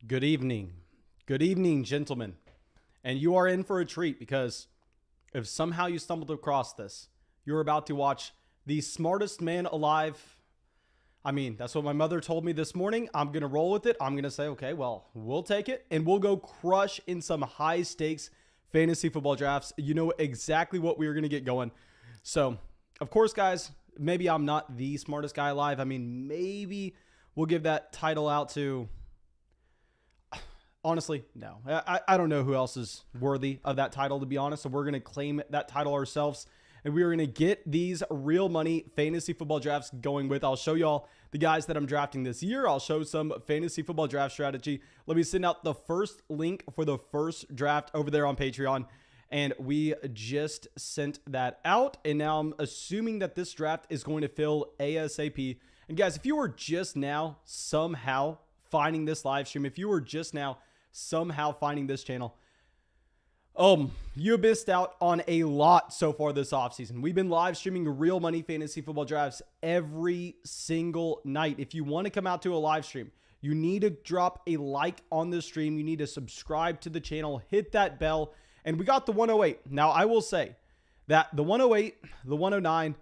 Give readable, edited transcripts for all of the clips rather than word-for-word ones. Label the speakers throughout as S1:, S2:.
S1: Good evening. Good evening, gentlemen. And you are in for a treat because if somehow you stumbled across this, you're about to watch the smartest man alive. I mean, that's what my mother told me this morning. I'm going to roll with it. I'm going to say, okay, well, we'll take it and we'll go crush in some high stakes fantasy football drafts. You know exactly what we're going to get going. So, of course, guys, maybe I'm not the smartest guy alive. I mean, maybe we'll give that title out to... Honestly, no. I don't know who else is worthy of that title, to be honest. So we're going to claim that title ourselves. And we are going to get these real money fantasy football drafts going with. I'll show y'all the guys that I'm drafting this year. I'll show some fantasy football draft strategy. Let me send out the first link for the first draft over there on Patreon. And we just sent that out. And now I'm assuming that this draft is going to fill ASAP. And guys, if you were just now somehow finding this live stream, if you were just now somehow finding this channel, you missed out on a lot so far this offseason. We've been live streaming real money fantasy football drafts every single night. If you want to come out to a live stream, you need to drop a like on this stream. You need to subscribe to the channel, hit that bell, and we got the 108. Now, I will say that the 108, the 109,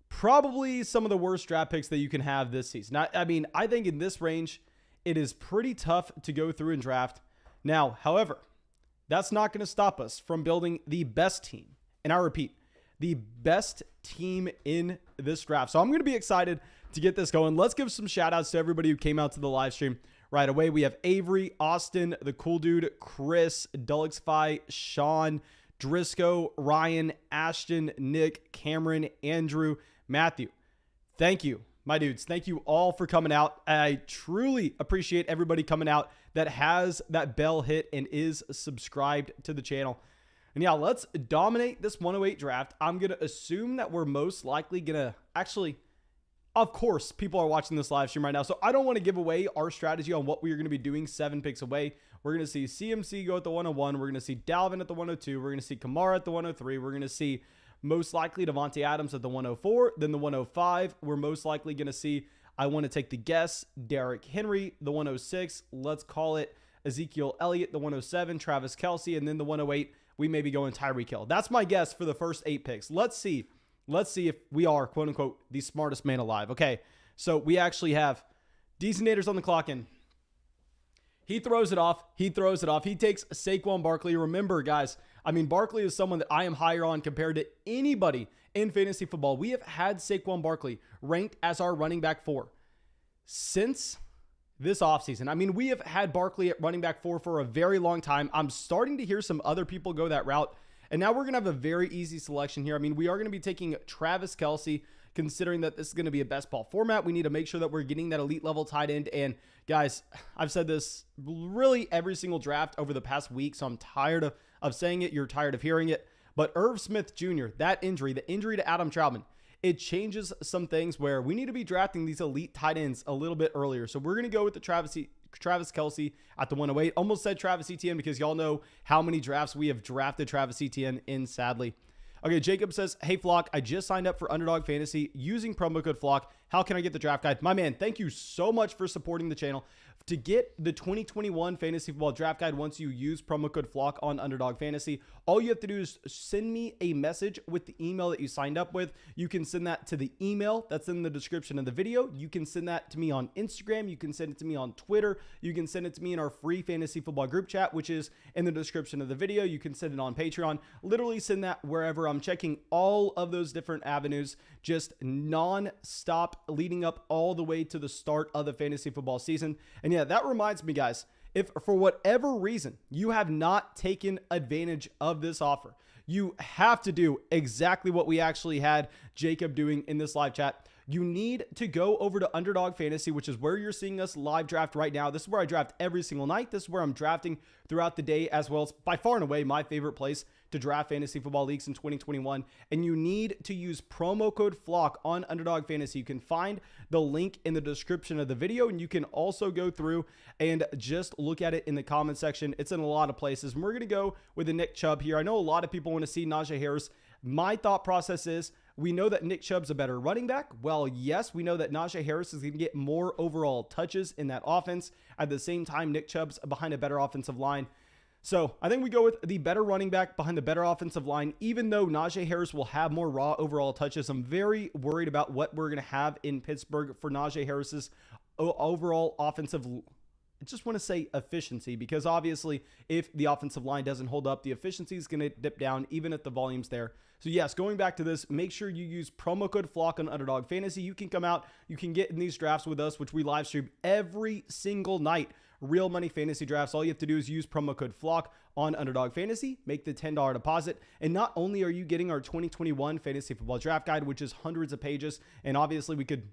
S1: probably some of the worst draft picks that you can have this season. I mean, I think in this range, it is pretty tough to go through and draft. Now, however, that's not going to stop us from building the best team. And I repeat, the best team in this draft. So I'm going to be excited to get this going. Let's give some shout outs to everybody who came out to the live stream right away. We have Avery, Austin, the cool dude, Chris, Dullexify, Sean, Driscoll, Ryan, Ashton, Nick, Cameron, Andrew, Matthew. Thank you, my dudes. Thank you all for coming out. I truly appreciate everybody coming out that has that bell hit and is subscribed to the channel. And yeah, let's dominate this 108 draft. I'm going to assume that we're most likely going to actually, of course, people are watching this live stream right now, so I don't want to give away our strategy on what we are going to be doing 7 picks away. We're going to see CMC go at the 101. We're going to see Dalvin at the 102. We're going to see Kamara at the 103. We're going to see most likely Davante Adams at the 104. Then the 105, we're most likely going to see, I want to take the guess, Derrick Henry, the 106. Let's call it Ezekiel Elliott, the 107, Travis Kelsey, and then the 108, we may be going Tyreek Hill. That's my guess for the first 8 picks. Let's see if we are, quote unquote, the smartest man alive. Okay, so we actually have Decenators on the clock, and he throws it off. He takes Saquon Barkley. Remember, guys, I mean, Barkley is someone that I am higher on compared to anybody in fantasy football. We have had Saquon Barkley ranked as our running back 4 since this offseason. I mean, we have had Barkley at running back 4 for a very long time. I'm starting to hear some other people go that route. And now we're going to have a very easy selection here. I mean, we are going to be taking Travis Kelsey, considering that this is going to be a best ball format. We need to make sure that we're getting that elite level tight end. And guys, I've said this really every single draft over the past week, so I'm tired of saying it. You're tired of hearing it. But Irv Smith Jr., that injury, the injury to Adam Troutman, it changes some things where we need to be drafting these elite tight ends a little bit earlier. So we're going to go with the Travis Kelsey at the 108. Almost said Travis Etienne because y'all know how many drafts we have drafted Travis Etienne in, sadly. Okay, Jacob says, hey, Flock, I just signed up for Underdog Fantasy using promo code Flock. How can I get the draft guide? My man, thank you so much for supporting the channel. To get the 2021 Fantasy Football Draft Guide once you use promo code Flock on Underdog Fantasy, all you have to do is send me a message with the email that you signed up with. You can send that to the email that's in the description of the video. You can send that to me on Instagram. You can send it to me on Twitter. You can send it to me in our free Fantasy Football group chat, which is in the description of the video. You can send it on Patreon. Literally send that wherever. I'm checking all of those different avenues, just non-stop leading up all the way to the start of the fantasy football season. And yeah, that reminds me, guys, if for whatever reason you have not taken advantage of this offer, you have to do exactly what we actually had Jacob doing in this live chat. You need to go over to Underdog Fantasy, which is where you're seeing us live draft right now. This is where I draft every single night. This is where I'm drafting throughout the day as well. It's by far and away my favorite place to draft fantasy football leagues in 2021. And you need to use promo code FLOCK on Underdog Fantasy. You can find the link in the description of the video, and you can also go through and just look at it in the comment section. It's in a lot of places. And we're going to go with the Nick Chubb here. I know a lot of people want to see Najee Harris. My thought process is We know that Nick Chubb's a better running back. Well, yes, we know that Najee Harris is going to get more overall touches in that offense. At the same time, Nick Chubb's behind a better offensive line. So I think we go with the better running back behind the better offensive line. Even though Najee Harris will have more raw overall touches, I'm very worried about what we're going to have in Pittsburgh for Najee Harris's overall offensive, I just want to say efficiency, because obviously if the offensive line doesn't hold up, the efficiency is going to dip down even if the volume's there. So yes, going back to this, make sure you use promo code FLOCK on Underdog Fantasy. You can come out, you can get in these drafts with us, which we live stream every single night. Real money fantasy drafts. All you have to do is use promo code FLOCK on Underdog Fantasy, make the $10 deposit. And not only are you getting our 2021 fantasy football draft guide, which is hundreds of pages, and obviously we could,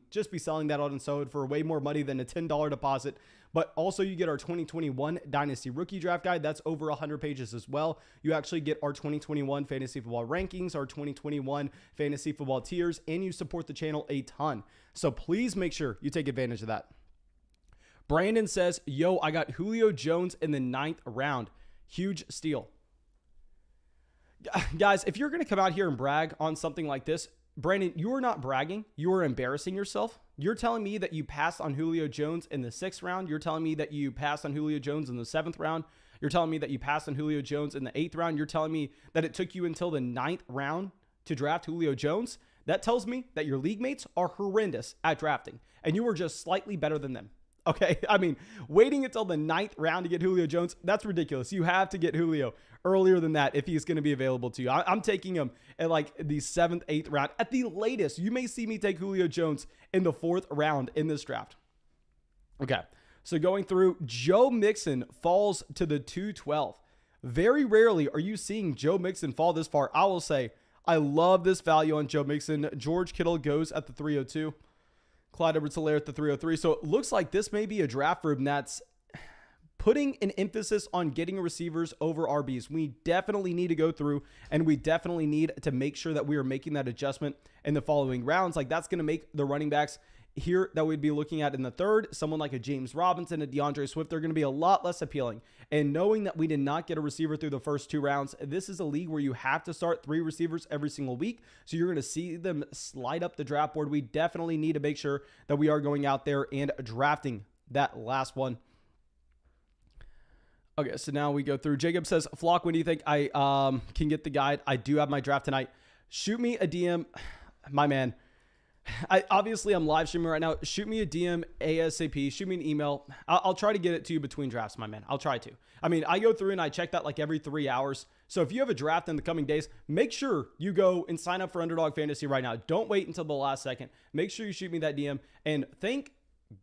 S1: just be selling that on and sold for way more money than a $10 deposit, but also you get our 2021 Dynasty Rookie Draft Guide. That's over 100 pages as well. You actually get our 2021 fantasy football rankings, our 2021 fantasy football tiers, and you support the channel a ton. So please make sure you take advantage of that. Brandon says, yo, I got Julio Jones in the 9th round. Huge steal. Guys, if you're going to come out here and brag on something like this, Brandon, you are not bragging. You are embarrassing yourself. You're telling me that you passed on Julio Jones in the 6th round. You're telling me that you passed on Julio Jones in the 7th round. You're telling me that you passed on Julio Jones in the 8th round. You're telling me that it took you until the 9th round to draft Julio Jones. That tells me that your league mates are horrendous at drafting, and you were just slightly better than them. Okay, waiting until the 9th round to get Julio Jones, that's ridiculous. You have to get Julio earlier than that if he's going to be available to you. I'm taking him at like the 7th, 8th round. At the latest, you may see me take Julio Jones in the 4th round in this draft. Okay, so going through, Joe Mixon falls to the 212. Very rarely are you seeing Joe Mixon fall this far. I will say, I love this value on Joe Mixon. George Kittle goes at the 302. Clyde Edwards-Helaire at the 303. So it looks like this may be a draft room that's putting an emphasis on getting receivers over RBs. We definitely need to go through, and we definitely need to make sure that we are making that adjustment in the following rounds. Like, that's going to make the running backs here that we'd be looking at in the 3rd, someone like a James Robinson, a DeAndre Swift, they're going to be a lot less appealing. And knowing that we did not get a receiver through the first 2 rounds, this is a league where you have to start 3 receivers every single week. So you're going to see them slide up the draft board. We definitely need to make sure that we are going out there and drafting that last one. Okay, so now we go through. Jacob says, Flock, when do you think I can get the guide? I do have my draft tonight. Shoot me a DM, my man. I'm live streaming right now. Shoot me a DM ASAP. Shoot me an email. I'll try to get it to you between drafts, my man. I'll try to. I go through and I check that like every 3 hours. So if you have a draft in the coming days, make sure you go and sign up for Underdog Fantasy right now. Don't wait until the last second. Make sure you shoot me that DM. And thank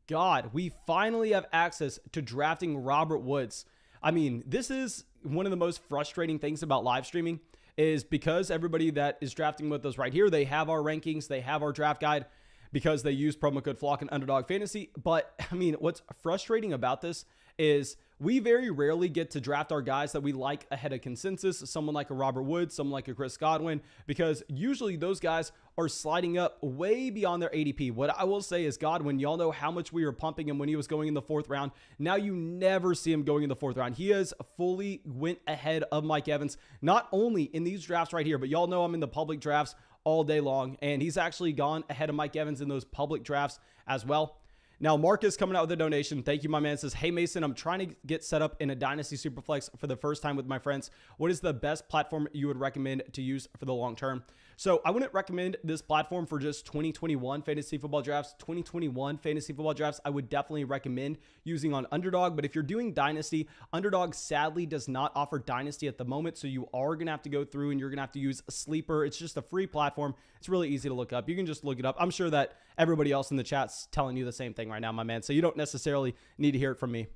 S1: God we finally have access to drafting Robert Woods. This is one of the most frustrating things about live streaming, is because everybody that is drafting with us right here, they have our rankings, they have our draft guide because they use promo code FLOCK and Underdog Fantasy. But what's frustrating about this is we very rarely get to draft our guys that we like ahead of consensus, someone like a Robert Woods, someone like a Chris Godwin, because usually those guys are sliding up way beyond their ADP. What I will say is Godwin, y'all know how much we were pumping him when he was going in the 4th round. Now you never see him going in the 4th round. He has fully went ahead of Mike Evans, not only in these drafts right here, but y'all know I'm in the public drafts all day long, and he's actually gone ahead of Mike Evans in those public drafts as well. Now, Marcus coming out with a donation. Thank you, my man. Says, hey, Mason, I'm trying to get set up in a Dynasty Superflex for the first time with my friends. What is the best platform you would recommend to use for the long term? So I wouldn't recommend this platform for just 2021 fantasy football drafts. 2021 fantasy football drafts, I would definitely recommend using on Underdog. But if you're doing Dynasty, Underdog sadly does not offer Dynasty at the moment. So you are going to have to go through and you're going to have to use Sleeper. It's just a free platform. It's really easy to look up. You can just look it up. I'm sure that everybody else in the chat's telling you the same thing right now, my man. So you don't necessarily need to hear it from me.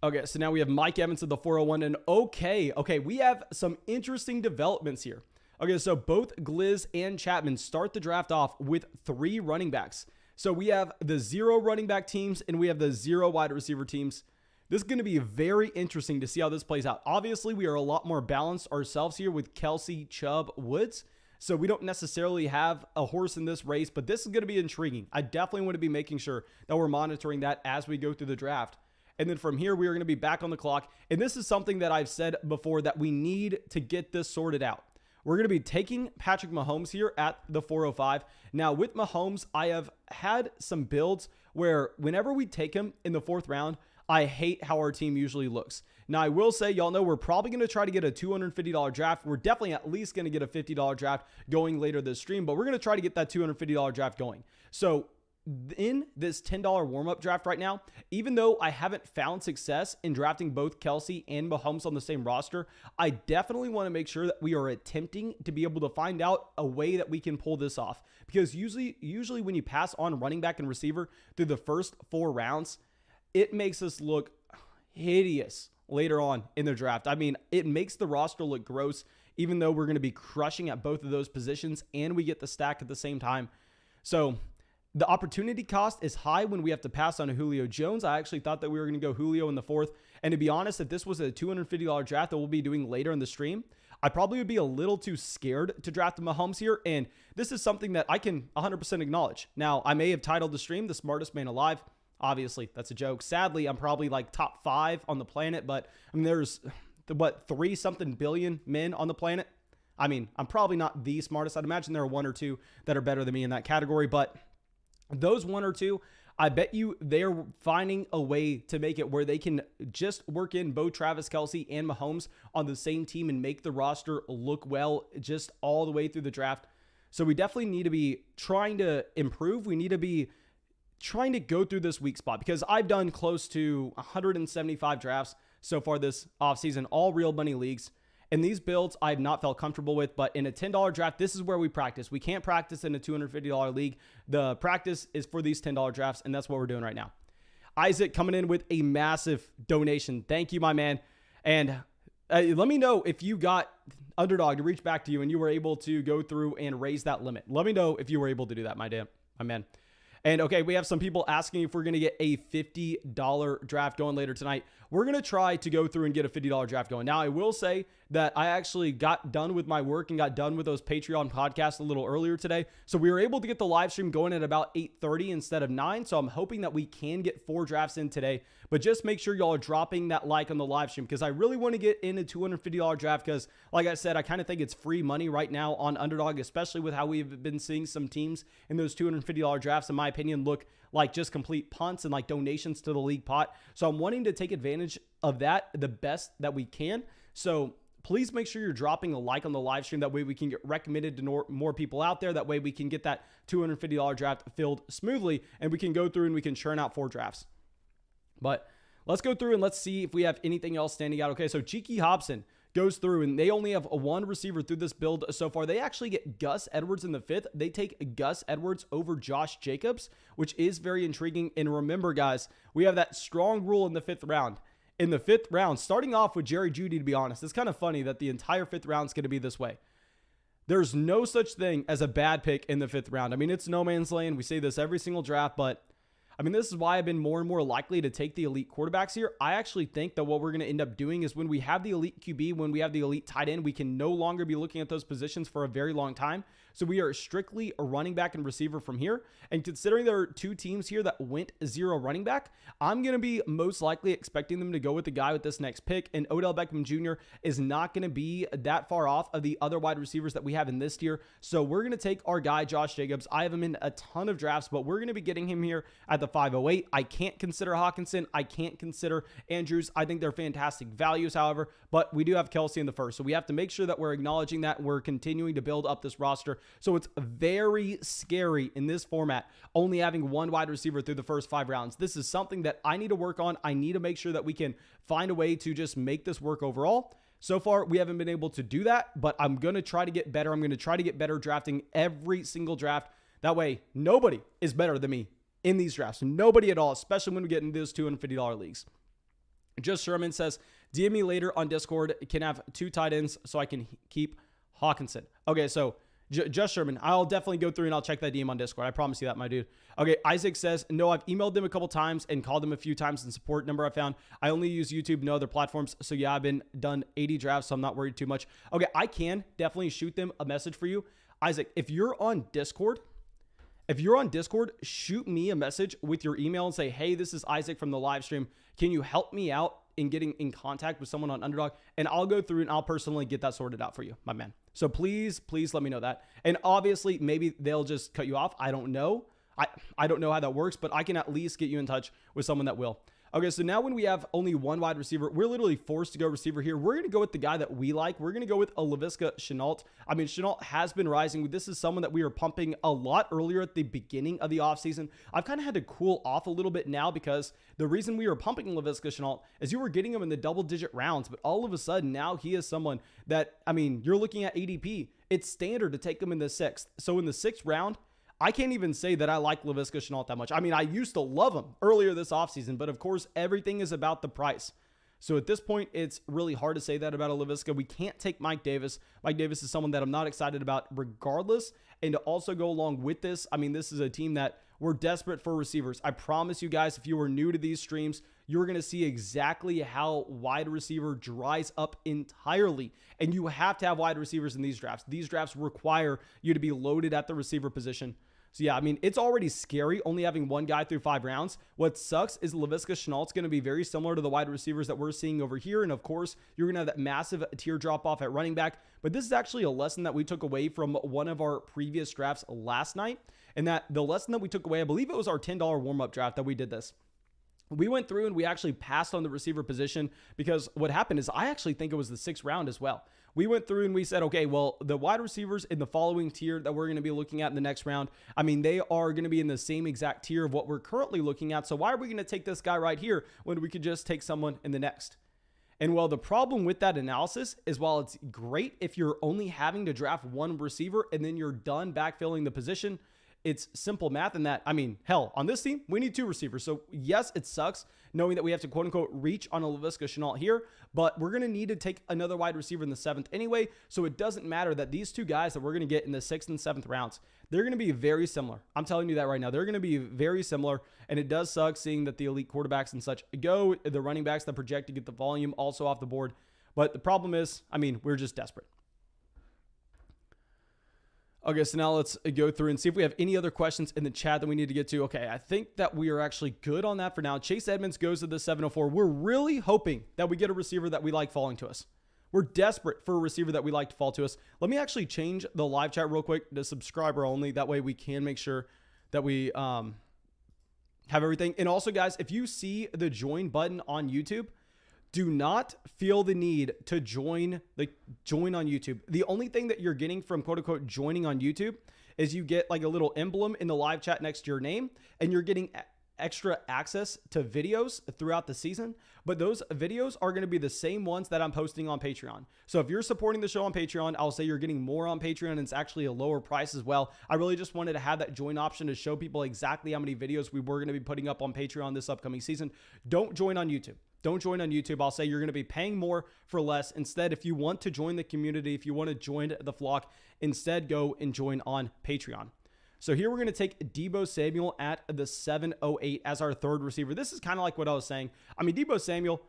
S1: Okay, so now we have Mike Evans at the 401. And okay, we have some interesting developments here. Okay, so both Gliz and Chapman start the draft off with 3 running backs. So we have the 0 running back teams and we have the 0 wide receiver teams. This is going to be very interesting to see how this plays out. Obviously, we are a lot more balanced ourselves here with Kelsey, Chubb, Woods. So we don't necessarily have a horse in this race, but this is going to be intriguing. I definitely want to be making sure that we're monitoring that as we go through the draft. And then from here, we are going to be back on the clock. And this is something that I've said before, that we need to get this sorted out. We're going to be taking Patrick Mahomes here at the 405. Now, with Mahomes, I have had some builds where whenever we take him in the 4th round, I hate how our team usually looks. Now, I will say, y'all know we're probably going to try to get a $250 draft. We're definitely at least going to get a $50 draft going later this stream, but we're going to try to get that $250 draft going. So in this $10 warm-up draft right now, even though I haven't found success in drafting both Kelsey and Mahomes on the same roster, I definitely want to make sure that we are attempting to be able to find out a way that we can pull this off. Because usually when you pass on running back and receiver through the first 4 rounds, it makes us look hideous later on in the draft. I mean, it makes the roster look gross, even though we're going to be crushing at both of those positions and we get the stack at the same time. So the opportunity cost is high when we have to pass on a Julio Jones. I actually thought that we were going to go Julio in the 4th. And to be honest, if this was a $250 draft that we'll be doing later in the stream, I probably would be a little too scared to draft Mahomes here. And this is something that I can 100% acknowledge. Now, I may have titled the stream The Smartest Man Alive. Obviously, that's a joke. Sadly, I'm probably like top 5 on the planet, but I mean, there's 3-something billion men on the planet. I mean, I'm probably not the smartest. I'd imagine there are 1 or 2 that are better than me in that category, but those 1 or 2, I bet you they're finding a way to make it where they can just work in both Travis Kelsey and Mahomes on the same team and make the roster look well just all the way through the draft. So we definitely need to be trying to improve. We need to be trying to go through this weak spot because I've done close to 175 drafts so far this offseason, all real money leagues. And these builds I've not felt comfortable with, but in a $10 draft, this is where we practice. We can't practice in a $250 league. The practice is for these $10 drafts, and that's what we're doing right now. Isaac coming in with a massive donation. Thank you, my man. And let me know if you got Underdog to reach back to you and you were able to go through and raise that limit. Let me know if you were able to do that, my man. And okay, we have some people asking if we're going to get a $50 draft going later tonight. We're going to try to go through and get a $50 draft going. Now, I will say that I actually got done with my work and got done with those Patreon podcasts a little earlier today. So we were able to get the live stream going at about 8:30 instead of 9. So I'm hoping that we can get 4 drafts in today. But just make sure y'all are dropping that like on the live stream because I really want to get in a $250 draft because, like I said, I kind of think it's free money right now on Underdog, especially with how we've been seeing some teams in those $250 drafts, in my opinion, look like just complete punts and like donations to the league pot. So I'm wanting to take advantage of that the best that we can. So please make sure you're dropping a like on the live stream. That way we can get recommended to more people out there. That way we can get that $250 draft filled smoothly and we can go through and we can churn out 4 drafts. But let's go through and let's see if we have anything else standing out. Okay, so Cheeky Hobson goes through and they only have 1 receiver through this build so far. They actually get Gus Edwards in the 5th. They take Gus Edwards over Josh Jacobs, which is very intriguing. And remember, guys, we have that strong rule in the 5th round. In the 5th round, starting off with Jerry Judy, to be honest, it's kind of funny that the entire 5th round is going to be this way. There's no such thing as a bad pick in the 5th round. I mean, it's no man's land. We say this every single draft, but I mean, this is why I've been more and more likely to take the elite quarterbacks here. I actually think that what we're going to end up doing is when we have the elite QB, when we have the elite tight end, we can no longer be looking at those positions for a very long time. So we are strictly a running back and receiver from here. And considering there are 2 teams here that went 0 running back, I'm going to be most likely expecting them to go with the guy with this next pick. And Odell Beckham Jr. is not going to be that far off of the other wide receivers that we have in this tier. So we're going to take our guy, Josh Jacobs. I have him in a ton of drafts, but we're going to be getting him here at the 508. I can't consider Hawkinson. I can't consider Andrews. I think they're fantastic values, however, but we do have Kelsey in the 1st. So we have to make sure that we're acknowledging that we're continuing to build up this roster. So it's very scary in this format, only having 1 wide receiver through the first 5 rounds. This is something that I need to work on. I need to make sure that we can find a way to just make this work overall. So far, we haven't been able to do that, but I'm going to try to get better. I'm going to try to get better drafting every single draft. That way, nobody is better than me in these drafts. Nobody at all, especially when we get into those $250 leagues. Just Sherman says, DM me later on Discord. Can have 2 tight ends so I can keep Hawkinson. Okay, so Just Sherman, I'll definitely go through and I'll check that DM on Discord. I promise you that, my dude. Okay, Isaac says, no, I've emailed them a couple times and called them a few times in support number I found. I only use YouTube, no other platforms. So yeah, I've been done 80 drafts, so I'm not worried too much. Okay, I can definitely shoot them a message for you. Isaac, if you're on Discord, shoot me a message with your email and say, hey, this is Isaac from the live stream. Can you help me out in getting in contact with someone on Underdog, and I'll go through and I'll personally get that sorted out for you, my man. So please let me know that. And obviously, maybe they'll just cut you off. I don't know. I don't know how that works, but I can at least get you in touch with someone that will. Okay, so now when we have only one wide receiver, we're literally forced to go receiver here. We're going to go with the guy that we like. We're going to go with Laviska Shenault. I mean, Shenault has been rising. This is someone that we were pumping a lot earlier at the beginning of the offseason. I've kind of had to cool off a little bit now because the reason we were pumping Laviska Shenault is you were getting him in the double-digit rounds, but all of a sudden now he is someone that, I mean, you're looking at ADP. It's standard to take him in the 6th. So in the 6th round, I can't even say that I like Laviska Shenault that much. I mean, I used to love him earlier this offseason, but of course, everything is about the price. So at this point, it's really hard to say that about a Laviska. We can't take Mike Davis. Mike Davis is someone that I'm not excited about regardless. And to also go along with this, I mean, this is a team that we're desperate for receivers. I promise you guys, if you are new to these streams, you're going to see exactly how wide receiver dries up entirely. And you have to have wide receivers in these drafts. These drafts require you to be loaded at the receiver position. So yeah, I mean, it's already scary only having one guy through 5 rounds. What sucks is Laviska Shenault's going to be very similar to the wide receivers that we're seeing over here. And of course, you're going to have that massive tier drop off at running back. But this is actually a lesson that we took away from one of our previous drafts last night. And that the lesson that we took away, I believe it was our $10 warm-up draft that we did this. We went through and we actually passed on the receiver position because what happened is I actually think it was the 6th round as well. We went through and we said, okay, well, the wide receivers in the following tier that we're going to be looking at in the next round, I mean, they are going to be in the same exact tier of what we're currently looking at. So why are we going to take this guy right here when we could just take someone in the next? And well, the problem with that analysis is while it's great if you're only having to draft one receiver and then you're done backfilling the position, it's simple math in that, I mean, hell, on this team, we need 2 receivers. So yes, it sucks knowing that we have to quote unquote reach on a Laviska Shenault here, but we're going to need to take another wide receiver in the 7th anyway. So it doesn't matter that these 2 guys that we're going to get in the 6th and 7th rounds, they're going to be very similar. I'm telling you that right now. They're going to be very similar. And it does suck seeing that the elite quarterbacks and such go, the running backs that project to get the volume also off the board. But the problem is, I mean, we're just desperate. Okay, so now let's go through and see if we have any other questions in the chat that we need to get to. Okay, I think that we are actually good on that for now. Chase Edmonds goes to the 704. We're really hoping that we get a receiver that we like falling to us. We're desperate for a receiver that we like to fall to us. Let me actually change the live chat real quick to subscriber only. That way we can make sure that we have everything. And also, guys, if you see the join button on YouTube, do not feel the need to join on YouTube. The only thing that you're getting from quote unquote joining on YouTube is you get like a little emblem in the live chat next to your name, and you're getting extra access to videos throughout the season. But those videos are going to be the same ones that I'm posting on Patreon. So if you're supporting the show on Patreon, I'll say you're getting more on Patreon, and it's actually a lower price as well. I really just wanted to have that join option to show people exactly how many videos we were going to be putting up on Patreon this upcoming season. Don't join on YouTube. Don't join on YouTube. I'll say you're going to be paying more for less. Instead, if you want to join the community, if you want to join the flock, instead go and join on Patreon. So here we're going to take Deebo Samuel at the 708 as our 3rd receiver. This is kind of like what I was saying. I mean, Deebo Samuel,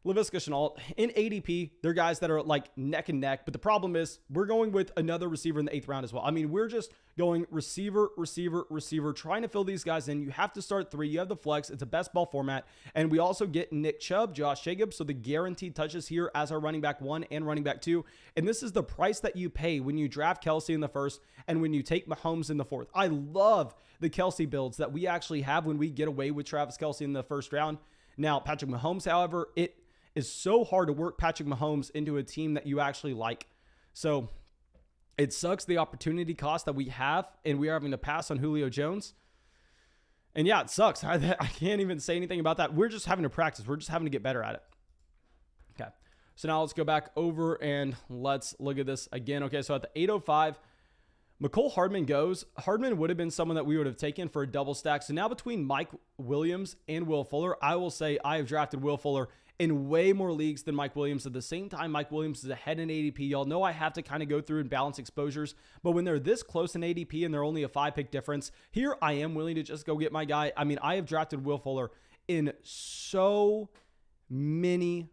S1: Laviska Shenault, in ADP, they're guys that are like neck and neck. But the problem is we're going with another receiver in the 8th round as well. I mean, we're just going receiver, receiver, receiver, trying to fill these guys in. You have to start 3. You have the flex. It's a best ball format. And we also get Nick Chubb, Josh Jacobs. So the guaranteed touches here as our running back 1 and running back 2. And this is the price that you pay when you draft Kelsey in the 1st and when you take Mahomes in the 4th. I love the Kelsey builds that we actually have when we get away with Travis Kelsey in the 1st round. Now, Patrick Mahomes, however, it is so hard to work Patrick Mahomes into a team that you actually like. So it sucks the opportunity cost that we have, and we are having to pass on Julio Jones. And yeah, it sucks. I can't even say anything about that. We're just having to practice. We're just having to get better at it. Okay. So now let's go back over and let's look at this again. Okay. So at the 805, McCole Hardman goes. Hardman would have been someone that we would have taken for a double stack. So now between Mike Williams and Will Fuller, I will say I have drafted Will Fuller in way more leagues than Mike Williams. At the same time, Mike Williams is ahead in ADP. Y'all know I have to kind of go through and balance exposures, but when they're this close in ADP and they're only a 5-pick difference, here I am willing to just go get my guy. I mean, I have drafted Will Fuller in so many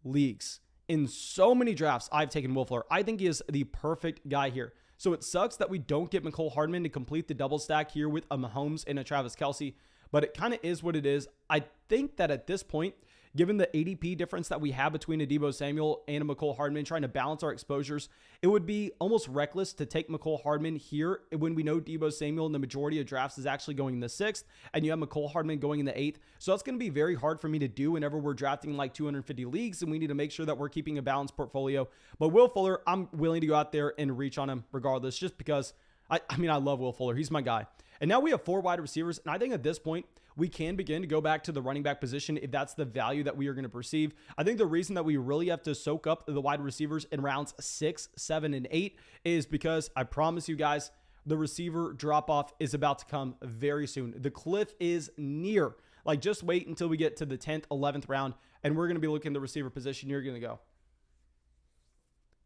S1: leagues. In so many drafts, I've taken Will Fuller. I think he is the perfect guy here. So it sucks that we don't get McCole Hardman to complete the double stack here with a Mahomes and a Travis Kelsey, but it kind of is what it is. I think that at this point, given the ADP difference that we have between a Deebo Samuel and a Mecole Hardman, trying to balance our exposures, it would be almost reckless to take Mecole Hardman here when we know Deebo Samuel in the majority of drafts is actually going in the 6th, and you have Mecole Hardman going in the 8th. So that's going to be very hard for me to do whenever we're drafting like 250 leagues, and we need to make sure that we're keeping a balanced portfolio. But Will Fuller, I'm willing to go out there and reach on him regardless, just because I love Will Fuller. He's my guy. And now we have 4 wide receivers, and I think at this point, we can begin to go back to the running back position if that's the value that we are going to perceive. I think the reason that we really have to soak up the wide receivers in rounds 6, 7, and 8 is because I promise you guys, the receiver drop-off is about to come very soon. The cliff is near. Like, just wait until we get to the 10th, 11th round, and we're going to be looking at the receiver position. You're going to go,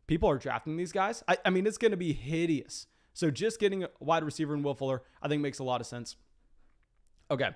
S1: people are drafting these guys. I mean, it's going to be hideous. So just getting a wide receiver in Will Fuller, I think makes a lot of sense. Okay.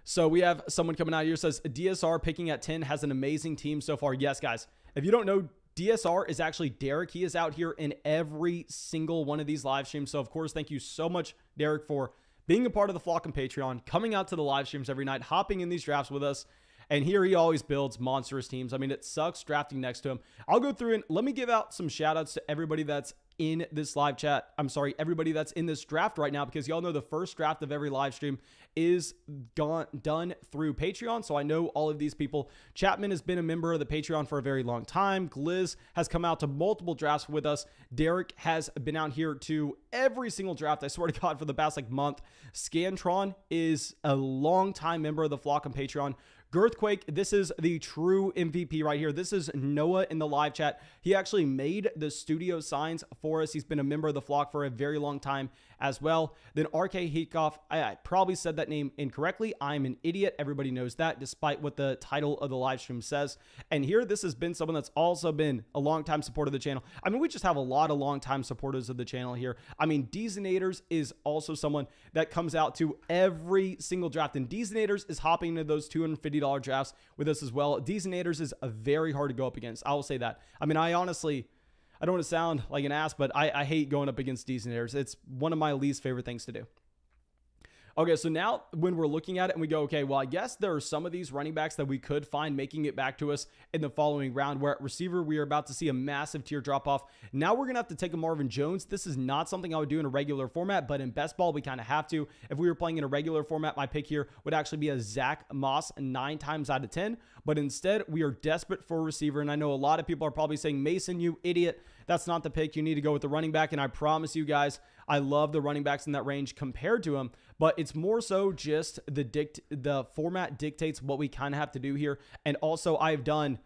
S1: So we have someone coming out here says DSR picking at 10 has an amazing team so far. Yes, guys. If you don't know, DSR is actually Derek. He is out here in every single one of these live streams. So of course, thank you so much, Derek, for being a part of the Flock and Patreon, coming out to the live streams every night, hopping in these drafts with us. And here he always builds monstrous teams. I mean, it sucks drafting next to him. I'll go through and let me give out some shout outs to everybody that's in this live chat. I'm sorry, everybody that's in this draft right now, because y'all know the first draft of every live stream is done through Patreon. So I know all of these people. Chapman has been a member of the Patreon for a very long time. Gliz has come out to multiple drafts with us. Derek has been out here to every single draft, I swear to God, for the past month. Scantron is a long-time member of the Flock and Patreon. Girthquake, this is the true MVP right here. This is Noah in the live chat. He actually made the studio signs for us. He's been a member of the Flock for a very long time as well. Then RK Heatkoff, I probably said that name incorrectly. I'm an idiot. Everybody knows that, despite what the title of the live stream says. And here, this has been someone that's also been a long-time supporter of the channel. I mean, we just have a lot of long-time supporters of the channel here. I mean, Deezenators is also someone that comes out to every single draft. And Deezenators is hopping into those $250 drafts with us as well. Deezenators is very hard to go up against. I will say that. I mean, I honestly, I don't want to sound like an ass, but I hate going up against Deezenators. It's one of my least favorite things to do. Okay, so now when we're looking at it and we go, okay, well, I guess there are some of these running backs that we could find making it back to us in the following round, where at receiver, we are about to see a massive tier drop off. Now we're going to have to take a Marvin Jones. This is not something I would do in a regular format, but in best ball, we kind of have to. If we were playing in a regular format, my pick here would actually be a Zach Moss 9 times out of 10, but instead we are desperate for a receiver. And I know a lot of people are probably saying, Mason, you idiot. That's not the pick. You need to go with the running back. And I promise you guys, I love the running backs in that range compared to him, but it's more so just the format dictates what we kind of have to do here. And also I've done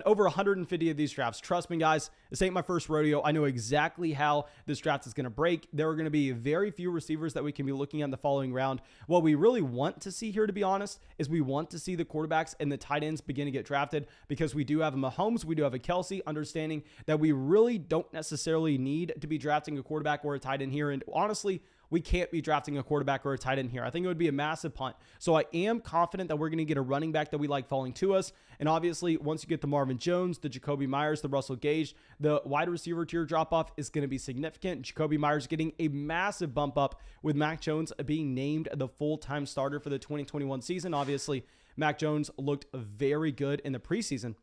S1: over 150 of these drafts. Trust me, guys, this ain't my first rodeo. I know exactly how this draft is going to break. There are going to be very few receivers that we can be looking at in the following round. What we really want to see here, to be honest, is we want to see the quarterbacks and the tight ends begin to get drafted, because we do have a Mahomes, we do have a Kelsey, understanding that we really don't necessarily need to be drafting a quarterback or a tight end here. And honestly, we can't be drafting a quarterback or a tight end here. I think it would be a massive punt. So I am confident that we're going to get a running back that we like falling to us. And obviously, once you get the Marvin Jones, the Jacoby Myers, the Russell Gage, the wide receiver tier drop-off is going to be significant. Jacoby Myers getting a massive bump up with Mac Jones being named the full-time starter for the 2021 season. Obviously, Mac Jones looked very good in the preseason.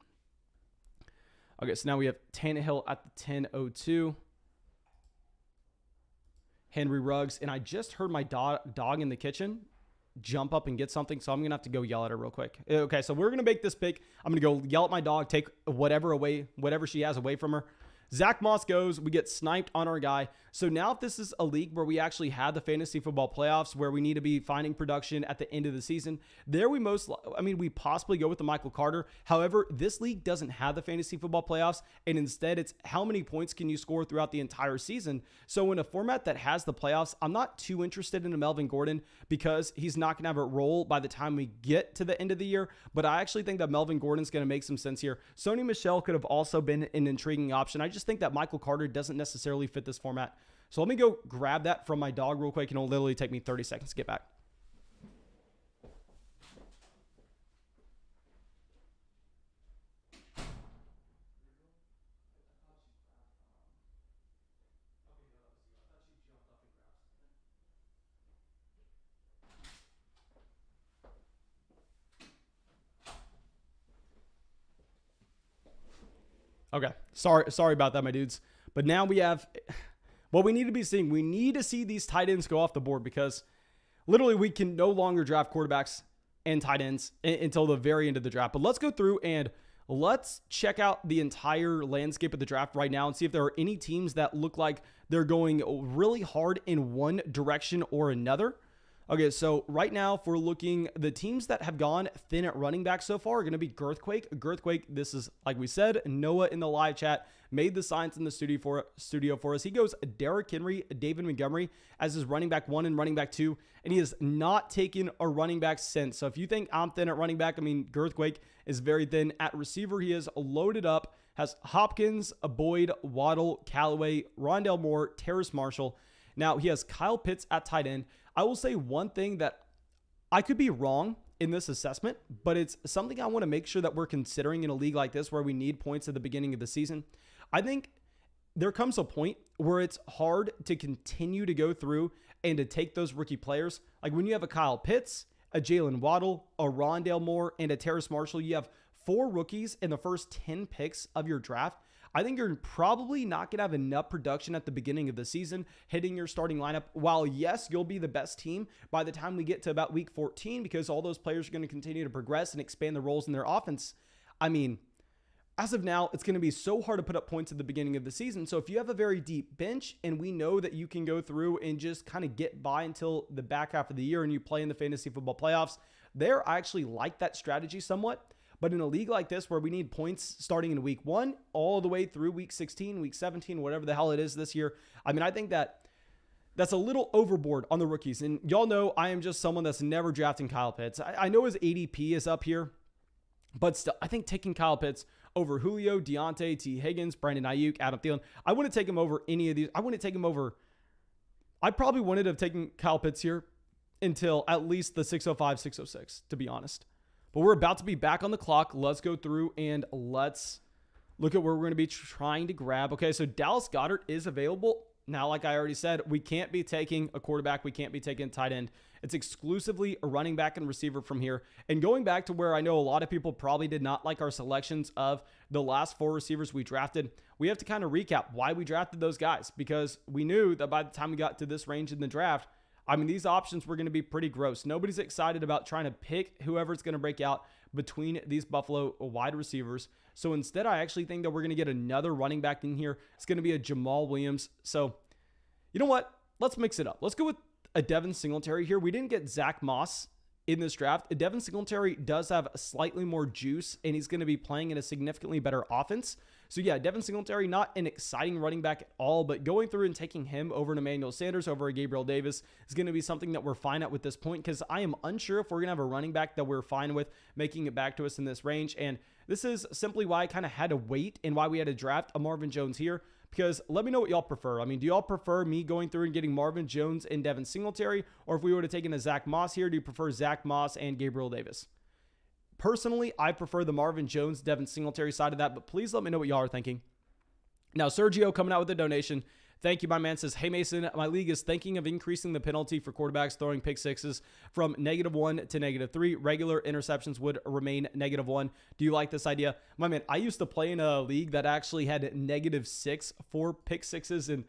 S1: Okay, so now we have Tannehill at the 10:02. Henry Ruggs, and I just heard my dog in the kitchen jump up and get something, so I'm going to have to go yell at her real quick. Okay, so we're going to make this pick. I'm going to go yell at my dog, take whatever she has away from her. Zach Moss goes. We get sniped on our guy. So now if this is a league where we actually have the fantasy football playoffs, where we need to be finding production at the end of the season, there we we possibly go with the Michael Carter. However, this league doesn't have the fantasy football playoffs, and instead it's how many points can you score throughout the entire season. So in a format that has the playoffs, I'm not too interested in a Melvin Gordon, because he's not going to have a role by the time we get to the end of the year. But I actually think that Melvin Gordon's going to make some sense here. Sony Michel could have also been an intriguing option. I just think that Michael Carter doesn't necessarily fit this format. So let me go grab that from my dog real quick, and it'll literally take me 30 seconds to get back. Okay. Sorry about that, my dudes. But now we have what we need to be seeing. We need to see these tight ends go off the board because literally we can no longer draft quarterbacks and tight ends until the very end of the draft. But let's go through and let's check out the entire landscape of the draft right now and see if there are any teams that look like they're going really hard in one direction or another. Okay, so right now, if we're looking, the teams that have gone thin at running back so far are going to be Girthquake. This is, like we said, Noah in the live chat made the signs in the studio for us. He goes Derrick Henry, David Montgomery as his running back 1 and running back 2, and he has not taken a running back since. So if you think I'm thin at running back, I mean, Girthquake is very thin. At receiver, he is loaded up, has Hopkins, Boyd, Waddle, Callaway, Rondale Moore, Terrace Marshall. Now, he has Kyle Pitts at tight end. I will say one thing that I could be wrong in this assessment, but it's something I want to make sure that we're considering in a league like this where we need points at the beginning of the season. I think there comes a point where it's hard to continue to go through and to take those rookie players. Like when you have a Kyle Pitts, a Jalen Waddle, a Rondale Moore, and a Terrace Marshall, you have 4 rookies in the first 10 picks of your draft. I think you're probably not going to have enough production at the beginning of the season hitting your starting lineup. While, yes, you'll be the best team by the time we get to about week 14 because all those players are going to continue to progress and expand the roles in their offense. I mean, as of now, it's going to be so hard to put up points at the beginning of the season. So if you have a very deep bench and we know that you can go through and just kind of get by until the back half of the year and you play in the fantasy football playoffs, I actually like that strategy somewhat. But in a league like this where we need points starting in week 1 all the way through week 16, week 17, whatever the hell it is this year, I mean, I think that's a little overboard on the rookies. And y'all know I am just someone that's never drafting Kyle Pitts. I know his ADP is up here, but still, I think taking Kyle Pitts over Julio, Deontay, T. Higgins, Brandon Ayuk, Adam Thielen, I wouldn't take him over any of these. I wouldn't take him over. I probably wouldn't have taken Kyle Pitts here until at least the 605, 606, to be honest. But we're about to be back on the clock. Let's go through and let's look at where we're going to be trying to grab. Okay, so Dallas Goddard is available. Now, like I already said, we can't be taking a quarterback. We can't be taking a tight end. It's exclusively a running back and receiver from here. And going back to where I know a lot of people probably did not like our selections of the last 4 receivers we drafted, we have to kind of recap why we drafted those guys because we knew that by the time we got to this range in the draft, I mean, these options were going to be pretty gross. Nobody's excited about trying to pick whoever's going to break out between these Buffalo wide receivers. So instead, I actually think that we're going to get another running back in here. It's going to be a Jamal Williams. So you know what? Let's mix it up. Let's go with a Devin Singletary here. We didn't get Zach Moss in this draft. Devin Singletary does have slightly more juice, and he's going to be playing in a significantly better offense. So yeah, Devin Singletary, not an exciting running back at all, but going through and taking him over an Emmanuel Sanders, over a Gabriel Davis is going to be something that we're fine at with this point because I am unsure if we're going to have a running back that we're fine with making it back to us in this range. And this is simply why I kind of had to wait and why we had to draft a Marvin Jones here. Because let me know what y'all prefer. I mean, do y'all prefer me going through and getting Marvin Jones and Devin Singletary? Or if we would have taken a Zach Moss here, do you prefer Zach Moss and Gabriel Davis? Personally, I prefer the Marvin Jones, Devin Singletary side of that, but please let me know what y'all are thinking. Now, Sergio coming out with a donation. Thank you, my man. Says, hey, Mason, my league is thinking of increasing the penalty for quarterbacks throwing pick sixes from -1 to -3. Regular interceptions would remain -1. Do you like this idea? My man, I used to play in a league that actually had -6 for pick sixes. And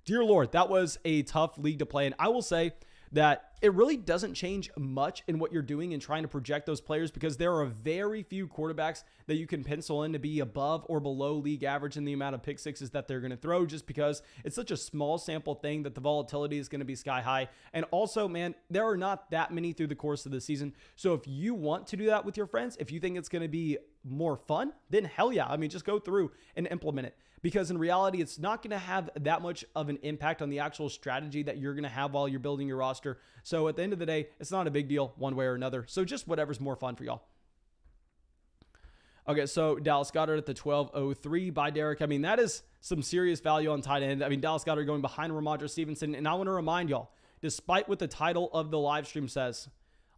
S1: dear Lord, that was a tough league to play in. I will say that it really doesn't change much in what you're doing and trying to project those players because there are very few quarterbacks that you can pencil in to be above or below league average in the amount of pick sixes that they're going to throw just because it's such a small sample thing that the volatility is going to be sky high. And also, man, there are not that many through the course of the season. So if you want to do that with your friends, if you think it's going to be more fun, then hell yeah. I mean, just go through and implement it. Because in reality, it's not going to have that much of an impact on the actual strategy that you're going to have while you're building your roster. So at the end of the day, it's not a big deal one way or another. So just whatever's more fun for y'all. Okay, so Dallas Goddard at the 1203 by Derek. I mean, that is some serious value on tight end. I mean, Dallas Goddard going behind Ramondre Stevenson. And I want to remind y'all, despite what the title of the live stream says,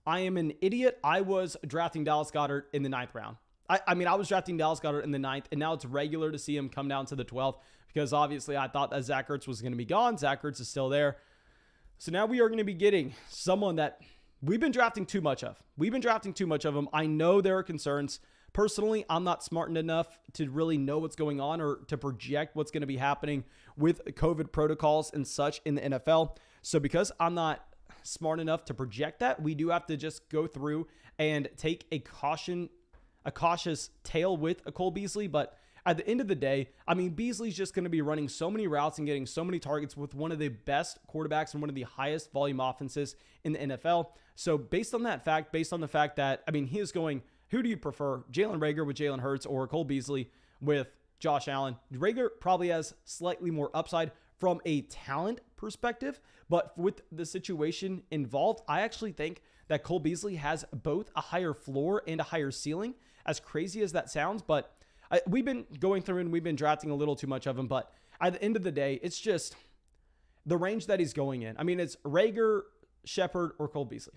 S1: I am an idiot. I was drafting Dallas Goddard in the 9th round. I mean, I was drafting Dallas Goddard in the 9th, and now it's regular to see him come down to the 12th because obviously I thought that Zach Ertz was going to be gone. Zach Ertz is still there. So now we are going to be getting someone that we've been drafting too much of. We've been drafting too much of him. I know there are concerns, Personally, I'm not smart enough to really know what's going on or to project what's going to be happening with COVID protocols and such in the NFL. So because I'm not smart enough to project that, we do have to just go through and take a cautious tail with a Cole Beasley. But at the end of the day, I mean, Beasley's just going to be running so many routes and getting so many targets with one of the best quarterbacks and one of the highest volume offenses in the NFL. So based on the fact that, I mean, he is going, who do you prefer? Jalen Reagor with Jalen Hurts or Cole Beasley with Josh Allen? Reagor probably has slightly more upside from a talent perspective, but with the situation involved, I actually think that Cole Beasley has both a higher floor and a higher ceiling, as crazy as that sounds. But we've been going through and we've been drafting a little too much of him, but at the end of the day, it's just the range that he's going in. I mean, it's Reagor, Shepard, or Cole Beasley.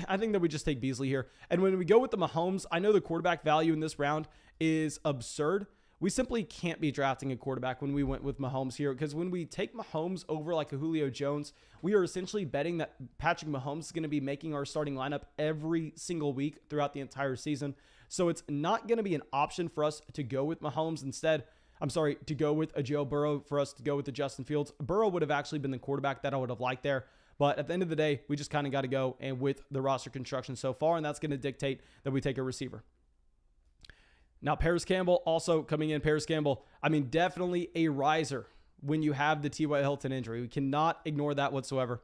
S1: I think that we just take Beasley here. And when we go with the Mahomes, I know the quarterback value in this round is absurd. We simply can't be drafting a quarterback when we went with Mahomes here, because when we take Mahomes over like a Julio Jones, we are essentially betting that Patrick Mahomes is going to be making our starting lineup every single week throughout the entire season. So it's not going to be an option for us to go with Mahomes instead. To go with a Joe Burrow, for us to go with the Justin Fields. Burrow would have actually been the quarterback that I would have liked there. But at the end of the day, we just kind of got to go and with the roster construction so far, and that's going to dictate that we take a receiver. Now, Paris Campbell also coming in. Paris Campbell, I mean, definitely a riser when you have the T.Y. Hilton injury. We cannot ignore that whatsoever.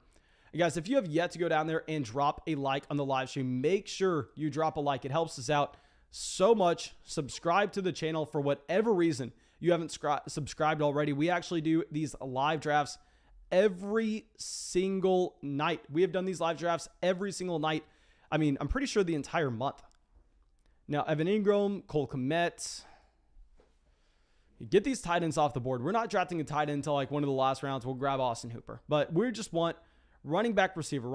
S1: And guys, if you have yet to go down there and drop a like on the live stream, make sure you drop a like. It helps us out so much. Subscribe to the channel for whatever reason you haven't subscribed already. We actually do these live drafts every single night. We have done these live drafts every single night. I mean, I'm pretty sure the entire month. Now, Evan Ingram, Cole Kmet. You get these tight ends off the board. We're not drafting a tight end until like one of the last rounds. We'll grab Austin Hooper. But we just want running back, receiver.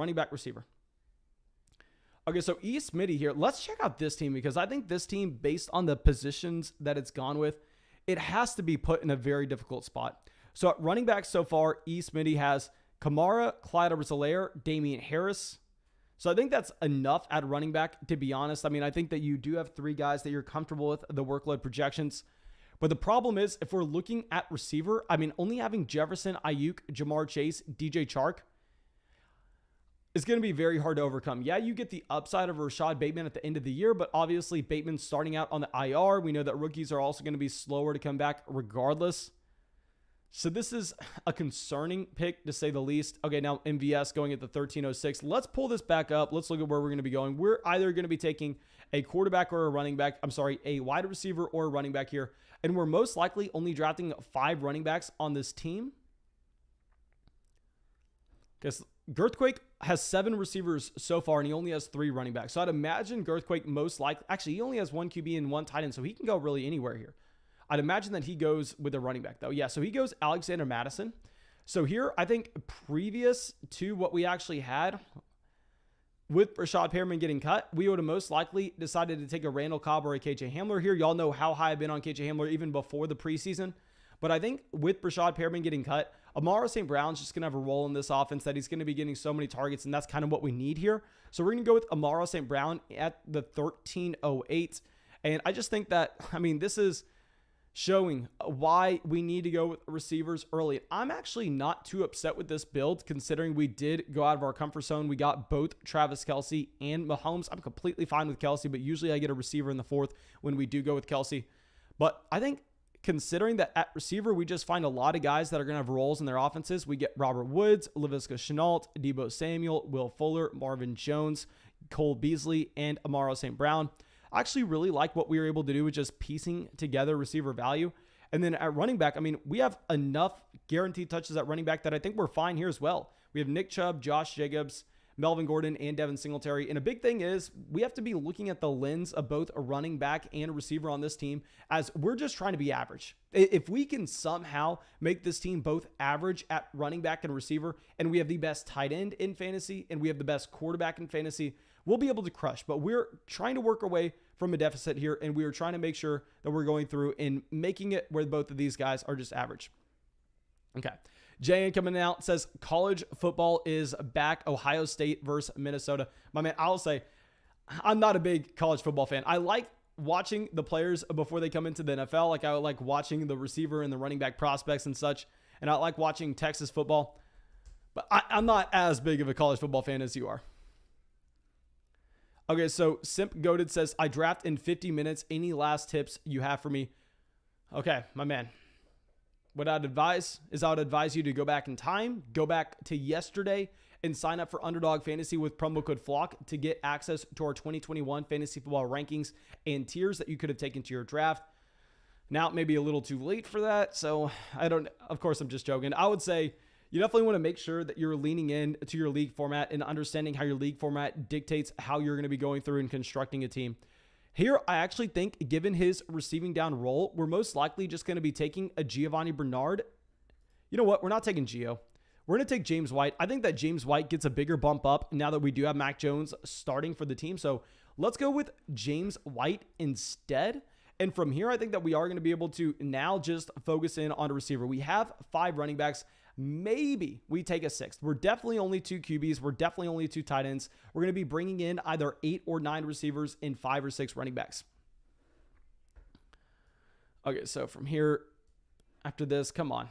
S1: Okay, so E. Smitty here. Let's check out this team, because I think this team, based on the positions that it's gone with, it has to be put in a very difficult spot. So at running back so far, E. Smitty has Kamara, Clyde Edwards-Helaire, Damian Harris. So I think that's enough at running back, to be honest. I mean, I think that you do have three guys that you're comfortable with the workload projections. But the problem is, if we're looking at receiver, I mean, only having Jefferson, Ayuk, Jamar Chase, DJ Chark is going to be very hard to overcome. Yeah, you get the upside of Rashad Bateman at the end of the year, but obviously Bateman's starting out on the IR. We know that rookies are also going to be slower to come back regardless. So this is a concerning pick, to say the least. Okay, now MVS going at the 1306. Let's pull this back up. Let's look at where we're going to be going. We're either going to be taking a quarterback or a running back. A wide receiver or a running back here. And we're most likely only drafting 5 running backs on this team. Because Girthquake has 7 receivers so far, and he only has 3 running backs. So I'd imagine Girthquake most likely, actually, he only has 1 QB and 1 tight end, so he can go really anywhere here. I'd imagine that he goes with a running back, though. Yeah, so he goes Alexander Madison. So here, I think previous to what we actually had with Rashad Perriman getting cut, we would have most likely decided to take a Randall Cobb or a KJ Hamler here. Y'all know how high I've been on KJ Hamler even before the preseason. But I think with Rashad Perriman getting cut, Amara St. Brown's just going to have a role in this offense that he's going to be getting so many targets, and that's kind of what we need here. So we're going to go with Amara St. Brown at the 1308. And I just think that, I mean, this is showing why we need to go with receivers early. I'm actually not too upset with this build, considering we did go out of our comfort zone. We got both Travis Kelsey and Mahomes. I'm completely fine with Kelsey, but usually I get a receiver in the 4th when we do go with Kelsey. But I think considering that at receiver, we just find a lot of guys that are going to have roles in their offenses. We get Robert Woods, Laviska Shenault, Deebo Samuel, Will Fuller, Marvin Jones, Cole Beasley, and Amara St. Brown. I actually really like what we were able to do with just piecing together receiver value. And then at running back, I mean, we have enough guaranteed touches at running back that I think we're fine here as well. We have Nick Chubb, Josh Jacobs, Melvin Gordon, and Devin Singletary. And a big thing is we have to be looking at the lens of both a running back and a receiver on this team, as we're just trying to be average. If we can somehow make this team both average at running back and receiver, and we have the best tight end in fantasy, and we have the best quarterback in fantasy, we'll be able to crush. But we're trying to work our way from a deficit here, and we are trying to make sure that we're going through and making it where both of these guys are just average. Okay. JN coming out says college football is back. Ohio State versus Minnesota. My man, I'll say I'm not a big college football fan. I like watching the players before they come into the NFL. Like, I like watching the receiver and the running back prospects and such. And I like watching Texas football. But I'm not as big of a college football fan as you are. Okay, so Simp Goated says, I draft in 50 minutes. Any last tips you have for me? Okay, my man. What I'd advise is I would advise you to go back in time, go back to yesterday, and sign up for Underdog Fantasy with promo code FLOCK to get access to our 2021 fantasy football rankings and tiers that you could have taken to your draft. Now, it may be a little too late for that, so of course, I'm just joking. I would say you definitely want to make sure that you're leaning in to your league format and understanding how your league format dictates how you're going to be going through and constructing a team. Here, I actually think, given his receiving down role, we're most likely just going to be taking a Giovanni Bernard. You know what? We're not taking Gio. We're going to take James White. I think that James White gets a bigger bump up now that we do have Mac Jones starting for the team. So let's go with James White instead. And from here, I think that we are going to be able to now just focus in on a receiver. We have 5 running backs. Maybe we take a 6th. We're definitely only 2 QBs. We're definitely only 2 tight ends. We're going to be bringing in either 8 or 9 receivers and 5 or 6 running backs. Okay, so from here, after this, come on.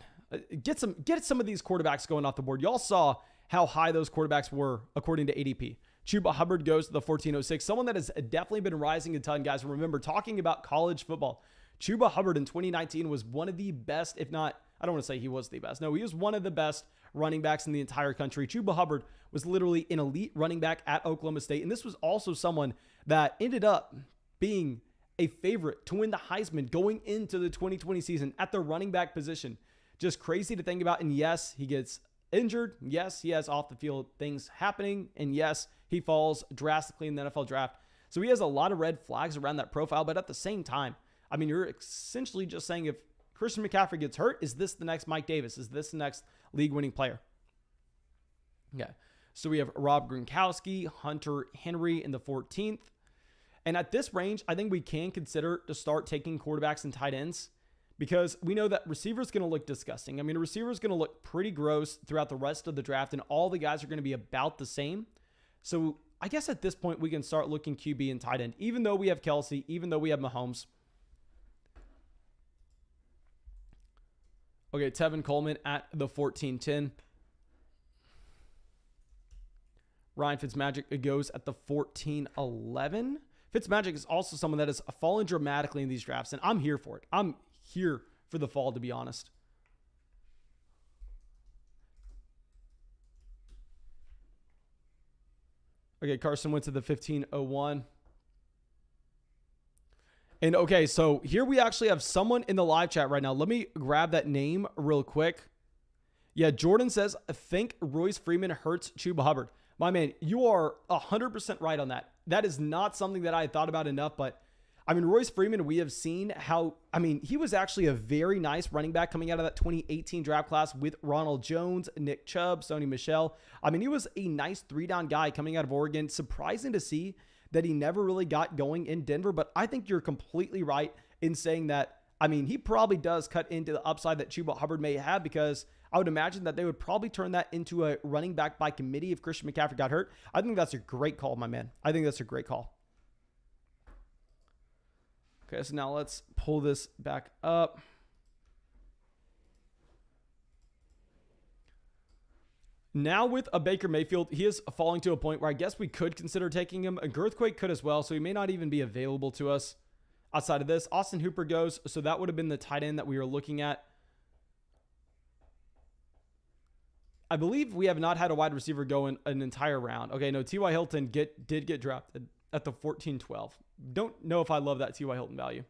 S1: Get some of these quarterbacks going off the board. Y'all saw how high those quarterbacks were according to ADP. Chuba Hubbard goes to the 1406. Someone that has definitely been rising a ton, guys. Remember, talking about college football, Chuba Hubbard in 2019 was one of the best, if not, I don't want to say he was the best. No, he was one of the best running backs in the entire country. Chuba Hubbard was literally an elite running back at Oklahoma State. And this was also someone that ended up being a favorite to win the Heisman going into the 2020 season at the running back position. Just crazy to think about. And yes, he gets injured. Yes, he has off the field things happening. And yes, he falls drastically in the NFL draft. So he has a lot of red flags around that profile. But at the same time, I mean, you're essentially just saying if Christian McCaffrey gets hurt, is this the next Mike Davis? Is this the next league-winning player? Okay. So we have Rob Gronkowski, Hunter Henry in the 14th. And at this range, I think we can consider to start taking quarterbacks and tight ends because we know that receiver's going to look disgusting. I mean, a receiver's going to look pretty gross throughout the rest of the draft, and all the guys are going to be about the same. So I guess at this point, we can start looking QB and tight end, even though we have Kelsey, even though we have Mahomes. Okay, Tevin Coleman at the 14-10. Ryan Fitzmagic goes at the 14-11. Fitzmagic is also someone that has fallen dramatically in these drafts, and I'm here for it. I'm here for the fall, to be honest. Okay, Carson went to the 15-01. And okay, so here we actually have someone in the live chat right now. Let me grab that name real quick. Yeah, Jordan says, think Royce Freeman hurts Chuba Hubbard. My man, you are 100% right on that. That is not something that I thought about enough, but I mean, Royce Freeman, we have seen how, I mean, he was actually a very nice running back coming out of that 2018 draft class with Ronald Jones, Nick Chubb, Sony Michel. I mean, he was a nice 3-down guy coming out of Oregon. Surprising to see that he never really got going in Denver, but I think you're completely right in saying that, I mean, he probably does cut into the upside that Chuba Hubbard may have because I would imagine that they would probably turn that into a running back by committee if Christian McCaffrey got hurt. I think that's a great call, my man. I think that's a great call. Okay, so now let's pull this back up. Now with a Baker Mayfield, he is falling to a point where I guess we could consider taking him. A Girthquake could as well, so he may not even be available to us outside of this. Austin Hooper goes, so that would have been the tight end that we were looking at. I believe we have not had a wide receiver go in an entire round. Okay, no, T.Y. Hilton did get drafted at the 14-12. Don't know if I love that T.Y. Hilton value.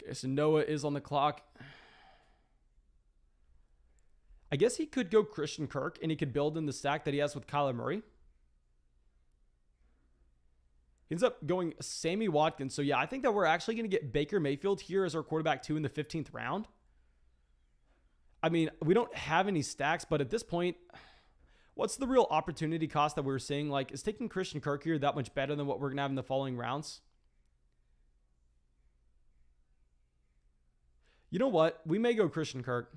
S1: Okay, so Noah is on the clock. I guess he could go Christian Kirk, and he could build in the stack that he has with Kyler Murray. He ends up going Sammy Watkins. So, yeah, I think that we're actually going to get Baker Mayfield here as our quarterback 2 in the 15th round. I mean, we don't have any stacks, but at this point, what's the real opportunity cost that we're seeing? Like, is taking Christian Kirk here that much better than what we're going to have in the following rounds? You know what? We may go Christian Kirk.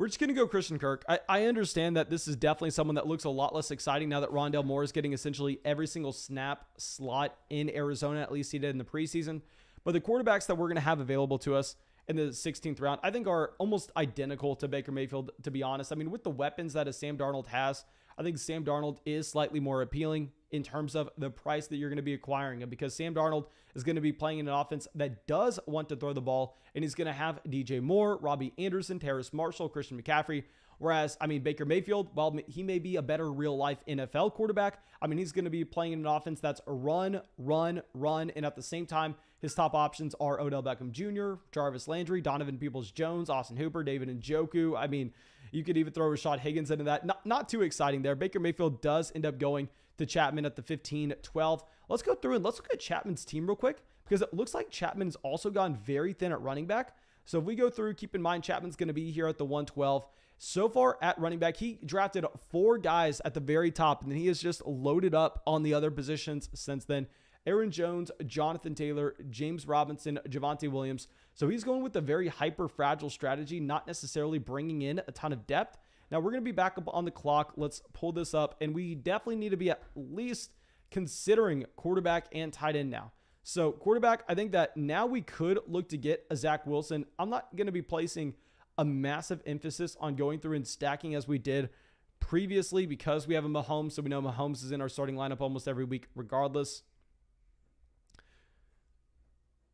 S1: We're just going to go Christian Kirk. I understand that this is definitely someone that looks a lot less exciting now that Rondale Moore is getting essentially every single snap slot in Arizona, at least he did in the preseason. But the quarterbacks that we're going to have available to us in the 16th round, I think are almost identical to Baker Mayfield, to be honest. I mean, with the weapons that a Sam Darnold has, I think Sam Darnold is slightly more appealing in terms of the price that you're going to be acquiring him, because Sam Darnold is going to be playing in an offense that does want to throw the ball, and he's going to have DJ Moore, Robbie Anderson, Terrace Marshall, Christian McCaffrey. Whereas, I mean, Baker Mayfield, while he may be a better real-life NFL quarterback, I mean, he's going to be playing in an offense that's a run, and at the same time, his top options are Odell Beckham Jr., Jarvis Landry, Donovan Peoples-Jones, Austin Hooper, David Njoku. I mean, you could even throw Rashad Higgins into that. Not too exciting there. Baker Mayfield does end up going to Chapman at the 15-12. Let's go through and let's look at Chapman's team real quick, because it looks like Chapman's also gone very thin at running back. So if we go through, keep in mind Chapman's going to be here at the 112. So far at running back, he drafted 4 guys at the very top, and then he has just loaded up on the other positions since then. Aaron Jones, Jonathan Taylor, James Robinson, Javonte Williams. So he's going with a very hyper-fragile strategy, not necessarily bringing in a ton of depth. Now we're going to be back up on the clock. Let's pull this up, and we definitely need to be at least considering quarterback and tight end now. So quarterback, I think that now we could look to get a Zack Wilson. I'm not going to be placing a massive emphasis on going through and stacking as we did previously, because we have a Mahomes, so we know Mahomes is in our starting lineup almost every week regardless.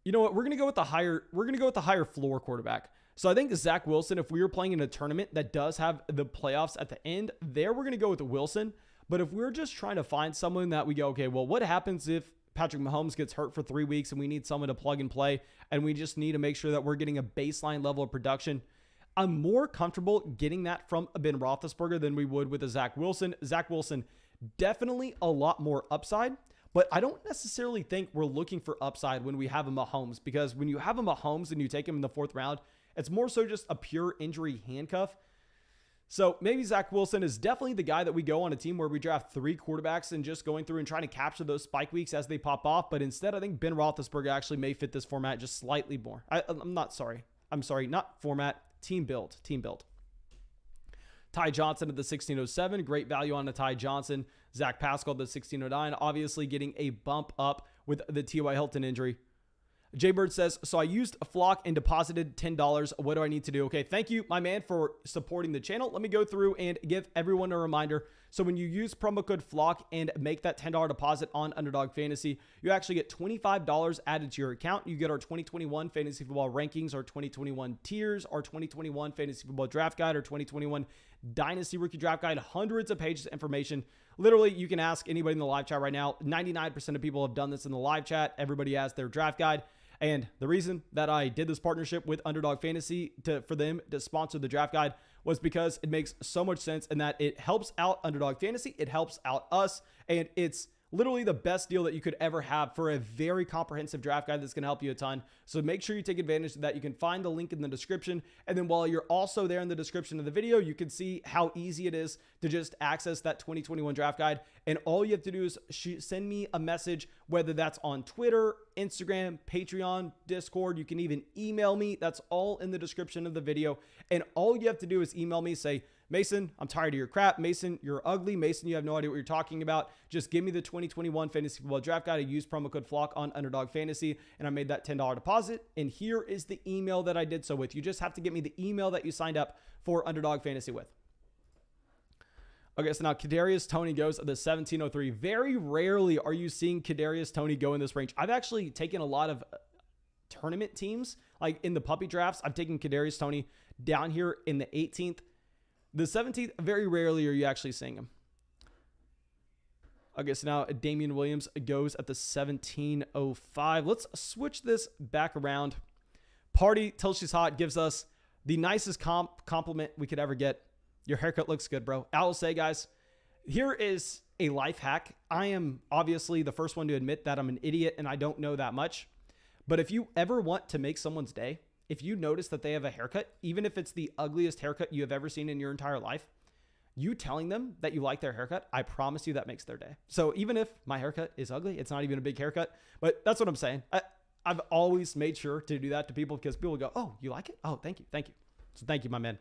S1: You know what? We're going to go with the higher floor quarterback. So I think Zack Wilson, if we were playing in a tournament that does have the playoffs at the end, there we're going to go with Wilson. But if we're just trying to find someone that we go, okay, well, what happens if Patrick Mahomes gets hurt for 3 weeks and we need someone to plug and play, and we just need to make sure that we're getting a baseline level of production? I'm more comfortable getting that from a Ben Roethlisberger than we would with a Zack Wilson. Zack Wilson, definitely a lot more upside, but I don't necessarily think we're looking for upside when we have a Mahomes, because when you have a Mahomes and you take him in the 4th round, it's more so just a pure injury handcuff. So maybe Zack Wilson is definitely the guy that we go on a team where we draft 3 quarterbacks and just going through and trying to capture those spike weeks as they pop off. But instead, I think Ben Roethlisberger actually may fit this format just slightly more. I'm sorry, not format, team build. Ty Johnson at the 1607, great value on the Ty Johnson. Zach Pascal at the 1609, obviously getting a bump up with the T.Y. Hilton injury. Jay Bird says, so I used a Flock and deposited $10. What do I need to do? Okay, thank you, my man, for supporting the channel. Let me go through and give everyone a reminder. So when you use promo code Flock and make that $10 deposit on Underdog Fantasy, you actually get $25 added to your account. You get our 2021 Fantasy Football Rankings, our 2021 Tiers, our 2021 Fantasy Football Draft Guide, our 2021 Dynasty Rookie Draft Guide, hundreds of pages of information. Literally, you can ask anybody in the live chat right now. 99% of people have done this in the live chat. Everybody has their draft guide. And the reason that I did this partnership with Underdog Fantasy for them to sponsor the draft guide was because it makes so much sense, and that it helps out Underdog Fantasy, it helps out us, and it's literally the best deal that you could ever have for a very comprehensive draft guide that's going to help you a ton. So make sure you take advantage of that. You can find the link in the description. And then while you're also there in the description of the video, you can see how easy it is to just access that 2021 draft guide. And all you have to do is send me a message, whether that's on Twitter, Instagram, Patreon, Discord. You can even email me. That's all in the description of the video. And all you have to do is email me, say, Mason, I'm tired of your crap. Mason, you're ugly. Mason, you have no idea what you're talking about. Just give me the 2021 Fantasy Football Draft Guide. I use promo code FLOCK on Underdog Fantasy, and I made that $10 deposit. And here is the email that I did so with. You just have to get me the email that you signed up for Underdog Fantasy with. Okay, so now Kadarius Toney goes at the 1703. Very rarely are you seeing Kadarius Toney go in this range. I've actually taken a lot of tournament teams, like in the puppy drafts. I've taken Kadarius Toney down here in the 18th. The 17th, very rarely are you actually seeing him. Okay, so now Damian Williams goes at the 1705. Let's switch this back around. Party Till She's Hot gives us the nicest compliment we could ever get. Your haircut looks good, bro. I will say, guys, here is a life hack. I am obviously the first one to admit that I'm an idiot and I don't know that much. But if you ever want to make someone's day, if you notice that they have a haircut, even if it's the ugliest haircut you have ever seen in your entire life, you telling them that you like their haircut, I promise you that makes their day. So even if my haircut is ugly, it's not even a big haircut, but that's what I'm saying. I've always made sure to do that to people because people go, oh, you like it? Oh, thank you. Thank you. So thank you, my man.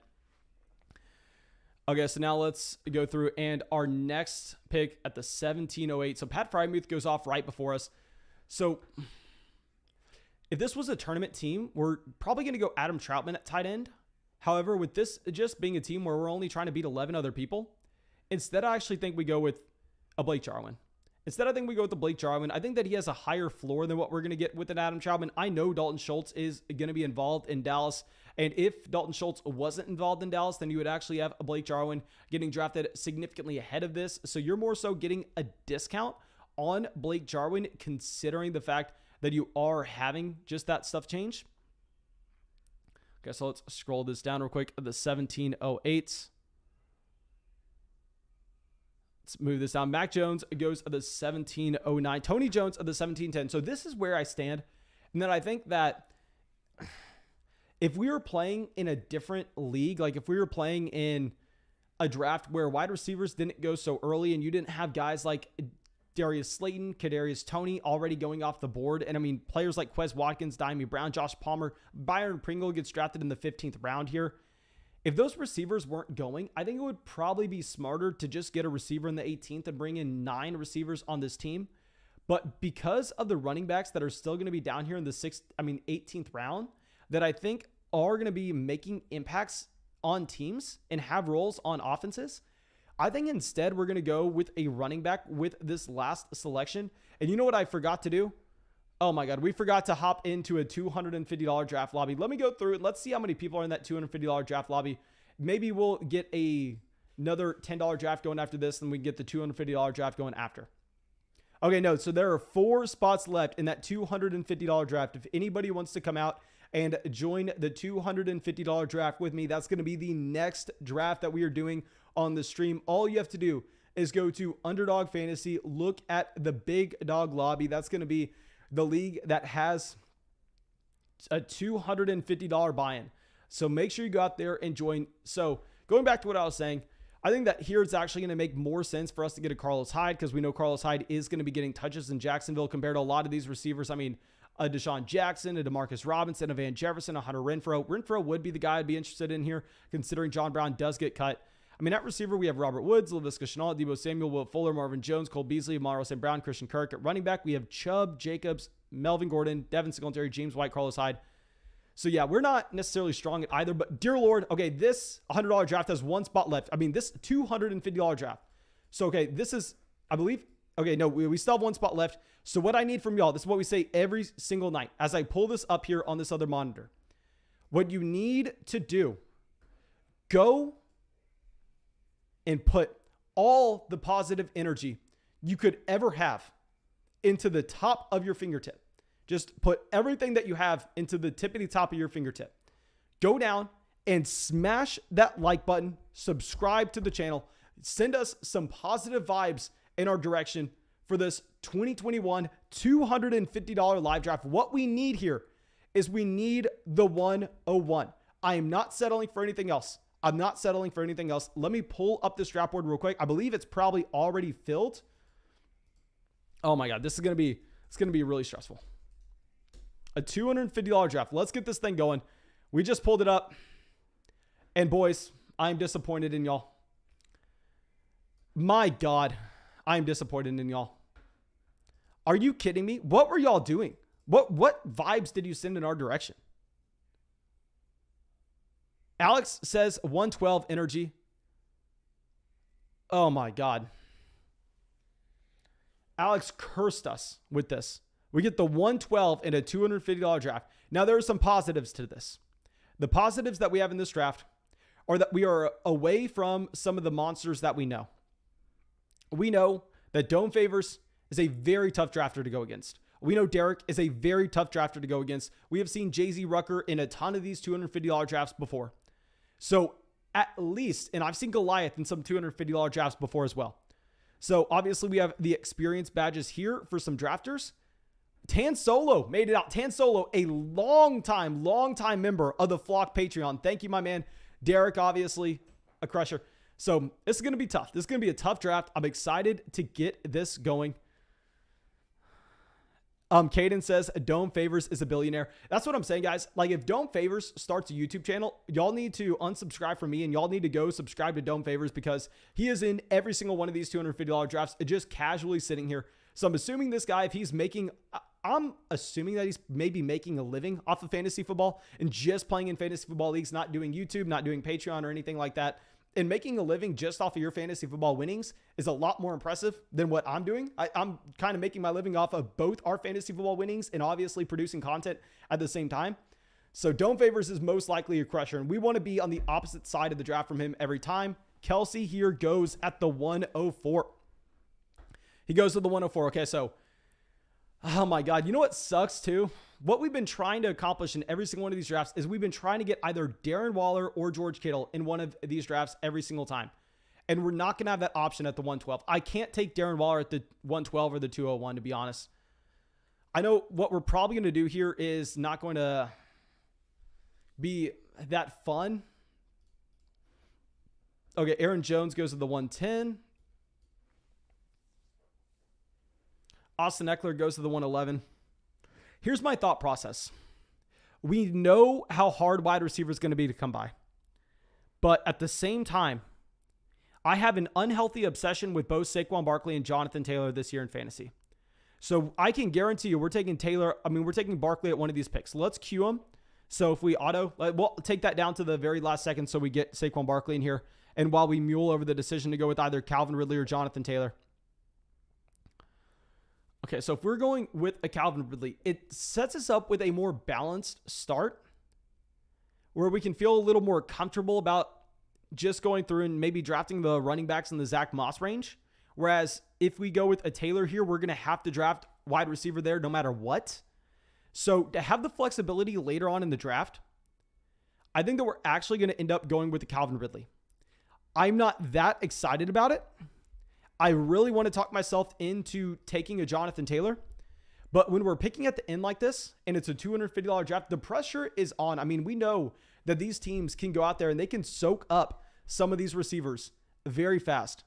S1: Okay, so now let's go through and our next pick at the 1708. So Pat Frymuth goes off right before us. So if this was a tournament team, we're probably going to go Adam Troutman at tight end. However, with this just being a team where we're only trying to beat 11 other people, instead I actually think we go with a Blake Jarwin. Instead, I think we go with the Blake Jarwin. I think that he has a higher floor than what we're going to get with an Adam Troutman. I know Dalton Schultz is going to be involved in Dallas. And if Dalton Schultz wasn't involved in Dallas, then you would actually have a Blake Jarwin getting drafted significantly ahead of this. So you're more so getting a discount on Blake Jarwin, considering the fact that you are having just that stuff change. Okay, so let's scroll this down real quick. The 1708. Let's move this down. Mac Jones goes to the 1709. Tony Jones of the 1710. So this is where I stand. And then I think that if we were playing in a different league, like if we were playing in a draft where wide receivers didn't go so early and you didn't have guys like Darius Slayton, Kadarius Toney already going off the board. And I mean, players like Quez Watkins, Diami Brown, Josh Palmer, Byron Pringle gets drafted in the 15th round here. If those receivers weren't going, I think it would probably be smarter to just get a receiver in the 18th and bring in 9 receivers on this team. But because of the running backs that are still going to be down here in the 18th round, that I think are going to be making impacts on teams and have roles on offenses, I think instead we're going to go with a running back with this last selection. And you know what I forgot to do? Oh my God, we forgot to hop into a $250 draft lobby. Let me go through it. Let's see how many people are in that $250 draft lobby. Maybe we'll get another $10 draft going after this, and we can get the $250 draft going after. Okay, no, so there are 4 spots left in that $250 draft. If anybody wants to come out and join the $250 draft with me, that's going to be the next draft that we are doing on the stream. All you have to do is go to Underdog Fantasy, look at the Big Dog Lobby. That's going to be the league that has a $250 buy-in. So make sure you go out there and join. So going back to what I was saying, I think that here it's actually going to make more sense for us to get a Carlos Hyde, because we know Carlos Hyde is going to be getting touches in Jacksonville compared to a lot of these receivers. I mean, a Deshaun Jackson, a DeMarcus Robinson, a Van Jefferson, a Hunter Renfrow. Renfrow would be the guy I'd be interested in here, considering John Brown does get cut. I mean, at receiver, we have Robert Woods, Laviska Shenault, Deebo Samuel, Will Fuller, Marvin Jones, Cole Beasley, Amaro St. Brown, Christian Kirk. At running back, we have Chubb, Jacobs, Melvin Gordon, Devin Singletary, James White, Carlos Hyde. So yeah, we're not necessarily strong at either, but dear Lord, okay, this $100 draft has 1 spot left. I mean, this $250 draft. So, okay, this is, I believe, okay, no, we still have 1 spot left. So what I need from y'all, this is what we say every single night as I pull this up here on this other monitor. What you need to do, go and put all the positive energy you could ever have into the top of your fingertip. Just put everything that you have into the tippity top of your fingertip. Go down and smash that like button, subscribe to the channel, send us some positive vibes in our direction for this 2021 $250 live draft. What we need here is we need the 101. I am not settling for anything else. I'm not settling for anything else. Let me pull up this draft board real quick. I believe it's probably already filled. Oh my God, this is going to be really stressful. A $250 draft. Let's get this thing going. We just pulled it up. And boys, I'm disappointed in y'all. My God, I'm disappointed in y'all. Are you kidding me? What were y'all doing? What vibes did you send in our direction? Alex says 112 energy. Oh my God. Alex cursed us with this. We get the 112 in a $250 draft. Now, there are some positives to this. The positives that we have in this draft are that we are away from some of the monsters that we know. We know that Dome Favors is a very tough drafter to go against. We know Derek is a very tough drafter to go against. We have seen Jay-Z Rucker in a ton of these $250 drafts before. So at least, and I've seen Goliath in some $250 drafts before as well. So obviously we have the experience badges here for some drafters. Tan Solo made it out. Tan Solo, a long time member of the Flock Patreon. Thank you, my man. Derek, obviously, a crusher. So this is going to be tough. This is going to be a tough draft. I'm excited to get this going. Caden says Dome Favors is a billionaire. That's what I'm saying, guys. Like, if Dome Favors starts a YouTube channel, y'all need to unsubscribe from me and y'all need to go subscribe to Dome Favors because he is in every single one of these $250 drafts, just casually sitting here. So I'm assuming this guy, if he's making, I'm assuming that he's maybe making a living off of fantasy football and just playing in fantasy football leagues, not doing YouTube, not doing Patreon or anything like that. And making a living just off of your fantasy football winnings is a lot more impressive than what I'm doing. I'm kind of making my living off of both our fantasy football winnings and obviously producing content at the same time. So Dome Favors is most likely a crusher, and we want to be on the opposite side of the draft from him every time. Kelsey here goes at the 104. He goes to the 104. Okay, so, oh my God. You know what sucks too? What we've been trying to accomplish in every single one of these drafts is we've been trying to get either Darren Waller or George Kittle in one of these drafts every single time. And we're not going to have that option at the 112. I can't take Darren Waller at the 112 or the 201, to be honest. I know what we're probably going to do here is not going to be that fun. Okay, Aaron Jones goes to the 110. Austin Eckler goes to the 111. Here's my thought process. We know how hard wide receiver is going to be to come by. But at the same time, I have an unhealthy obsession with both Saquon Barkley and Jonathan Taylor this year in fantasy. So I can guarantee you we're taking Barkley at one of these picks. Let's cue him. So if we we'll take that down to the very last second so we get Saquon Barkley in here. And while we mule over the decision to go with either Calvin Ridley or Jonathan Taylor. Okay, so if we're going with a Calvin Ridley, it sets us up with a more balanced start where we can feel a little more comfortable about just going through and maybe drafting the running backs in the Zach Moss range. Whereas if we go with a Taylor here, we're going to have to draft wide receiver there no matter what. So to have the flexibility later on in the draft, I think that we're actually going to end up going with the Calvin Ridley. I'm not that excited about it. I really want to talk myself into taking a Jonathan Taylor. But when we're picking at the end like this, and it's a $250 draft, the pressure is on. I mean, we know that these teams can go out there and they can soak up some of these receivers very fast.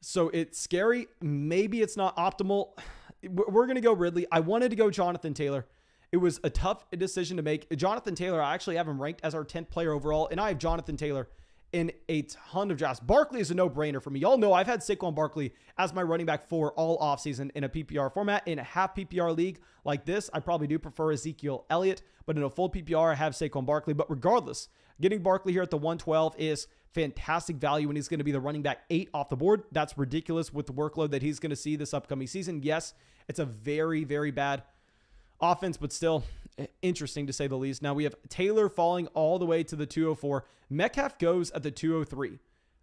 S1: So it's scary. Maybe it's not optimal. We're going to go Ridley. I wanted to go Jonathan Taylor. It was a tough decision to make. Jonathan Taylor, I actually have him ranked as our 10th player overall, and I have Jonathan Taylor in a ton of drafts. Barkley is a no-brainer for me. Y'all know I've had Saquon Barkley as my running back for all offseason in a PPR format. In a half PPR league like this, I probably do prefer Ezekiel Elliott, but in a full PPR, I have Saquon Barkley. But regardless, getting Barkley here at the 112 is fantastic value when he's going to be the running back 8 off the board. That's ridiculous with the workload that he's going to see this upcoming season. Yes, it's a very, very bad offense, but still interesting to say the least. Now we have Taylor falling all the way to the 204. Metcalf goes at the 203.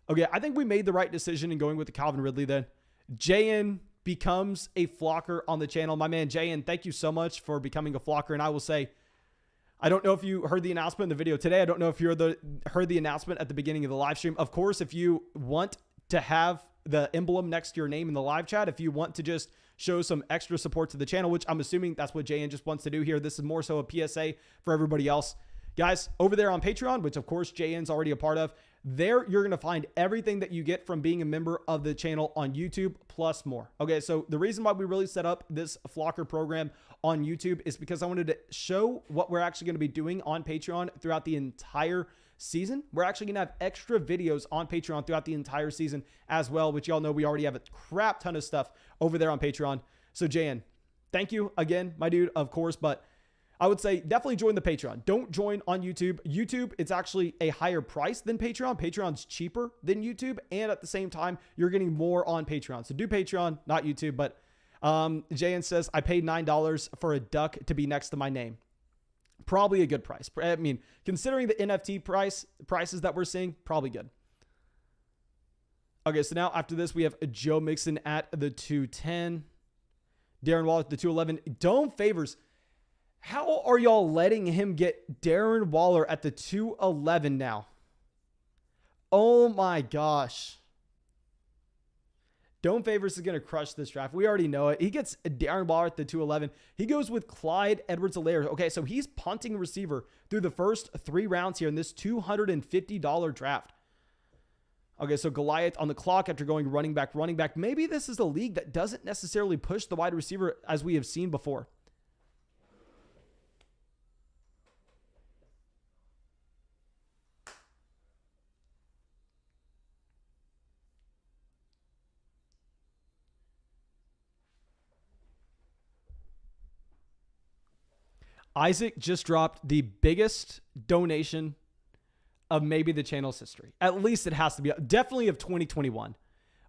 S1: Okay, I think we made the right decision in going with the Calvin Ridley then. JN becomes a flocker on the channel. My man JN, thank you so much for becoming a flocker. And I will say, I don't know if you heard the announcement in the video today. I don't know if you heard the announcement at the beginning of the live stream. Of course, if you want to have the emblem next to your name in the live chat, if you want to just show some extra support to the channel, which I'm assuming that's what JN just wants to do here. This is more so a PSA for everybody else. Guys, over there on Patreon, which of course JN's already a part of, there you're going to find everything that you get from being a member of the channel on YouTube plus more. Okay, so the reason why we really set up this Flocker program on YouTube is because I wanted to show what we're actually going to be doing on Patreon throughout the entire season. We're actually going to have extra videos on Patreon throughout the entire season as well, which y'all know we already have a crap ton of stuff over there on Patreon. So JN, thank you again, my dude, of course, but I would say definitely join the Patreon. Don't join on YouTube. YouTube, it's actually a higher price than Patreon. Patreon's cheaper than YouTube. And at the same time, you're getting more on Patreon. So do Patreon, not YouTube. But JN says, I paid $9 for a duck to be next to my name. Probably a good price. I mean, considering the NFT prices that we're seeing, probably good. Okay, so now after this, we have Joe Mixon at the 210. Darren Waller at the 211. Dome Favors. How are y'all letting him get Darren Waller at the 211 now? Oh my gosh. Dome Favors is going to crush this draft. We already know it. He gets Darren Waller at the 211. He goes with Clyde Edwards-Helaire. Okay, so he's punting receiver through the first 3 rounds here in this $250 draft. Okay, so Goliath on the clock after going running back. Maybe this is a league that doesn't necessarily push the wide receiver as we have seen before. Isaac just dropped the biggest donation of maybe the channel's history. At least it has to be. Definitely of 2021.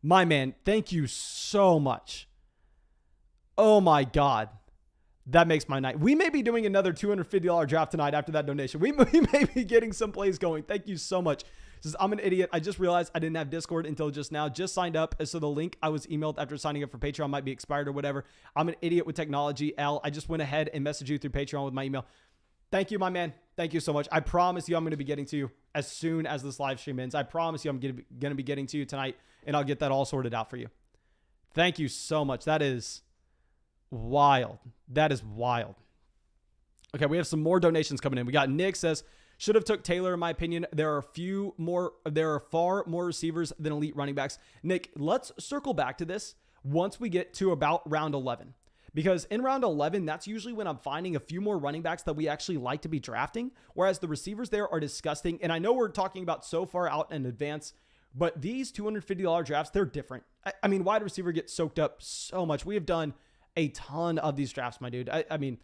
S1: My man, thank you so much. Oh my God. That makes my night. We may be doing another $250 draft tonight after that donation. We may be getting some plays going. Thank you so much. Says, I'm an idiot. I just realized I didn't have Discord until just now. Just signed up. So the link I was emailed after signing up for Patreon might be expired or whatever. I'm an idiot with technology. Al, I just went ahead and messaged you through Patreon with my email. Thank you, my man. Thank you so much. I promise you I'm going to be getting to you as soon as this live stream ends. I promise you I'm going to be getting to you tonight, and I'll get that all sorted out for you. Thank you so much. That is wild. That is wild. Okay, we have some more donations coming in. We got Nick says, should have took Taylor, in my opinion. There are far more receivers than elite running backs. Nick, let's circle back to this once we get to about round 11. Because in round 11, that's usually when I'm finding a few more running backs that we actually like to be drafting, whereas the receivers there are disgusting. And I know we're talking about so far out in advance, but these $250 drafts, they're different. I mean, wide receiver gets soaked up so much. We have done a ton of these drafts, my dude. I mean,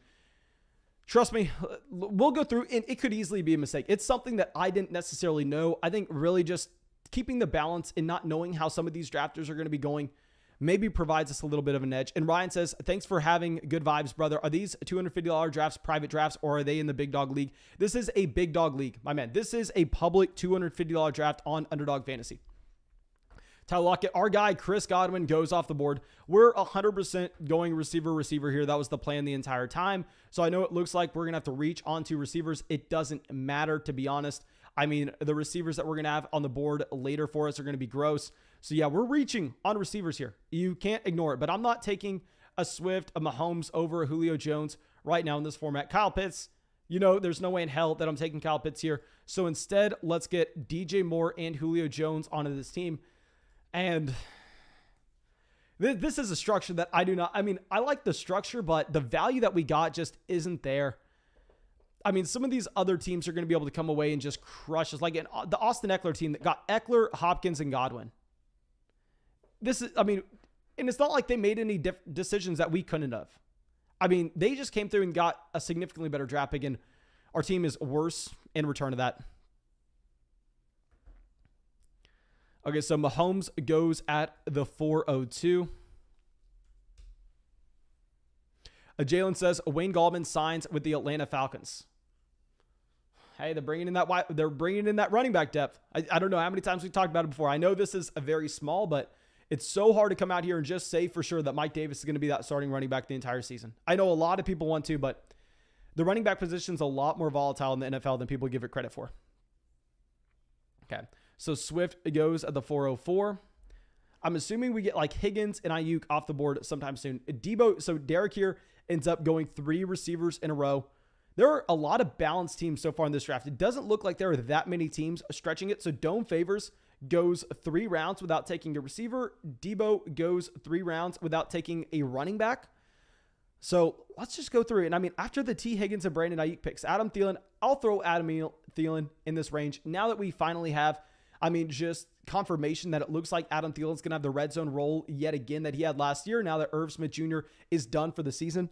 S1: trust me, we'll go through, and it could easily be a mistake. It's something that I didn't necessarily know. I think really just keeping the balance and not knowing how some of these drafters are going to be going maybe provides us a little bit of an edge. And Ryan says, thanks for having good vibes, brother. Are these $250 drafts private drafts, or are they in the big dog league? This is a big dog league, my man. This is a public $250 draft on Underdog Fantasy. Tyler Lockett, our guy, Chris Godwin, goes off the board. We're 100% going receiver here. That was the plan the entire time. So I know it looks like we're going to have to reach onto receivers. It doesn't matter, to be honest. I mean, the receivers that we're going to have on the board later for us are going to be gross. So yeah, we're reaching on receivers here. You can't ignore it, but I'm not taking a Swift, a Mahomes over a Julio Jones right now in this format. Kyle Pitts, you know, there's no way in hell that I'm taking Kyle Pitts here. So instead, let's get DJ Moore and Julio Jones onto this team. And this is a structure that I do not, I mean, I like the structure, but the value that we got just isn't there. I mean, some of these other teams are going to be able to come away and just crush us. Like the Austin Eckler team that got Eckler, Hopkins, and Godwin. This is, I mean, and it's not like they made any decisions that we couldn't have. I mean, they just came through and got a significantly better draft pick, and our team is worse in return to that. Okay, so Mahomes goes at the 402. Jalen says Wayne Gallman signs with the Atlanta Falcons. Hey, they're bringing in that running back depth. I don't know how many times we've talked about it before. I know this is a very small, but it's so hard to come out here and just say for sure that Mike Davis is going to be that starting running back the entire season. I know a lot of people want to, but the running back position is a lot more volatile in the NFL than people give it credit for. Okay, so Swift goes at the 404. I'm assuming we get like Higgins and Ayuk off the board sometime soon. Debo, so Derek here ends up going 3 receivers in a row. There are a lot of balanced teams so far in this draft. It doesn't look like there are that many teams stretching it. So Dome Favors goes 3 rounds without taking a receiver. Debo goes 3 rounds without taking a running back. So let's just go through it. And I mean, after the T. Higgins and Brandon Ayuk picks, Adam Thielen, I'll throw Adam Thielen in this range. Now that we finally have, I mean, just confirmation that it looks like Adam Thielen's going to have the red zone role yet again that he had last year. Now that Irv Smith Jr. is done for the season.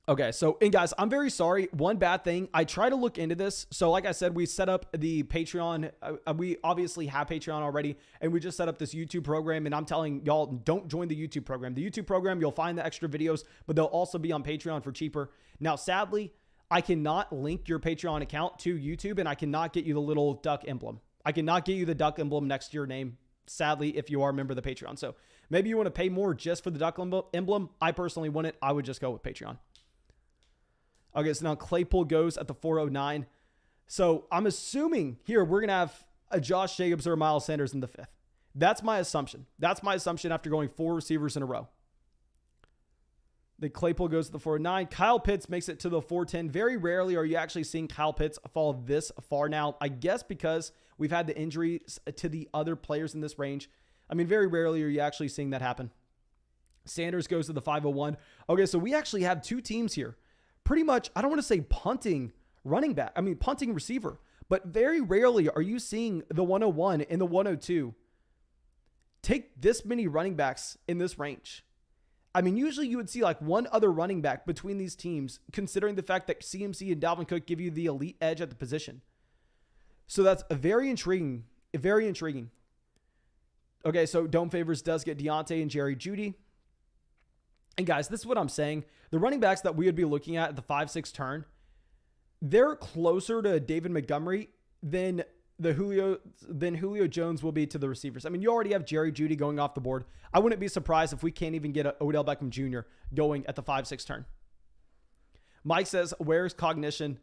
S1: Okay, so, and guys, I'm very sorry. One bad thing, I try to look into this. So like I said, we set up the Patreon. We obviously have Patreon already, and we just set up this YouTube program, and I'm telling y'all, don't join the YouTube program. The YouTube program, you'll find the extra videos, but they'll also be on Patreon for cheaper. Now, sadly, I cannot link your Patreon account to YouTube, and I cannot get you the little duck emblem. I cannot get you the duck emblem next to your name, sadly, if you are a member of the Patreon. So maybe you want to pay more just for the duck emblem. I personally wouldn't. I would just go with Patreon. Okay, so now Claypool goes at the 409. So I'm assuming here we're going to have a Josh Jacobs or a Miles Sanders in the 5th. That's my assumption. That's my assumption after going 4 receivers in a row. The Claypool goes to the 409. Kyle Pitts makes it to the 410. Very rarely are you actually seeing Kyle Pitts fall this far now. I guess because we've had the injuries to the other players in this range. I mean, very rarely are you actually seeing that happen. Sanders goes to the 501. Okay, so we actually have two teams here. Pretty much, I don't want to say punting punting receiver. But very rarely are you seeing the 101 and the 102 take this many running backs in this range. I mean, usually you would see like one other running back between these teams, considering the fact that CMC and Dalvin Cook give you the elite edge at the position. So that's very intriguing. Very intriguing. Okay, so Dome Favors does get Deontay and Jerry Judy. And guys, this is what I'm saying. The running backs that we would be looking at the 5-6 turn, they're closer to David Montgomery than Julio Jones will be to the receivers. I mean, you already have Jerry Judy going off the board. I wouldn't be surprised if we can't even get an Odell Beckham Jr. going at the 5-6 turn. Mike says, where's Cognition?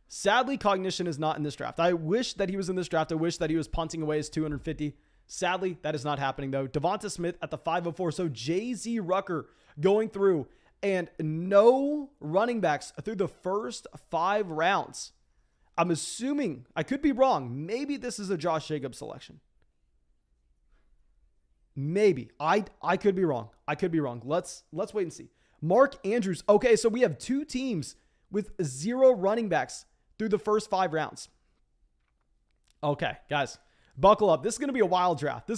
S1: Sadly, Cognition is not in this draft. I wish that he was in this draft. I wish that he was punting away his 250. Sadly, that is not happening, though. Devonta Smith at the 504. So J.Z. Rucker going through, and no running backs through the first 5 rounds. I'm assuming, I could be wrong, maybe this is a Josh Jacobs selection. Maybe. I could be wrong. I could be wrong. Let's wait and see. Mark Andrews. Okay, so we have 2 teams with 0 running backs through the first 5 rounds. Okay, guys, buckle up. This is going to be a wild draft.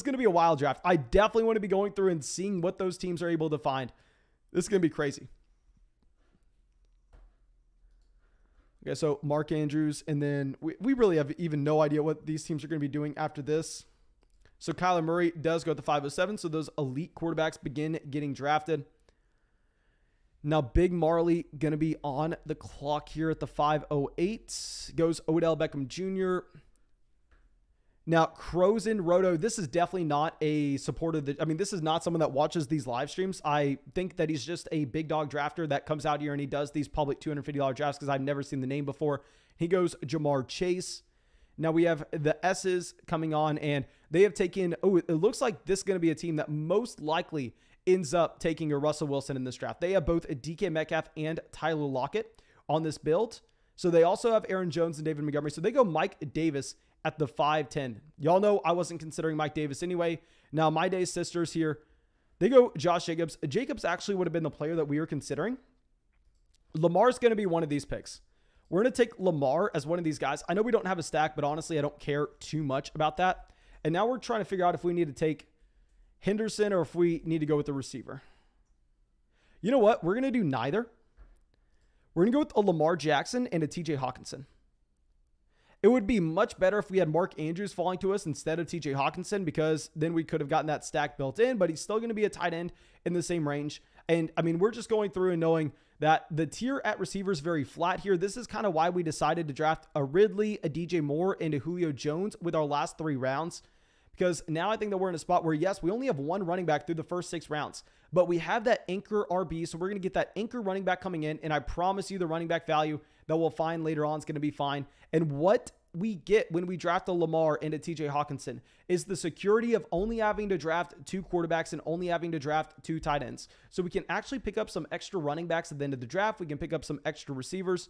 S1: I definitely want to be going through and seeing what those teams are able to find. This is going to be crazy. Okay, so Mark Andrews, and then we really have even no idea what these teams are going to be doing after this. So Kyler Murray does go at the 507, so those elite quarterbacks begin getting drafted. Now, Big Marley going to be on the clock here at the 508. Goes Odell Beckham Jr. Now, Crozen Roto, this is definitely not a supporter. This is not someone that watches these live streams. I think that he's just a big dog drafter that comes out here and he does these public $250 drafts because I've never seen the name before. He goes Jamar Chase. Now we have the S's coming on, and they have taken, it looks like this is going to be a team that most likely ends up taking a Russell Wilson in this draft. They have both a DK Metcalf and Tyler Lockett on this build. So they also have Aaron Jones and David Montgomery. So they go Mike Davis at the 510. Y'all know I wasn't considering Mike Davis anyway. Now, my day sisters here, they go Josh Jacobs. Jacobs actually would have been the player that we were considering. Lamar's going to be one of these picks. We're going to take Lamar as one of these guys. I know we don't have a stack, but honestly, I don't care too much about that. And now we're trying to figure out if we need to take Henderson or if we need to go with the receiver. You know what? We're going to do neither. We're going to go with a Lamar Jackson and a TJ Hawkinson. It would be much better if we had Mark Andrews falling to us instead of TJ Hawkinson, because then we could have gotten that stack built in, but he's still going to be a tight end in the same range. And I mean, we're just going through and knowing that the tier at receiver is very flat here. This is kind of why we decided to draft a Ridley, a DJ Moore, and a Julio Jones with our last 3 rounds. Because now I think that we're in a spot where, yes, we only have 1 running back through the first 6 rounds, but we have that anchor RB. So we're going to get that anchor running back coming in. And I promise you the running back value that we'll find later on is going to be fine. And what we get when we draft a Lamar and a TJ Hawkinson is the security of only having to draft 2 quarterbacks and only having to draft 2 tight ends. So we can actually pick up some extra running backs at the end of the draft. We can pick up some extra receivers.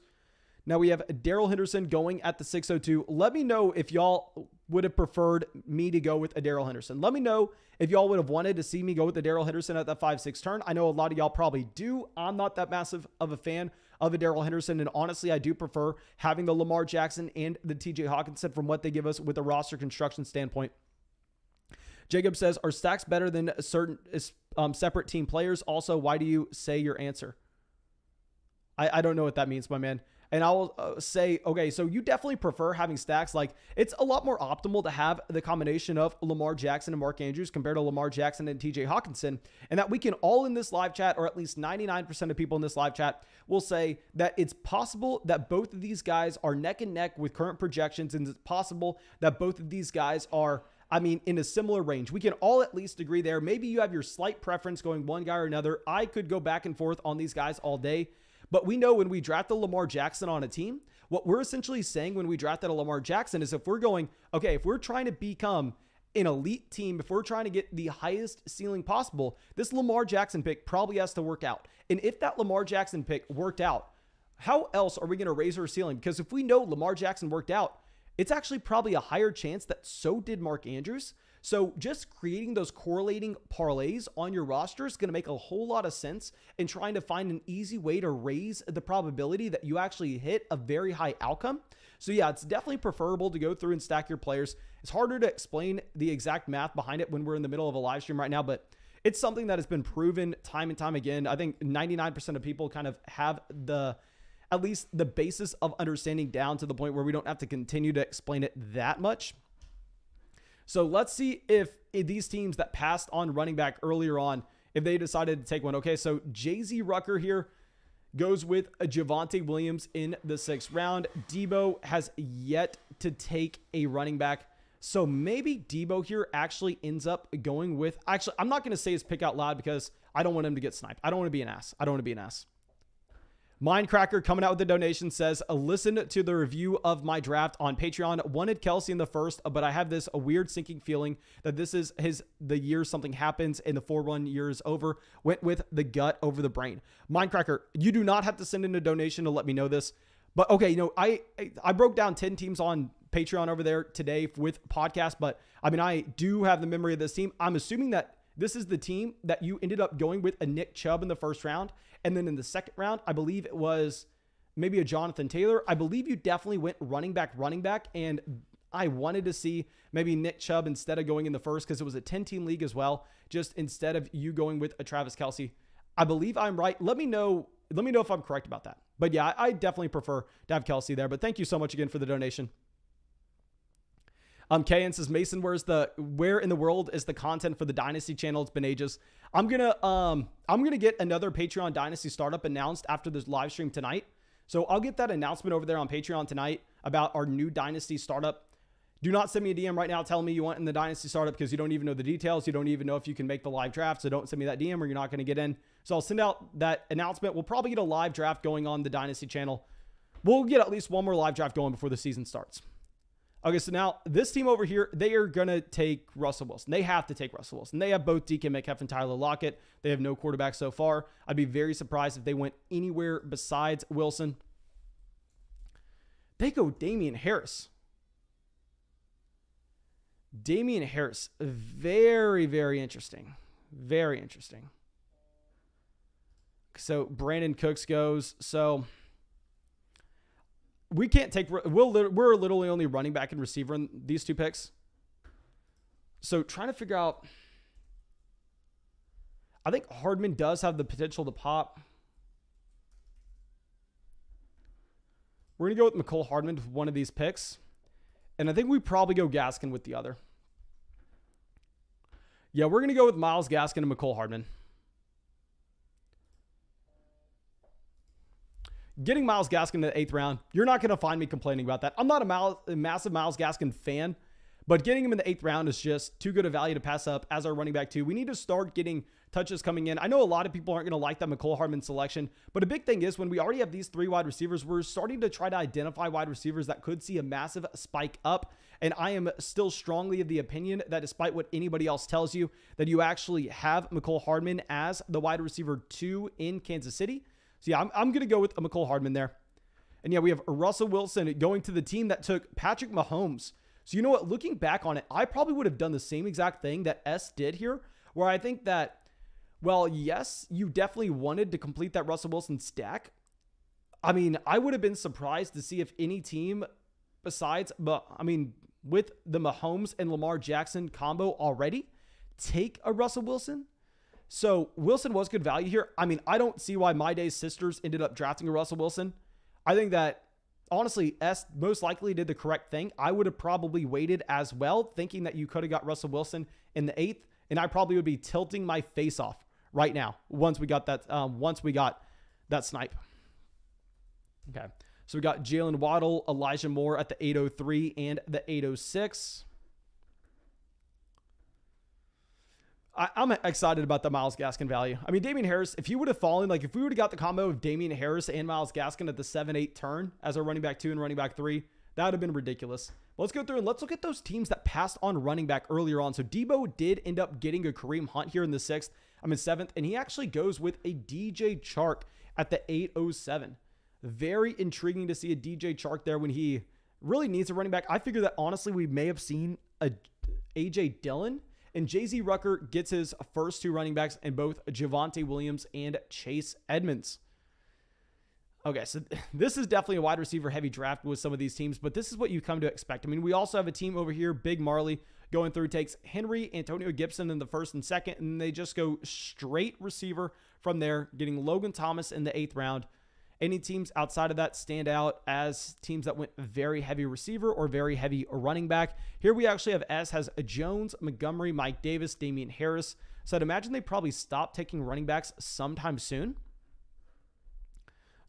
S1: Now we have Darrell Henderson going at the 602. Let me know if y'all would have preferred me to go with a Darrell Henderson. Let me know if y'all would have wanted to see me go with the Darrell Henderson at that 5-6 turn. I know a lot of y'all probably do. I'm not that massive of a fan of a Darrell Henderson, and honestly, I do prefer having the Lamar Jackson and the TJ Hawkinson from what they give us with a roster construction standpoint. Jacob says, are stacks better than certain separate team players? Also, why do you say your answer? I don't know what that means, my man. And I will say, okay, so you definitely prefer having stacks. Like, it's a lot more optimal to have the combination of Lamar Jackson and Mark Andrews compared to Lamar Jackson and TJ Hawkinson. And that we can all in this live chat, or at least 99% of people in this live chat, will say that it's possible that both of these guys are neck and neck with current projections. And it's possible that both of these guys are, in a similar range. We can all at least agree there. Maybe you have your slight preference going one guy or another. I could go back and forth on these guys all day. But we know when we draft a Lamar Jackson on a team, what we're essentially saying when we drafted a Lamar Jackson is if we're going, okay, if we're trying to become an elite team, if we're trying to get the highest ceiling possible, this Lamar Jackson pick probably has to work out. And if that Lamar Jackson pick worked out, how else are we going to raise our ceiling? Because if we know Lamar Jackson worked out, it's actually probably a higher chance that so did Mark Andrews. So just creating those correlating parlays on your roster is going to make a whole lot of sense in trying to find an easy way to raise the probability that you actually hit a very high outcome. So yeah, it's definitely preferable to go through and stack your players. It's harder to explain the exact math behind it when we're in the middle of a live stream right now, but it's something that has been proven time and time again. I think 99% of people kind of have at least the basis of understanding down to the point where we don't have to continue to explain it that much. So let's see if these teams that passed on running back earlier on, if they decided to take one. Okay, so Jay-Z Rucker here goes with a Javonte Williams in the 6th round. Debo has yet to take a running back. So maybe Debo here actually ends up going with... Actually, I'm not going to say his pick out loud because I don't want him to get sniped. I don't want to be an ass. Mindcracker coming out with the donation says, listen to the review of my draft on Patreon. Wanted Kelsey in the 1st, but I have a weird sinking feeling that this is the year something happens and the 4-1 year is over. Went with the gut over the brain. Mindcracker, you do not have to send in a donation to let me know this. But okay, I broke down 10 teams on Patreon over there today with podcast, but I mean, I do have the memory of this team. I'm assuming that this is the team that you ended up going with a Nick Chubb in the 1st round. And then in the 2nd round, I believe it was maybe a Jonathan Taylor. I believe you definitely went running back. And I wanted to see maybe Nick Chubb instead of going in the 1st because it was a 10-team league as well. Just instead of you going with a Travis Kelsey. I believe I'm right. Let me know if I'm correct about that. But yeah, I definitely prefer to have Kelsey there. But thank you so much again for the donation. Kayan says, Mason, where in the world is the content for the Dynasty channel? It's been ages. I'm gonna get another Patreon Dynasty startup announced after this live stream tonight. So I'll get that announcement over there on Patreon tonight about our new Dynasty startup. Do not send me a DM right now telling me you want in the Dynasty startup because you don't even know the details. You don't even know if you can make the live draft. So don't send me that DM or you're not going to get in. So I'll send out that announcement. We'll probably get a live draft going on the Dynasty channel. We'll get at least one more live draft going before the season starts. Okay, so now this team over here, they are going to take Russell Wilson. They have to take Russell Wilson. They have both DK Metcalf and Tyler Lockett. They have no quarterback so far. I'd be very surprised if they went anywhere besides Wilson. They go Damian Harris. Damian Harris, very, very interesting. Very interesting. So Brandon Cooks goes. So we can't take, we're literally only running back and receiver in these two picks. So trying to figure out, I think Hardman does have the potential to pop. We're going to go with McCole Hardman with one of these picks. And I think we probably go Gaskin with the other. Yeah, we're going to go with Myles Gaskin and McCole Hardman. Getting Myles Gaskin in the 8th round, you're not going to find me complaining about that. I'm not a massive Myles Gaskin fan, but getting him in the 8th round is just too good a value to pass up as our running back too. We need to start getting touches coming in. I know a lot of people aren't going to like that McCole Hardman selection, but a big thing is when we already have these 3 wide receivers, we're starting to try to identify wide receivers that could see a massive spike up. And I am still strongly of the opinion that despite what anybody else tells you, that you actually have McCole Hardman as the wide receiver 2 in Kansas City. So yeah, I'm going to go with a McCole Hardman there. And yeah, we have Russell Wilson going to the team that took Patrick Mahomes. So you know what, looking back on it, I probably would have done the same exact thing that S did here, where I think that, well, yes, you definitely wanted to complete that Russell Wilson stack. I mean, I would have been surprised to see if any team besides, but I mean, with the Mahomes and Lamar Jackson combo already, take a Russell Wilson. So Wilson was good value here. I mean, I don't see why My Day's sisters ended up drafting a Russell Wilson. I think that, honestly, S most likely did the correct thing. I would have probably waited as well, thinking that you could have got Russell Wilson in the 8th, and I probably would be tilting my face off right now once we got that snipe. Okay, so we got Jalen Waddle, Elijah Moore at the 803 and the 806. I'm excited about the Myles Gaskin value. I mean, Damian Harris, if he would have fallen, like if we would have got the combo of Damian Harris and Myles Gaskin at the 7-8 turn as a running back 2 and running back 3, that would have been ridiculous. Let's go through and let's look at those teams that passed on running back earlier on. So Debo did end up getting a Kareem Hunt here in the 7th, and he actually goes with a DJ Chark at the 807. Very intriguing to see a DJ Chark there when he really needs a running back. I figure that honestly we may have seen a AJ Dillon, and JZ Rucker gets his first 2 running backs in both Javonte Williams and Chase Edmonds. Okay, so this is definitely a wide receiver heavy draft with some of these teams, but this is what you come to expect. I mean, we also have a team over here, Big Marley, going through, takes Henry, Antonio Gibson in the 1st and 2nd, and they just go straight receiver from there, getting Logan Thomas in the 8th round. Any teams outside of that stand out as teams that went very heavy receiver or very heavy running back. Here we actually have has Jones, Montgomery, Mike Davis, Damian Harris. So I'd imagine they probably stop taking running backs sometime soon.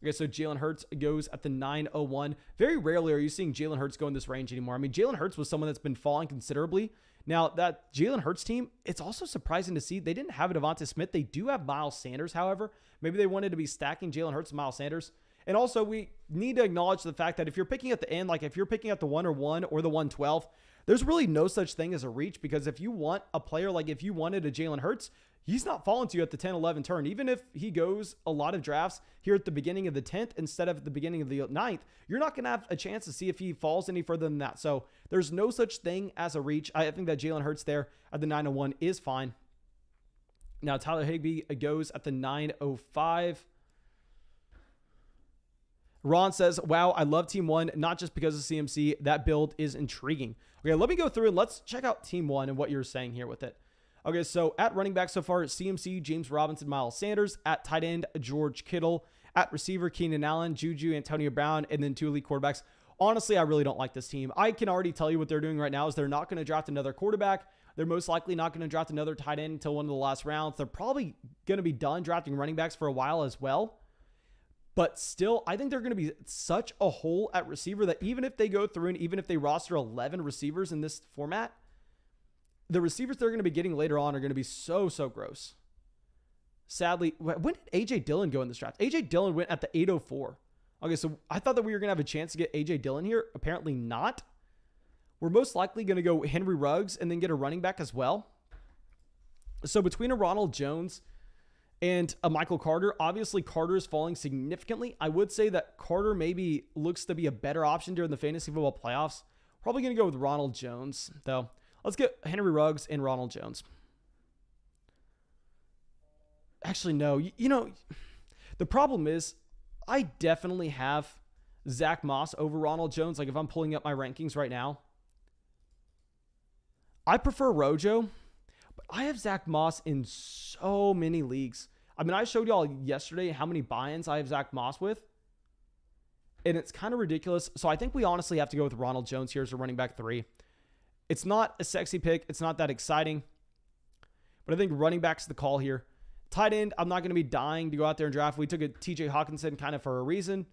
S1: Okay, so Jalen Hurts goes at the 901. Very rarely are you seeing Jalen Hurts go in this range anymore. I mean, Jalen Hurts was someone that's been falling considerably. Now, that Jalen Hurts team, it's also surprising to see they didn't have a Devonta Smith. They do have Miles Sanders, however. Maybe they wanted to be stacking Jalen Hurts and Miles Sanders. And also, we need to acknowledge the fact that if you're picking at the end, like if you're picking at the 101 or the 112, there's really no such thing as a reach, because if you want a player, like if you wanted a Jalen Hurts, he's not falling to you at the 10-11 turn. Even if he goes a lot of drafts here at the beginning of the 10th instead of the beginning of the 9th, you're not going to have a chance to see if he falls any further than that. So there's no such thing as a reach. I think that Jalen Hurts there at the 901 is fine. Now Tyler Higbee goes at the 905. Ron says, wow, I love Team 1, not just because of CMC. That build is intriguing. Okay, let me go through and let's check out Team 1 and what you're saying here with it. Okay, so at running back so far, CMC, James Robinson, Miles Sanders. At tight end, George Kittle. At receiver, Keenan Allen, Juju, Antonio Brown, and then 2 elite quarterbacks. Honestly, I really don't like this team. I can already tell you what they're doing right now is they're not going to draft another quarterback. They're most likely not going to draft another tight end until one of the last rounds. They're probably going to be done drafting running backs for a while as well. But still, I think they're going to be such a hole at receiver that even if they go through and even if they roster 11 receivers in this format, the receivers they're going to be getting later on are going to be so gross. Sadly, when did AJ Dillon go in this draft? AJ Dillon went at the 804. Okay, so I thought that we were going to have a chance to get AJ Dillon here. Apparently not. We're most likely going to go Henry Ruggs and then get a running back as well. So between a Ronald Jones and a Michael Carter, obviously Carter is falling significantly. I would say that Carter maybe looks to be a better option during the fantasy football playoffs. Probably going to go with Ronald Jones, though. Let's get Henry Ruggs and Ronald Jones. Actually, no. You know, the problem is I definitely have Zach Moss over Ronald Jones. Like if I'm pulling up my rankings right now, I prefer Rojo, but I have Zach Moss in so many leagues. I mean, I showed y'all yesterday how many buy-ins I have Zach Moss with, and it's kind of ridiculous. So I think we honestly have to go with Ronald Jones here as a running back 3. It's not a sexy pick. It's not that exciting, but I think running back's the call here. Tight end, I'm not going to be dying to go out there and draft. We took a TJ Hawkinson kind of for a reason.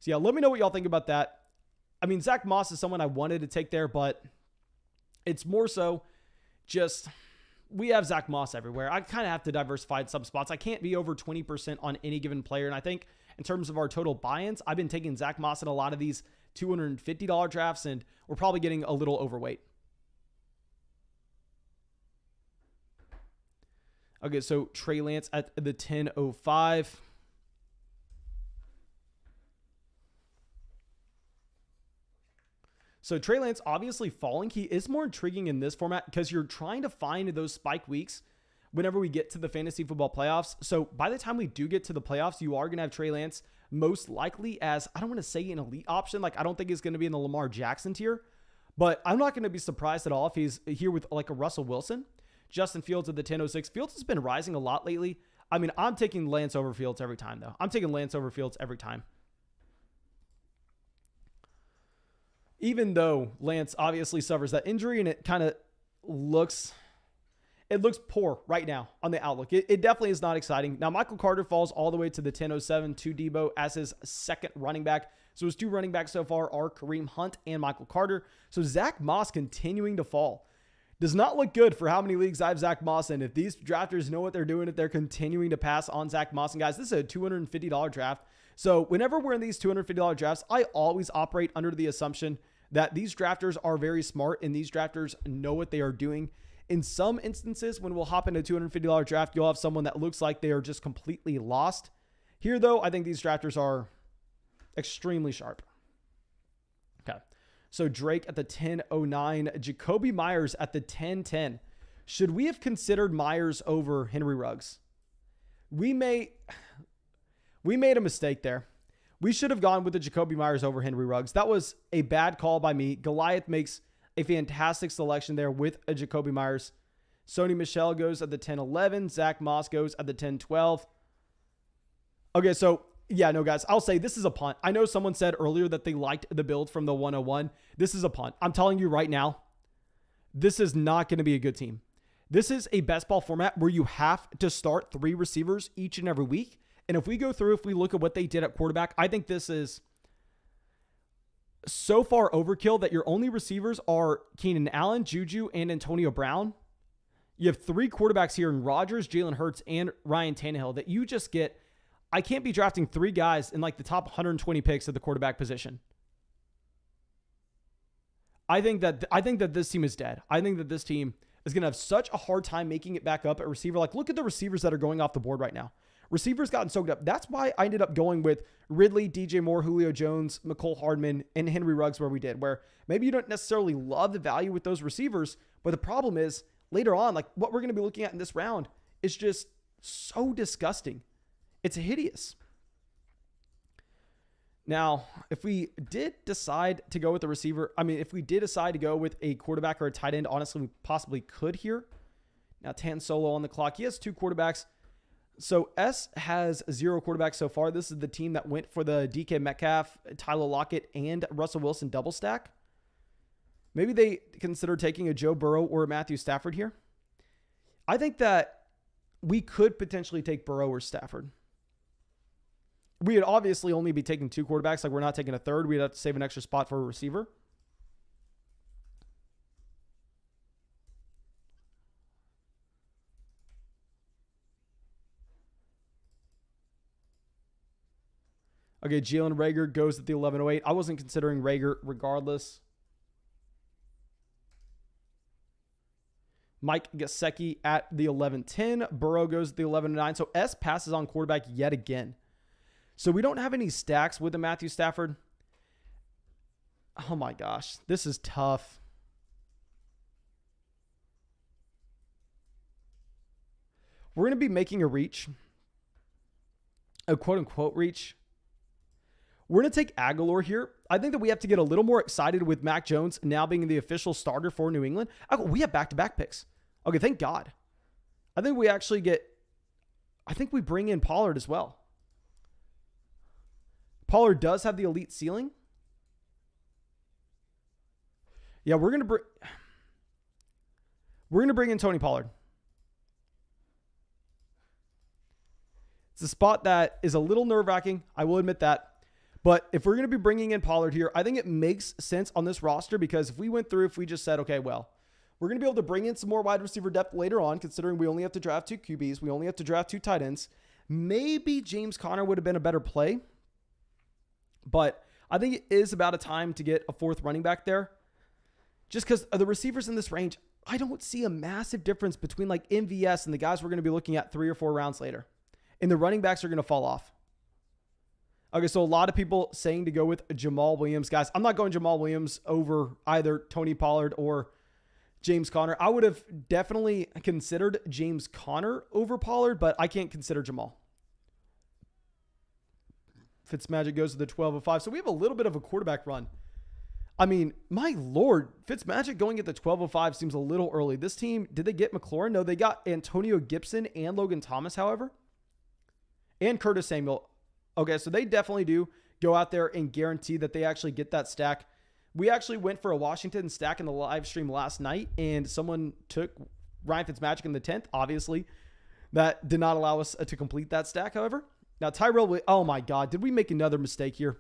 S1: So yeah, let me know what y'all think about that. I mean, Zach Moss is someone I wanted to take there, but it's more so just we have Zach Moss everywhere. I kind of have to diversify in some spots. I can't be over 20% on any given player. And I think in terms of our total buy-ins, I've been taking Zach Moss in a lot of these $250 drafts, and we're probably getting a little overweight. Okay, so Trey Lance at the 1005. So Trey Lance obviously falling. He is more intriguing in this format because you're trying to find those spike weeks whenever we get to the fantasy football playoffs. So by the time we do get to the playoffs, you are going to have Trey Lance most likely as, I don't want to say an elite option. Like I don't think he's going to be in the Lamar Jackson tier, but I'm not going to be surprised at all if he's here with like a Russell Wilson. Justin Fields at the 1006. Fields has been rising a lot lately. I mean, I'm taking Lance over Fields every time, though. I'm taking Lance over Fields every time. Even though Lance obviously suffers that injury and it kind of looks poor right now on the outlook. It definitely is not exciting. Now, Michael Carter falls all the way to the 1007 to Debo as his second running back. So his 2 running backs so far are Kareem Hunt and Michael Carter. So Zach Moss continuing to fall. Does not look good for how many leagues I have Zach Moss in. If these drafters know what they're doing, if they're continuing to pass on Zach Moss. And guys, this is a $250 draft. So whenever we're in these $250 drafts, I always operate under the assumption that these drafters are very smart and these drafters know what they are doing. In some instances, when we'll hop into a $250 draft, you'll have someone that looks like they are just completely lost. Here, though, I think these drafters are extremely sharp. Okay. So Drake at the 10.09, Jacoby Myers at the 10.10. Should we have considered Myers over Henry Ruggs? We made a mistake there. We should have gone with the Jacoby Myers over Henry Ruggs. That was a bad call by me. Goliath makes a fantastic selection there with a Jacoby Myers. Sony Michel goes at the 10.11. Zach Moss goes at the 10.12. Okay, so yeah, no, guys, I'll say this is a punt. I know someone said earlier that they liked the build from the 101. This is a punt. I'm telling you right now, this is not going to be a good team. This is a best ball format where you have to start 3 receivers each and every week. And if we go through, if we look at what they did at quarterback, I think this is so far overkill that your only receivers are Keenan Allen, Juju, and Antonio Brown. You have 3 quarterbacks here in Rodgers, Jalen Hurts, and Ryan Tannehill that you just get. I can't be drafting 3 guys in like the top 120 picks at the quarterback position. I think that this team is dead. I think that this team is going to have such a hard time making it back up at receiver. Like, look at the receivers that are going off the board right now. Receivers gotten soaked up. That's why I ended up going with Ridley, DJ Moore, Julio Jones, McCole Hardman, and Henry Ruggs where we did, where maybe you don't necessarily love the value with those receivers, but the problem is later on, like what we're going to be looking at in this round is just so disgusting. It's hideous. Now, if we did decide to go with a receiver, if we did decide to go with a quarterback or a tight end, honestly, we possibly could here. Now, Tan Solo on the clock. He has 2 quarterbacks. So S has 0 quarterbacks so far. This is the team that went for the DK Metcalf, Tyler Lockett, and Russell Wilson double stack. Maybe they consider taking a Joe Burrow or a Matthew Stafford here. I think that we could potentially take Burrow or Stafford. We would obviously only be taking 2 quarterbacks. Like, we're not taking a third. We'd have to save an extra spot for a receiver. Okay, Jalen Reagor goes at the 11.08. I wasn't considering Reagor regardless. Mike Gesicki at the 11.10. Burrow goes at the 11.09. So S passes on quarterback yet again. So we don't have any stacks with the Matthew Stafford. Oh my gosh, this is tough. We're going to be making a reach, a quote-unquote reach. We're going to take Aguilar here. I think that we have to get a little more excited with Mac Jones now being the official starter for New England. We have back-to-back picks. Okay, thank God. I think we bring in Pollard as well. Pollard does have the elite ceiling. Yeah, we're going to bring in Tony Pollard. It's a spot that is a little nerve-wracking. I will admit that. But if we're going to be bringing in Pollard here, I think it makes sense on this roster because if we just said, okay, well, we're going to be able to bring in some more wide receiver depth later on, considering we only have to draft 2 QBs. We only have to draft 2 tight ends. Maybe James Conner would have been a better play. But I think it is about a time to get a 4th running back there. Just because the receivers in this range, I don't see a massive difference between like MVS and the guys we're going to be looking at 3 or 4 rounds later. And the running backs are going to fall off. Okay, so a lot of people saying to go with Jamal Williams. Guys, I'm not going Jamal Williams over either Tony Pollard or James Conner. I would have definitely considered James Conner over Pollard, but I can't consider Jamal. Fitzmagic goes to the 12.05. So we have a little bit of a quarterback run. I mean, my Lord, Fitzmagic going at the 12.05 seems a little early. This team, did they get McLaurin? No, they got Antonio Gibson and Logan Thomas, however. And Curtis Samuel. Okay, so they definitely do go out there and guarantee that they actually get that stack. We actually went for a Washington stack in the live stream last night, and someone took Ryan Fitzmagic in the 10th, obviously. That did not allow us to complete that stack, however. Now, Tyrell, oh my God, did we make another mistake here?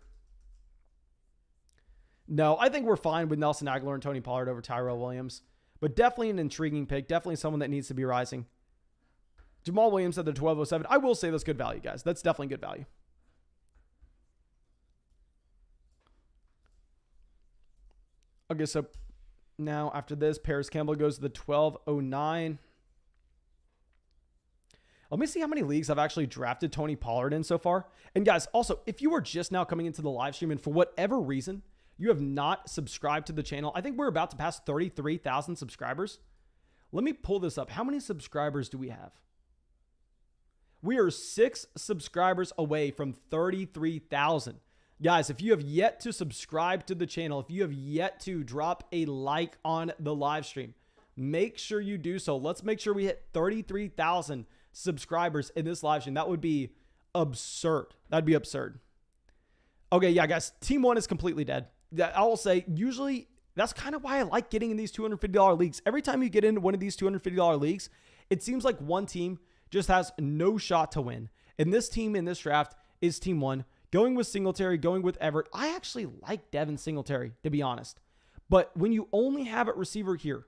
S1: No, I think we're fine with Nelson Aguilar and Tony Pollard over Tyrell Williams. But definitely an intriguing pick. Definitely someone that needs to be rising. Jamal Williams at the 12.07. I will say that's good value, guys. That's definitely good value. Okay, so now after this, Paris Campbell goes to the 1209. Let me see how many leagues I've actually drafted Tony Pollard in so far. And guys, also, if you are just now coming into the live stream and for whatever reason you have not subscribed to the channel, I think we're about to pass 33,000 subscribers. Let me pull this up. How many subscribers do we have? We are 6 subscribers away from 33,000. Guys, if you have yet to subscribe to the channel, if you have yet to drop a like on the live stream, make sure you do so. Let's make sure we hit 33,000 subscribers in this live stream. That would be absurd. That'd be absurd. Okay, yeah, guys, Team 1 is completely dead. I will say, usually, that's kind of why I like getting in these $250 leagues. Every time you get into one of these $250 leagues, it seems like one team just has no shot to win. And this team in this draft is Team 1. Going with Singletary, going with Everett. I actually like Devin Singletary, to be honest. But when you only have at receiver here,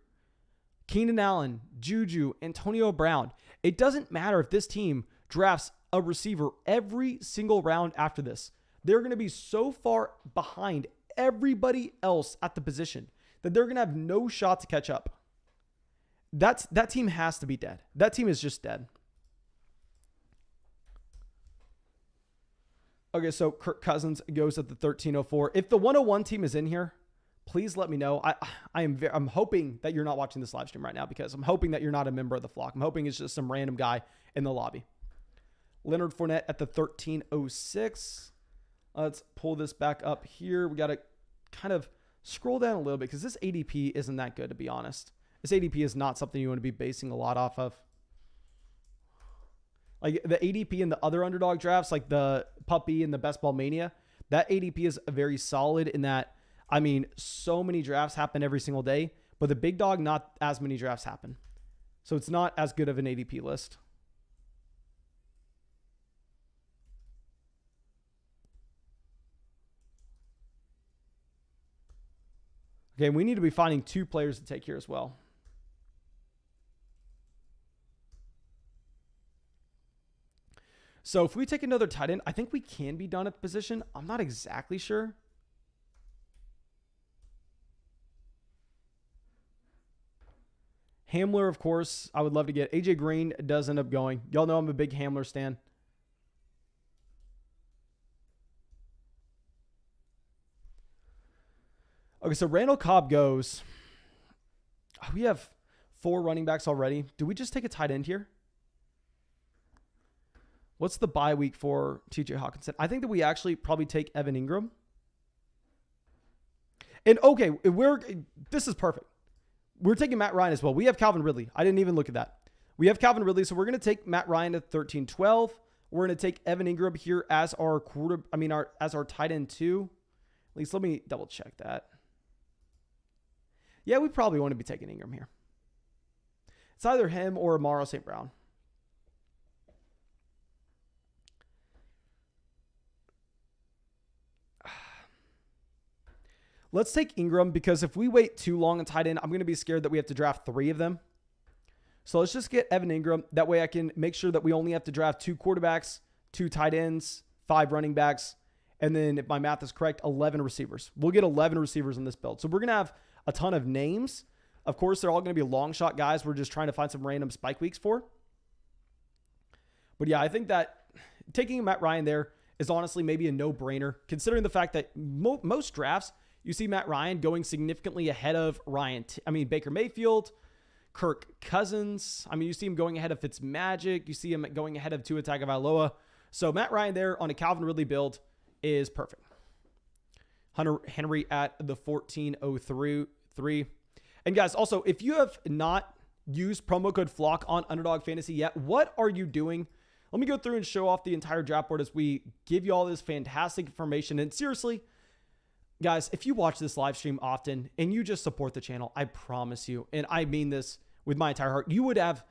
S1: Keenan Allen, Juju, Antonio Brown, it doesn't matter if this team drafts a receiver every single round after this. They're going to be so far behind everybody else at the position that they're going to have no shot to catch up. That team has to be dead. That team is just dead. Okay, so Kirk Cousins goes at the 1304. If the 101 team is in here, please let me know. I'm hoping that you're not watching this live stream right now because I'm hoping that you're not a member of the flock. I'm hoping it's just some random guy in the lobby. Leonard Fournette at the 1306. Let's pull this back up here. We got to kind of scroll down a little bit because this ADP isn't that good, to be honest. This ADP is not something you want to be basing a lot off of. Like the ADP in the other underdog drafts, like the Puppy and the Best Ball Mania, that ADP is very solid in that, I mean, so many drafts happen every single day, but the big dog, not as many drafts happen. So it's not as good of an ADP list. Okay, we need to be finding 2 players to take here as well. So if we take another tight end, I think we can be done at the position. I'm not exactly sure. Hamler, of course, I would love to get. AJ Green does end up going. Y'all know I'm a big Hamler stan. Okay, so Randall Cobb goes. We have 4 running backs already. Do we just take a tight end here? What's the bye week for TJ Hawkinson? I think that we actually probably take Evan Ingram. And okay, this is perfect. We're taking Matt Ryan as well. We have Calvin Ridley. I didn't even look at that. We have Calvin Ridley, so we're going to take Matt Ryan at 13-12. We're going to take Evan Ingram here as our as our tight end 2. At least let me double check that. Yeah, we probably want to be taking Ingram here. It's either him or Amaro St. Brown. Let's take Ingram because if we wait too long on tight end, I'm going to be scared that we have to draft 3 of them. So let's just get Evan Ingram. That way I can make sure that we only have to draft 2 quarterbacks, 2 tight ends, 5 running backs, and then if my math is correct, 11 receivers. We'll get 11 receivers in this build. So we're going to have a ton of names. Of course, they're all going to be long shot guys. We're just trying to find some random spike weeks for. But yeah, I think that taking Matt Ryan there is honestly maybe a no-brainer, considering the fact that most drafts, you see Matt Ryan going significantly ahead of Baker Mayfield, Kirk Cousins. You see him going ahead of Fitzmagic. You see him going ahead of Tua Tagovailoa. So Matt Ryan there on a Calvin Ridley build is perfect. Hunter Henry at the 1403. And guys, also, if you have not used promo code FLOCK on Underdog Fantasy yet, what are you doing? Let me go through and show off the entire draft board as we give you all this fantastic information. And seriously, guys, if you watch this live stream often and you just support the channel, I promise you, and I mean this with my entire heart, you have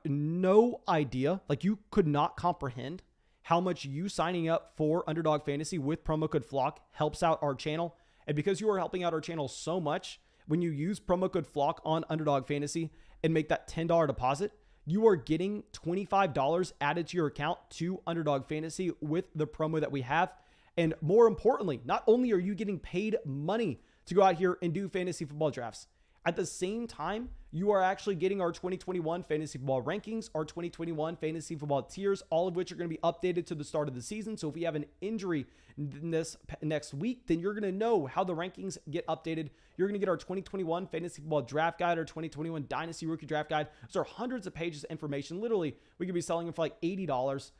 S1: no idea, like you could not comprehend how much you signing up for Underdog Fantasy with promo code FLOCK helps out our channel. And because you are helping out our channel so much, when you use promo code FLOCK on Underdog Fantasy and make that $10 deposit, you are getting $25 added to your account to Underdog Fantasy with the promo that we have. And more importantly, not only are you getting paid money to go out here and do fantasy football drafts. At the same time, you are actually getting our 2021 fantasy football rankings, our 2021 fantasy football tiers, all of which are going to be updated to the start of the season. So if we have an injury this next week, then you're going to know how the rankings get updated. You're going to get our 2021 fantasy football draft guide, our 2021 dynasty rookie draft guide. Those are hundreds of pages of information. Literally, we could be selling them for like $80.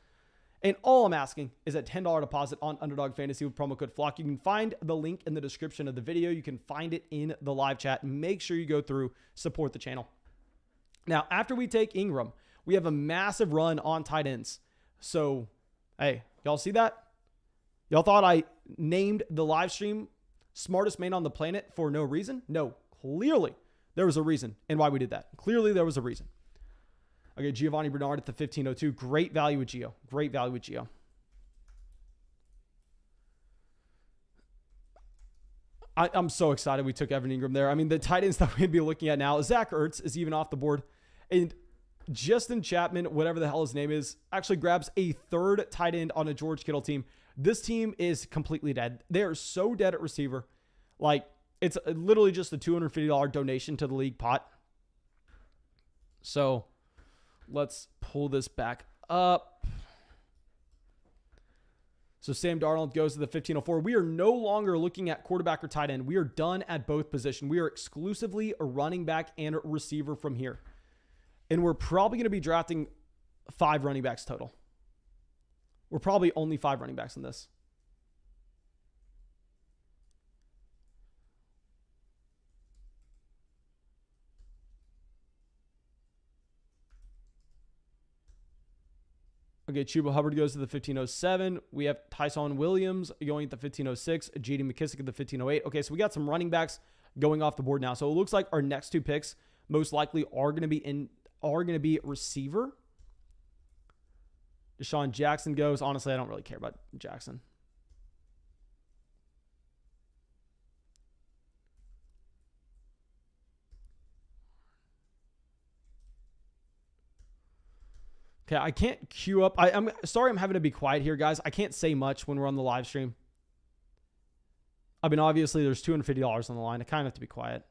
S1: And all I'm asking is a $10 deposit on Underdog Fantasy with promo code FLOCK. You can find the link in the description of the video. You can find it in the live chat. Make sure you go through, support the channel. Now, after we take Ingram, we have a massive run on tight ends. So, hey, y'all see that? Y'all thought I named the live stream smartest man on the planet for no reason? No, clearly there was a reason and why we did that. Clearly there was a reason. Okay, Giovanni Bernard at the 1502. Great value with Gio. Great value with Gio. I'm so excited we took Evan Ingram there. I mean, the tight ends that we're going to be looking at now, Zach Ertz is even off the board. And Justin Chapman, whatever the hell his name is, actually grabs a third tight end on a George Kittle team. This team is completely dead. They are so dead at receiver. Like, it's literally just a $250 donation to the league pot. So let's pull this back up. So Sam Darnold goes to the 1504. We are no longer looking at quarterback or tight end. We are done at both positions. We are exclusively a running back and a receiver from here. And we're probably going to be drafting 5 running backs total. We're probably only 5 running backs in this. Okay, Chuba Hubbard goes to the 1507. We have Tyson Williams going at the 1506. Judy McKissick at the 1508. Okay, so we got some running backs going off the board now. So it looks like our next 2 picks most likely are going to be receiver. Deshaun Jackson goes. Honestly, I don't really care about Jackson. Okay, I can't queue up. I'm sorry I'm having to be quiet here, guys. I can't say much when we're on the live stream. I mean, obviously, there's $250 on the line. I kind of have to be quiet.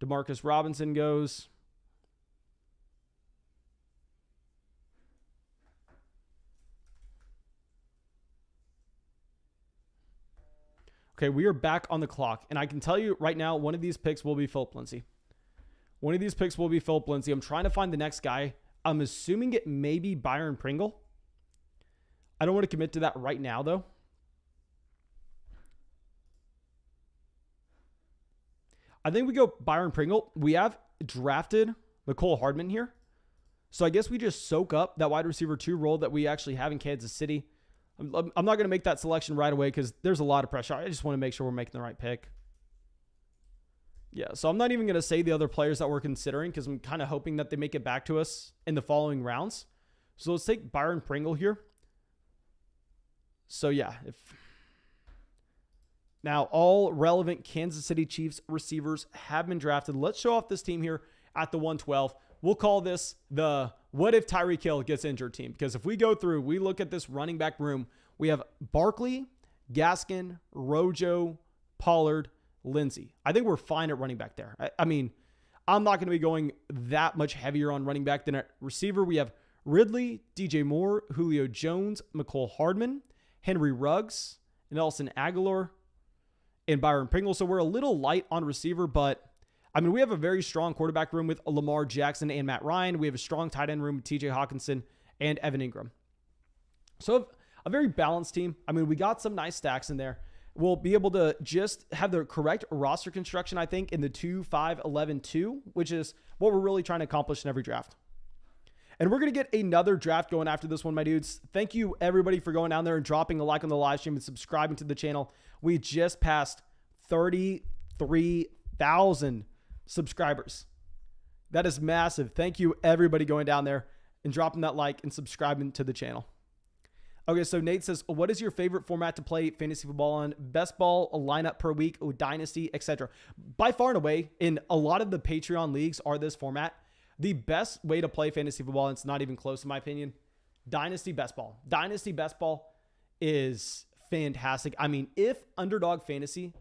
S1: Demarcus Robinson goes. Okay, we are back on the clock. And I can tell you right now, one of these picks will be Philip Lindsay. One of these picks will be Philip Lindsay. I'm trying to find the next guy. I'm assuming it may be Byron Pringle. I don't want to commit to that right now, though. I think we go Byron Pringle. We have drafted Mecole Hardman here. So I guess we just soak up that wide receiver 2 role that we actually have in Kansas City. I'm not going to make that selection right away because there's a lot of pressure. I just want to make sure we're making the right pick. Yeah, so I'm not even going to say the other players that we're considering because I'm kind of hoping that they make it back to us in the following rounds. So let's take Byron Pringle here. So yeah, now all relevant Kansas City Chiefs receivers have been drafted. Let's show off this team here at the 112. We'll call this the what if Tyreek Hill gets injured team. Because if we go through, we look at this running back room, we have Barkley, Gaskin, Rojo, Pollard, Lindsay. I think we're fine at running back there. I mean, I'm not going to be going that much heavier on running back than at receiver. We have Ridley, DJ Moore, Julio Jones, Mecole Hardman, Henry Ruggs, Nelson Aguilar, and Byron Pringle. So we're a little light on receiver, but I mean, we have a very strong quarterback room with Lamar Jackson and Matt Ryan. We have a strong tight end room with TJ Hawkinson and Evan Ingram. So a very balanced team. I mean, we got some nice stacks in there. We'll be able to just have the correct roster construction, I think, in the 2-5-11-2, which is what we're really trying to accomplish in every draft. And we're going to get another draft going after this one, my dudes. Thank you, everybody, for going down there and dropping a like on the live stream and subscribing to the channel. We just passed 33,000 subscribers. That is massive. Thank you, everybody, going down there and dropping that like and subscribing to the channel. Okay, so Nate says, what is your favorite format to play fantasy football on? Best ball, a lineup per week, dynasty, etc. By far and away, in a lot of the Patreon leagues are this format. The best way to play fantasy football, and it's not even close in my opinion, dynasty best ball. Dynasty best ball is fantastic. I mean, if Underdog Fantasy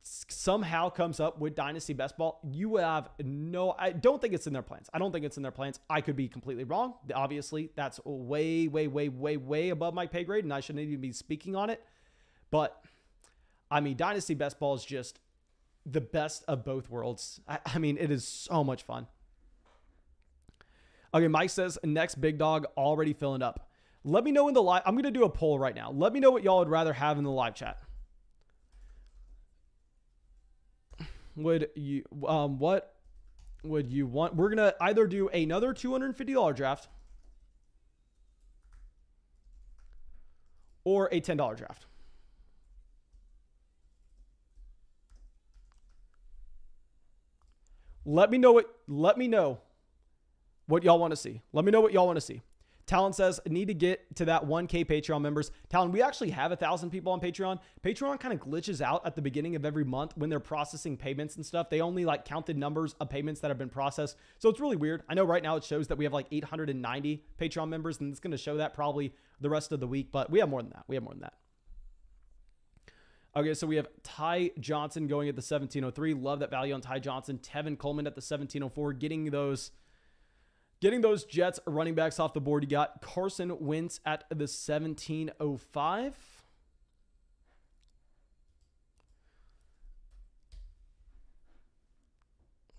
S1: somehow comes up with Dynasty Best Ball, you have I don't think it's in their plans. I don't think it's in their plans. I could be completely wrong. Obviously, that's way, way, way, way, way above my pay grade, and I shouldn't even be speaking on it. But, I mean, Dynasty Best Ball is just the best of both worlds. I mean, it is so much fun. Okay, Mike says, next big dog already filling up. Let me know in the live. I'm going to do a poll right now. Let me know what y'all would rather have in the live chat. What would you want? We're going to either do another $250 draft or a $10 draft. Let me know what y'all want to see. Let me know what y'all want to see. Talon says, need to get to that 1K Patreon members. Talon, we actually have 1,000 people on Patreon. Patreon kind of glitches out at the beginning of every month when they're processing payments and stuff. They only like count the numbers of payments that have been processed. So it's really weird. I know right now it shows that we have like 890 Patreon members, and it's going to show that probably the rest of the week, but we have more than that. Okay, so we have Ty Johnson going at the 1703. Love that value on Ty Johnson. Tevin Coleman at the 1704. Getting those Jets running backs off the board. You got Carson Wentz at the 1705.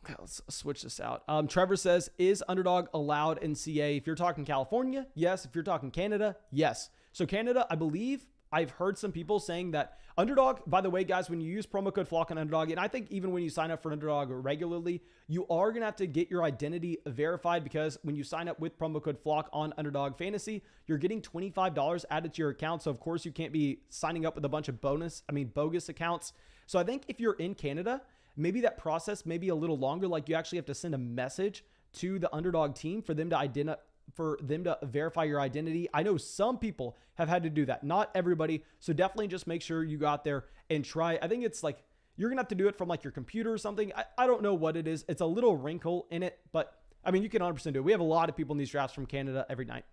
S1: Okay, let's switch this out. Trevor says, is Underdog allowed in CA? If you're talking California, yes. If you're talking Canada, yes. So Canada, I believe I've heard some people saying that Underdog, by the way, guys, when you use promo code FLOCK on Underdog, and I think even when you sign up for Underdog regularly, you are going to have to get your identity verified, because when you sign up with promo code FLOCK on Underdog Fantasy, you're getting $25 added to your account. So, of course, you can't be signing up with a bunch of bogus accounts. So I think if you're in Canada, maybe that process may be a little longer. Like, you actually have to send a message to the Underdog team for them to verify your identity. I know some people have had to do that. Not everybody. So definitely just make sure you go out there and try. I think it's like, you're going to have to do it from like your computer or something. I don't know what it is. It's a little wrinkle in it, but I mean, you can 100% do it. We have a lot of people in these drafts from Canada every night.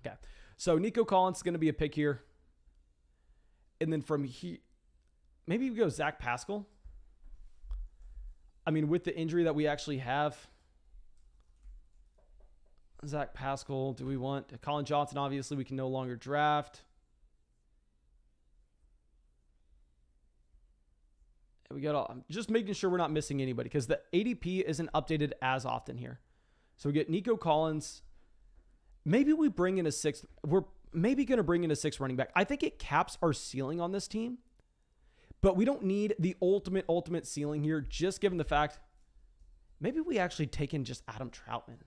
S1: Okay. So Nico Collins is going to be a pick here. And then from here, maybe we go Zach Pascal. I mean, with the injury that we actually have, Zach Pascal, do we want Colin Johnson? Obviously, we can no longer draft. We got all. I'm just making sure we're not missing anybody, because the ADP isn't updated as often here. So we get Nico Collins. Maybe we bring in a sixth. We're maybe going to bring in a sixth running back. I think it caps our ceiling on this team, but we don't need the ultimate ceiling here, just given the fact maybe we actually take in just Adam Troutman.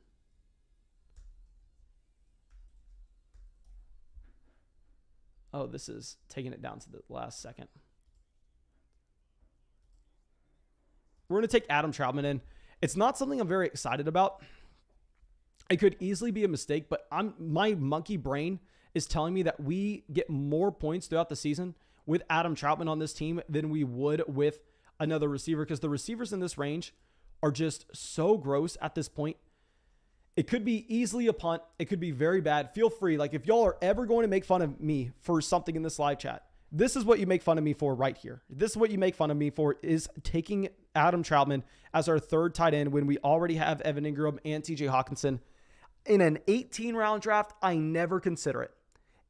S1: Oh, this is taking it down to the last second. We're going to take Adam Troutman in. It's not something I'm very excited about. It could easily be a mistake, but my monkey brain is telling me that we get more points throughout the season with Adam Troutman on this team than we would with another receiver, because the receivers in this range are just so gross at this point. It could be easily a punt. It could be very bad. Feel free. Like, if y'all are ever going to make fun of me for something in this live chat, this is what you make fun of me for right here. This is what you make fun of me for, is taking Adam Troutman as our third tight end when we already have Evan Ingram and TJ Hawkinson. In an 18-round draft, I never consider it.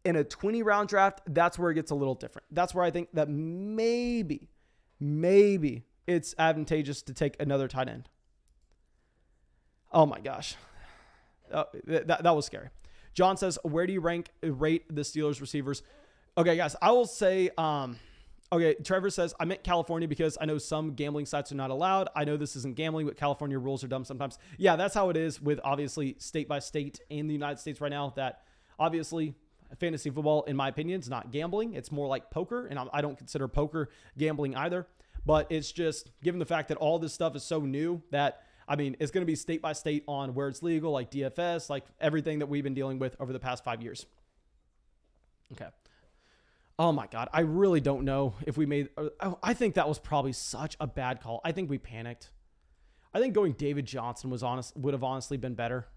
S1: In a 20-round draft, that's where it gets a little different. That's where I think that maybe it's advantageous to take another tight end. Oh my gosh. That was scary. John says, where do you rate the Steelers receivers? Okay, guys, I will say, okay, Trevor says, I meant California because I know some gambling sites are not allowed. I know this isn't gambling, but California rules are dumb sometimes. Yeah, that's how it is with, obviously, state by state in the United States right now, that obviously fantasy football, in my opinion, is not gambling. It's more like poker, and I don't consider poker gambling either. But it's just, given the fact that all this stuff is so new, that I mean, it's going to be state by state on where it's legal, like DFS, like everything that we've been dealing with over the past 5 years. Okay. Oh my God. I really don't know if we made, I think that was probably such a bad call. I think we panicked. I think going David Johnson would have honestly been better.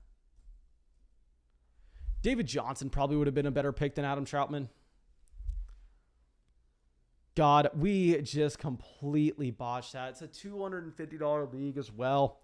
S1: David Johnson probably would have been a better pick than Adam Troutman. God, we just completely botched that. It's a $250 league as well.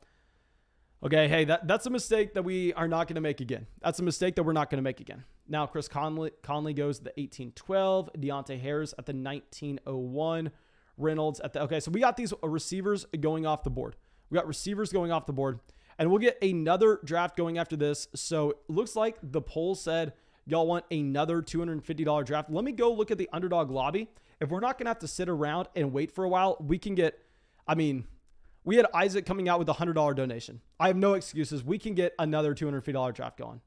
S1: Okay, hey, that's a mistake that we are not going to make again. That's a mistake that we're not going to make again. Now, Chris Conley goes to the 1812. Deontay Harris at the 1901. Reynolds at the... Okay, so we got these receivers going off the board. We got receivers going off the board. And we'll get another draft going after this. So it looks like the poll said y'all want another $250 draft. Let me go look at the underdog lobby. If we're not going to have to sit around and wait for a while, we can get... I mean... We had Isaac coming out with a $100 donation. I have no excuses. We can get another $250 draft going.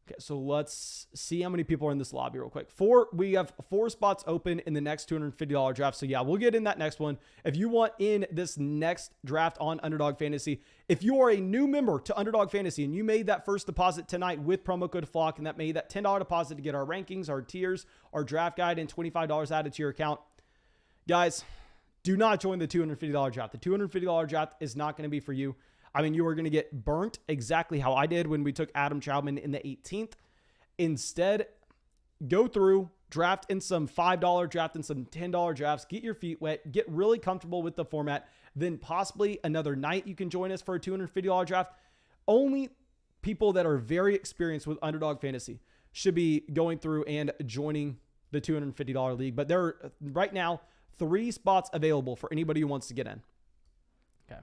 S1: Okay, so let's see how many people are in this lobby real quick. We have 4 spots open in the next $250 draft. So yeah, we'll get in that next one. If you want in this next draft on Underdog Fantasy, if you are a new member to Underdog Fantasy and you made that first deposit tonight with promo code FLOCK and that made that $10 deposit to get our rankings, our tiers, our draft guide, and $25 added to your account, guys, do not join the $250 draft. The $250 draft is not going to be for you. I mean, you are going to get burnt exactly how I did when we took Adam Trautman in the 18th. Instead, go through, draft in some $5 draft and some $10 drafts, get your feet wet, get really comfortable with the format. Then possibly another night you can join us for a $250 draft. Only people that are very experienced with Underdog Fantasy should be going through and joining the $250 league. But there are right now 3 spots available for anybody who wants to get in. Okay.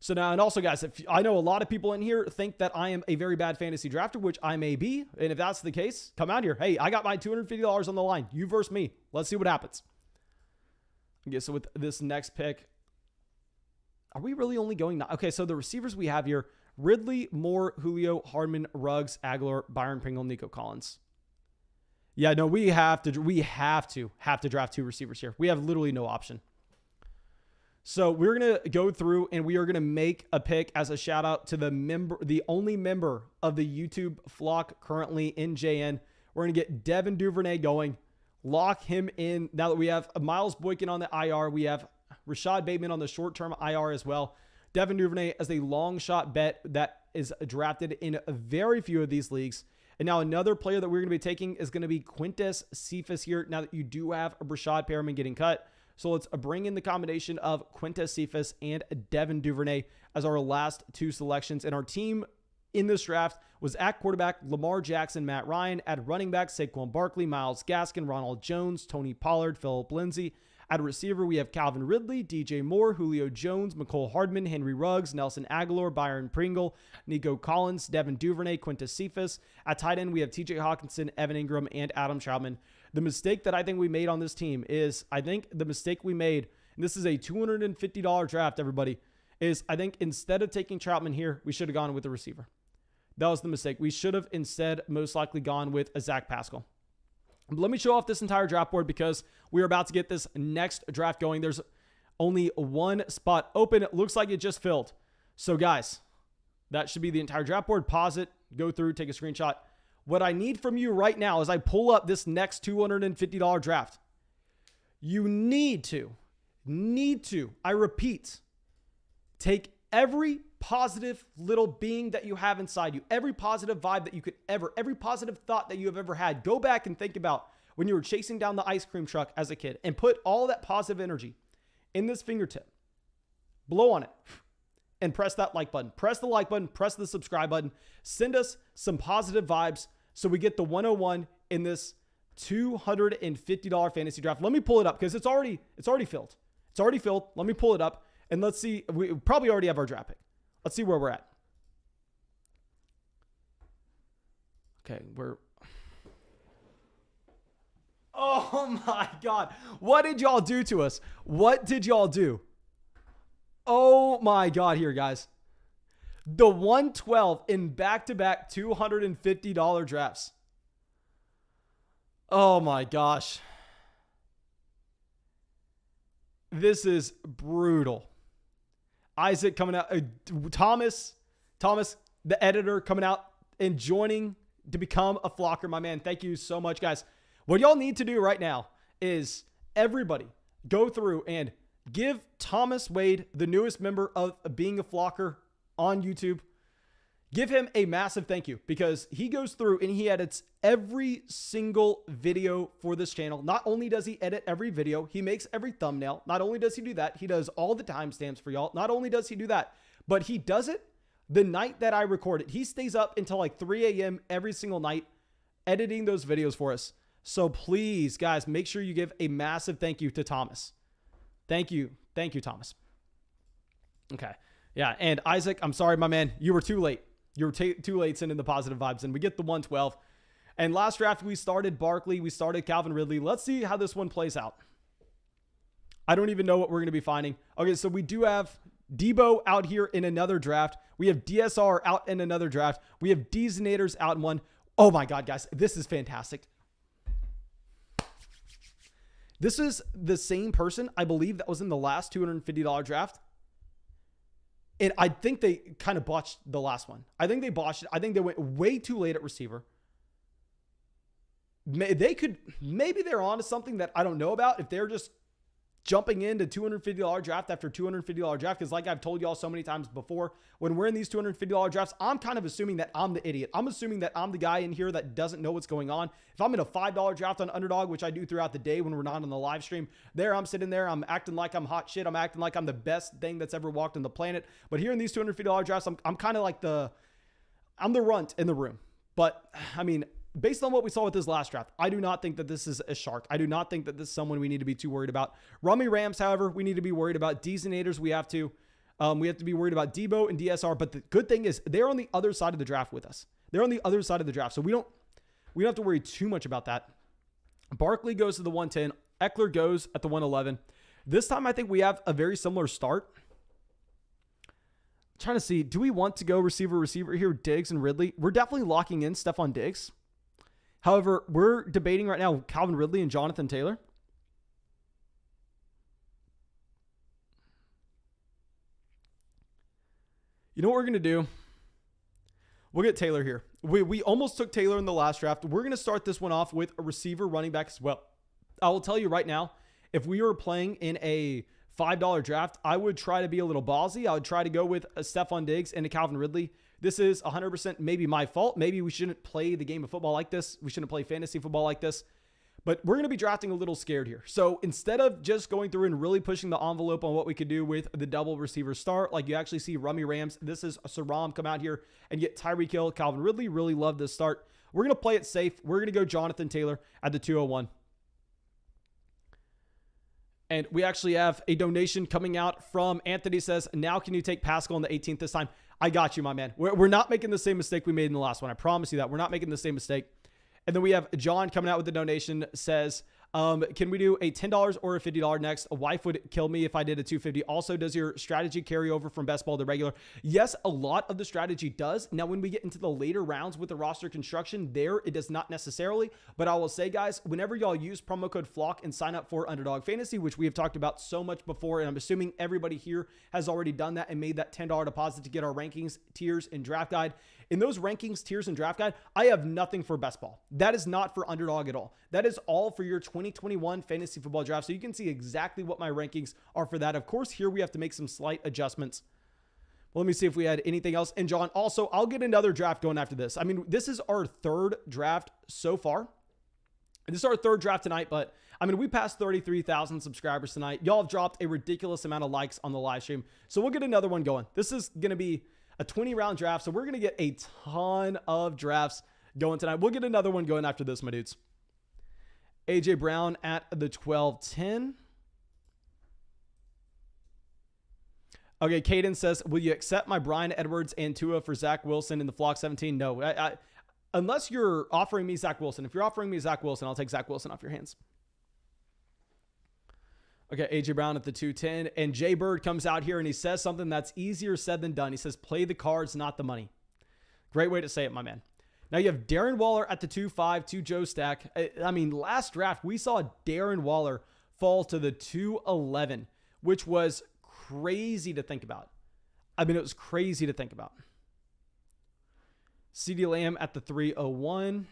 S1: So now, and also guys, I know a lot of people in here think that I am a very bad fantasy drafter, which I may be. And if that's the case, come out here. Hey, I got my $250 on the line. You versus me. Let's see what happens. Okay. So with this next pick, are we really only going? Okay. So the receivers we have here, Ridley, Moore, Julio, Hardman, Ruggs, Aguilar, Byron Pringle, Nico Collins. Yeah, no, we have to draft 2 receivers here. We have literally no option. So we're going to go through and we are going to make a pick as a shout out to the only member of the YouTube flock currently in JN. We're going to get Devin Duvernay going, lock him in. Now that we have Miles Boykin on the IR, we have Rashad Bateman on the short-term IR as well. Devin Duvernay as a long shot bet that is drafted in very few of these leagues. And now another player that we're going to be taking is going to be Quintez Cephas here. Now that you do have Brashad Perriman getting cut. So let's bring in the combination of Quintez Cephas and Devin Duvernay as our last 2 selections. And our team in this draft was at quarterback, Lamar Jackson, Matt Ryan. At running back, Saquon Barkley, Myles Gaskin, Ronald Jones, Tony Pollard, Phillip Lindsay. At receiver, we have Calvin Ridley, DJ Moore, Julio Jones, McCole Hardman, Henry Ruggs, Nelson Aguilar, Byron Pringle, Nico Collins, Devin Duvernay, Quintez Cephas. At tight end, we have TJ Hawkinson, Evan Ingram, and Adam Trautman. The mistake that I think we made on this team is, and this is a $250 draft, everybody, is I think instead of taking Trautman here, we should have gone with a receiver. That was the mistake. We should have instead most likely gone with a Zach Pascal. But let me show off this entire draft board because we're about to get this next draft going. There's only 1 spot open. It looks like it just filled. So guys, that should be the entire draft board. Pause it, go through, take a screenshot. What I need from you right now as I pull up this next $250 draft, you need to, I repeat, take every positive little being that you have inside you, every positive vibe that you could every positive thought that you have ever had. Go back and think about when you were chasing down the ice cream truck as a kid and put all that positive energy in this fingertip, blow on it, and press that like button. Press the like button, press the subscribe button. Send us some positive vibes so we get the 101 in this $250 fantasy draft. Let me pull it up because it's already filled. It's already filled. Let me pull it up and let's see. We probably already have our draft pick. Let's see where we're at. Okay, oh my God. What did y'all do to us? What did y'all do? Oh my God, here, guys. The 112 in back-to-back $250 drafts. Oh my gosh. This is brutal. Isaac coming out. Thomas, the editor, coming out and joining to become a flocker. My man, thank you so much, guys. What y'all need to do right now is everybody go through and give Thomas Wade, the newest member of Being a Flocker on YouTube, Give him a massive thank you because he goes through and he edits every single video for this channel. Not only does he edit every video, he makes every thumbnail. Not only does he do that, he does all the timestamps for y'all. Not only does he do that, but he does it the night that I record it. He stays up until like 3 a.m. every single night editing those videos for us. So please, guys, make sure you give a massive thank you to Thomas. Thank you. Thank you, Thomas. Okay. Yeah. And Isaac, I'm sorry, my man. You were too late. You were too late sending the positive vibes, and we get the 112. And last draft, we started Barkley. We started Calvin Ridley. Let's see how this one plays out. I don't even know what we're going to be finding. Okay, so we do have Debo out here in another draft. We have DSR out in another draft. We have Deeznators out in one. Oh my God, guys, this is fantastic. This is the same person, I believe, that was in the last $250 draft. And I think they kind of botched the last one. I think they botched it. I think they went way too late at receiver. Maybe they're on to something that I don't know about. If they're just jumping into $250 draft after $250 draft, because like I've told y'all so many times before, when we're in these $250 drafts, I'm kind of assuming that I'm the idiot. I'm assuming that I'm the guy in here that doesn't know what's going on. If I'm in a $5 draft on Underdog, which I do throughout the day when we're not on the live stream, there I'm sitting there, I'm acting like I'm hot shit. I'm acting like I'm the best thing that's ever walked on the planet. But here in these $250 drafts, I'm kind of like I'm the runt in the room. But I mean, based on what we saw with this last draft, I do not think that this is a shark. I do not think that this is someone we need to be too worried about. Rummy Rams, however, we need to be worried about. Deeznators, we have to be worried about Debo and DSR. But the good thing is they're on the other side of the draft with us. They're on the other side of the draft. So we don't have to worry too much about that. Barkley goes to the 110. Eckler goes at the 111. This time, I think we have a very similar start. I'm trying to see, do we want to go receiver here, Diggs and Ridley? We're definitely locking in Stephon Diggs. However, we're debating right now Calvin Ridley and Jonathan Taylor. You know what we're going to do? We'll get Taylor here. We almost took Taylor in the last draft. We're going to start this one off with a receiver running back as well. I will tell you right now, if we were playing in a $5 draft, I would try to be a little ballsy. I would try to go with a Stephon Diggs and a Calvin Ridley. This is 100% maybe my fault. Maybe we shouldn't play the game of football like this. We shouldn't play fantasy football like this. But we're going to be drafting a little scared here. So instead of just going through and really pushing the envelope on what we could do with the double receiver start, like you actually see Rummy Rams, this is Saram come out here and get Tyreek Hill, Calvin Ridley. Really love this start. We're going to play it safe. We're going to go Jonathan Taylor at the 201. And we actually have a donation coming out from Anthony says, now can you take Pascal on the 18th this time? I got you, my man. We're not making the same mistake we made in the last one. I promise you that. We're not making the same mistake. And then we have John coming out with the donation says, can we do a $10 or a $50 next? A wife would kill me if I did a $250. Also, does your strategy carry over from best ball to regular? Yes, a lot of the strategy does. Now, when we get into the later rounds with the roster construction, there it does not necessarily. But I will say, guys, whenever y'all use promo code FLOCK and sign up for Underdog Fantasy, which we have talked about so much before, and I'm assuming everybody here has already done that and made that $10 deposit to get our rankings, tiers, and draft guide. In those rankings, tiers, and draft guide, I have nothing for best ball. That is not for Underdog at all. That is all for your 2021 fantasy football draft. So you can see exactly what my rankings are for that. Of course, here we have to make some slight adjustments. Well, let me see if we had anything else. And John, also, I'll get another draft going after this. I mean, this is our third draft so far. This is our third draft tonight, but I mean, we passed 33,000 subscribers tonight. Y'all have dropped a ridiculous amount of likes on the live stream. So we'll get another one going. This is going to be a 20-round draft, so we're going to get a ton of drafts going tonight. We'll get another one going after this, my dudes. AJ Brown at the 12-10. Okay, Caden says, will you accept my Bryan Edwards and Tua for Zack Wilson in the Flock 17? No. Unless you're offering me Zack Wilson. If you're offering me Zack Wilson, I'll take Zack Wilson off your hands. Okay, AJ Brown at the 210. And Jay Bird comes out here and he says something that's easier said than done. He says, play the cards, not the money. Great way to say it, my man. Now you have Darren Waller at the 2-5 to Joe Stack. I mean, last draft, we saw Darren Waller fall to the 2-11, which was crazy to think about. I mean, it was crazy to think about. CeeDee Lamb at the 301.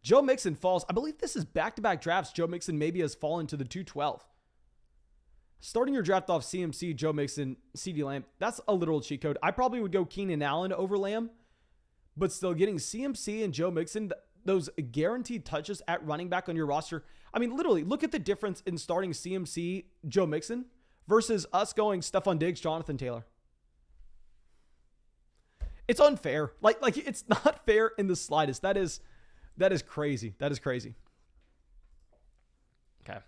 S1: Joe Mixon falls. I believe this is back-to-back drafts. Joe Mixon maybe has fallen to the 212. Starting your draft off CMC, Joe Mixon, CeeDee Lamb, that's a literal cheat code. I probably would go Keenan Allen over Lamb, but still getting CMC and Joe Mixon, those guaranteed touches at running back on your roster. I mean, literally, look at the difference in starting CMC, Joe Mixon versus us going Stephon Diggs, Jonathan Taylor. It's unfair. Like it's not fair in the slightest. That is crazy. That is crazy. Okay.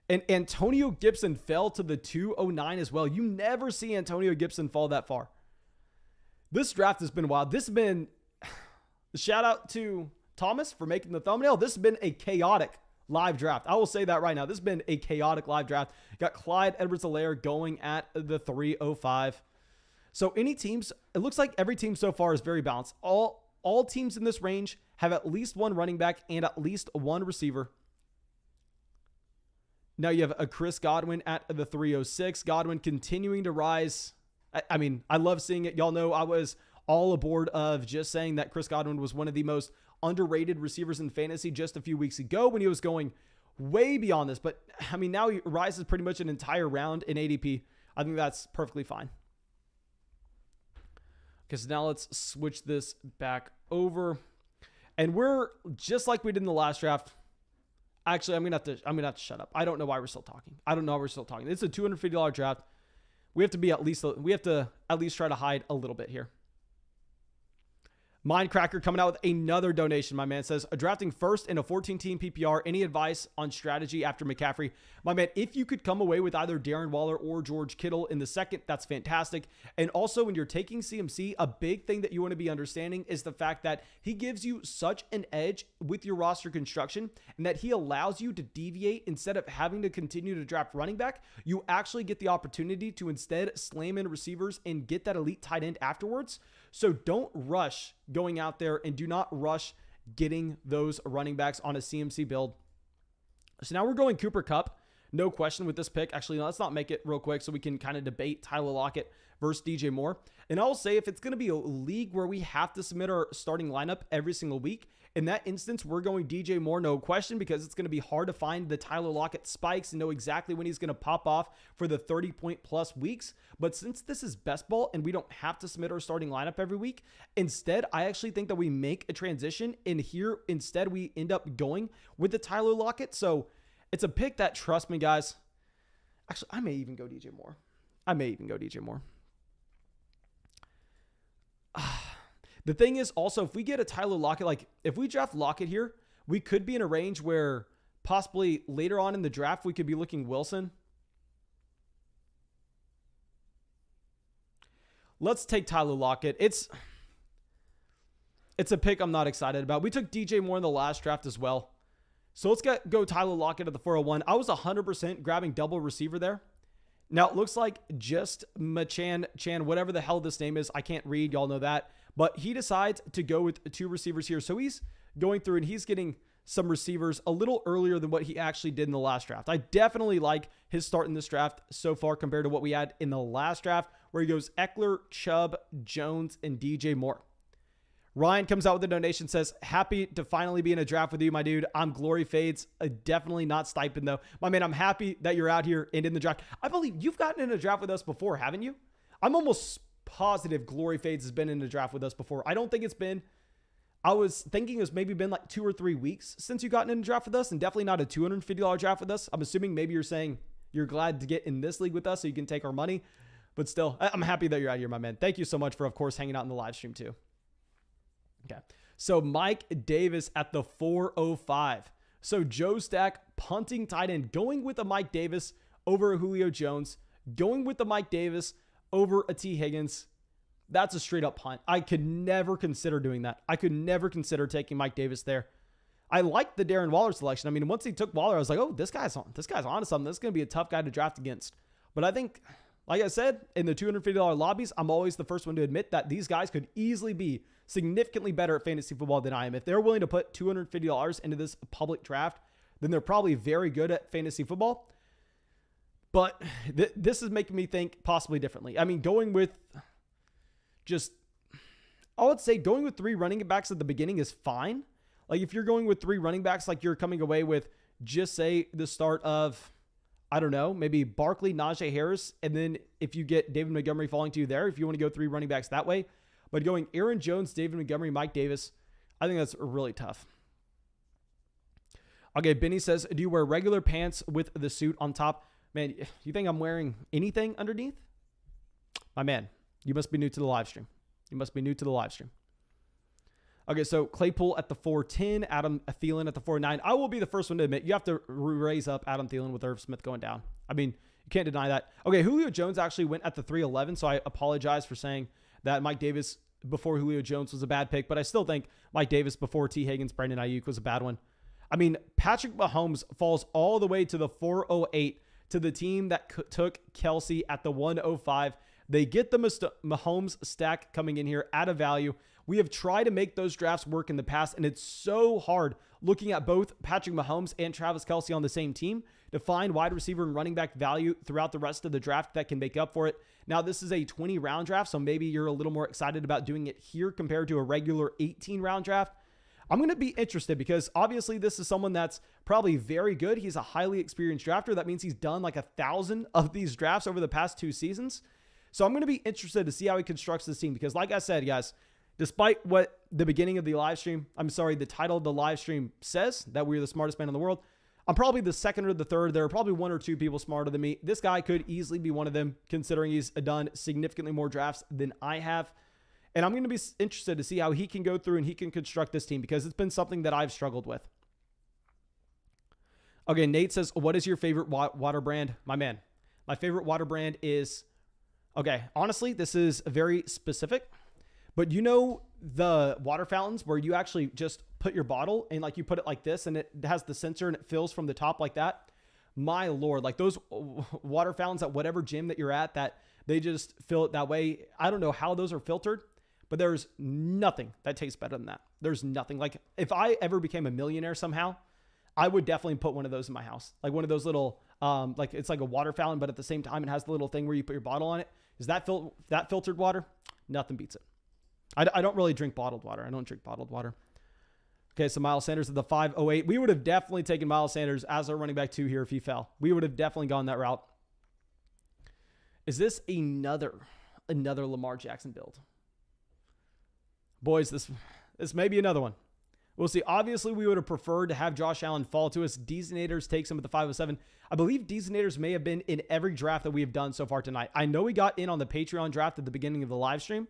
S1: And Antonio Gibson fell to the 209 as well. You never see Antonio Gibson fall that far. This draft has been wild. This has been, shout out to Thomas for making the thumbnail. This has been a chaotic live draft. I will say that right now. This has been a chaotic live draft. Got Clyde Edwards-Helaire going at the 305. So any teams, it looks like every team so far is very balanced. All teams in this range have at least one running back and at least one receiver. Now you have a Chris Godwin at the 306. Godwin continuing to rise. I mean, I love seeing it. Y'all know I was all aboard of just saying that Chris Godwin was one of the most underrated receivers in fantasy just a few weeks ago when he was going way beyond this. But I mean, now he rises pretty much an entire round in ADP. I think that's perfectly fine. Okay, so now let's switch this back over. And we're just like we did in the last draft. Actually, I'm gonna have to shut up. I don't know why we're still talking. It's a $250 draft. We have to at least try to hide a little bit here. Mindcracker coming out with another donation. My man says, drafting first in a 14-team PPR. Any advice on strategy after McCaffrey? My man, if you could come away with either Darren Waller or George Kittle in the second, that's fantastic. And also when you're taking CMC, a big thing that you want to be understanding is the fact that he gives you such an edge with your roster construction and that he allows you to deviate instead of having to continue to draft running back. You actually get the opportunity to instead slam in receivers and get that elite tight end afterwards. So don't rush going out there and do not rush getting those running backs on a CMC build. So now we're going Cooper Kupp. No question with this pick. Actually, no, let's not make it real quick so we can kind of debate Tyler Lockett versus DJ Moore. And I'll say if it's going to be a league where we have to submit our starting lineup every single week, in that instance, we're going DJ Moore, no question, because it's going to be hard to find the Tyler Lockett spikes and know exactly when he's going to pop off for the 30-point plus weeks. But since this is best ball and we don't have to submit our starting lineup every week, instead, I actually think that we make a transition and here instead we end up going with the Tyler Lockett. So it's a pick that, trust me, guys, actually, I may even go DJ Moore. The thing is also, if we get a Tyler Lockett, like if we draft Lockett here, we could be in a range where possibly later on in the draft, we could be looking Wilson. Let's take Tyler Lockett. It's a pick I'm not excited about. We took DJ Moore in the last draft as well. So let's go Tyler Lockett at the 401. I was 100% grabbing double receiver there. Now it looks like just Chan, whatever the hell this name is. I can't read. Y'all know that. But he decides to go with two receivers here. So he's going through and he's getting some receivers a little earlier than what he actually did in the last draft. I definitely like his start in this draft so far compared to what we had in the last draft, where he goes Eckler, Chubb, Jones, and DJ Moore. Ryan comes out with a donation, says, happy to finally be in a draft with you, my dude. I'm Glory Fades. Definitely not stipend, though. My man, I'm happy that you're out here and in the draft. I believe you've gotten in a draft with us before, haven't you? I'm almost positive Glory Fades has been in the draft with us before. I don't think it's been. I was thinking it's maybe been like 2 or 3 weeks since you gotten in a draft with us, and definitely not a $250 draft with us. I'm assuming maybe you're saying you're glad to get in this league with us so you can take our money. But still, I'm happy that you're out here, my man. Thank you so much for, of course, hanging out in the live stream too. Okay. So Mike Davis at the 405. So Joe Stack punting tight end, going with a Mike Davis over a Julio Jones, going with the Mike Davis over a T. Higgins. That's a straight up punt. I could never consider doing that. I could never consider taking Mike Davis there. I like the Darren Waller selection. I mean, once he took Waller, I was like, oh, this guy's on to something. This is going to be a tough guy to draft against. But I think, like I said, in the $250 lobbies, I'm always the first one to admit that these guys could easily be significantly better at fantasy football than I am. If they're willing to put $250 into this public draft, then they're probably very good at fantasy football. But this is making me think possibly differently. I mean, going with I would say going with 3 running backs at the beginning is fine. Like if you're going with 3 running backs, like you're coming away with just say the start of, I don't know, maybe Barkley, Najee Harris. And then if you get David Montgomery falling to you there, if you want to go 3 running backs that way, But going Aaron Jones, David Montgomery, Mike Davis, I think that's really tough. Okay, Benny says, do you wear regular pants with the suit on top? Man, you think I'm wearing anything underneath? My man, you must be new to the live stream. Okay, so Claypool at the 410, Adam Thielen at the 4.9. I will be the first one to admit you have to raise up Adam Thielen with Irv Smith going down. I mean, you can't deny that. Okay, Julio Jones actually went at the 311, so I apologize for saying that Mike Davis before Julio Jones was a bad pick, but I still think Mike Davis before T. Higgins, Brandon Ayuk was a bad one. I mean, Patrick Mahomes falls all the way to the 408 to the team that took Kelsey at the 105. They get the Mahomes stack coming in here at a value. We have tried to make those drafts work in the past, and it's so hard looking at both Patrick Mahomes and Travis Kelsey on the same team to find wide receiver and running back value throughout the rest of the draft that can make up for it. Now, this is a 20-round draft, so maybe you're a little more excited about doing it here compared to a regular 18-round draft. I'm going to be interested because obviously this is someone that's probably very good. He's a highly experienced drafter. That means he's done like 1,000 of these drafts over the past 2 seasons. So I'm going to be interested to see how he constructs this team because like I said, guys, despite what the beginning of the live stream, the title of the live stream says, that we're the smartest man in the world, I'm probably the second or the third. There are probably 1 or 2 people smarter than me. This guy could easily be one of them, considering he's done significantly more drafts than I have. And I'm going to be interested to see how he can go through and he can construct this team because it's been something that I've struggled with. Okay, Nate says, what is your favorite water brand? My man, my favorite water brand is, okay, honestly, this is very specific. But you know the water fountains where you actually just put your bottle and like you put it like this and it has the sensor and it fills from the top like that? My Lord, like those water fountains at whatever gym that you're at that they just fill it that way. I don't know how those are filtered, but there's nothing that tastes better than that. There's nothing. Like if I ever became a millionaire somehow, I would definitely put one of those in my house. Like one of those little, like it's like a water fountain, but at the same time, it has the little thing where you put your bottle on it. Is that filtered water? Nothing beats it. I don't really drink bottled water. I don't drink bottled water. Okay, so Miles Sanders at the 508. We would have definitely taken Miles Sanders as our running back 2 here if he fell. We would have definitely gone that route. Is this another Lamar Jackson build? Boys, this may be another one. We'll see. Obviously, we would have preferred to have Josh Allen fall to us. Deeznators takes him at the 507. I believe Deeznators may have been in every draft that we have done so far tonight. I know he got in on the Patreon draft at the beginning of the live stream.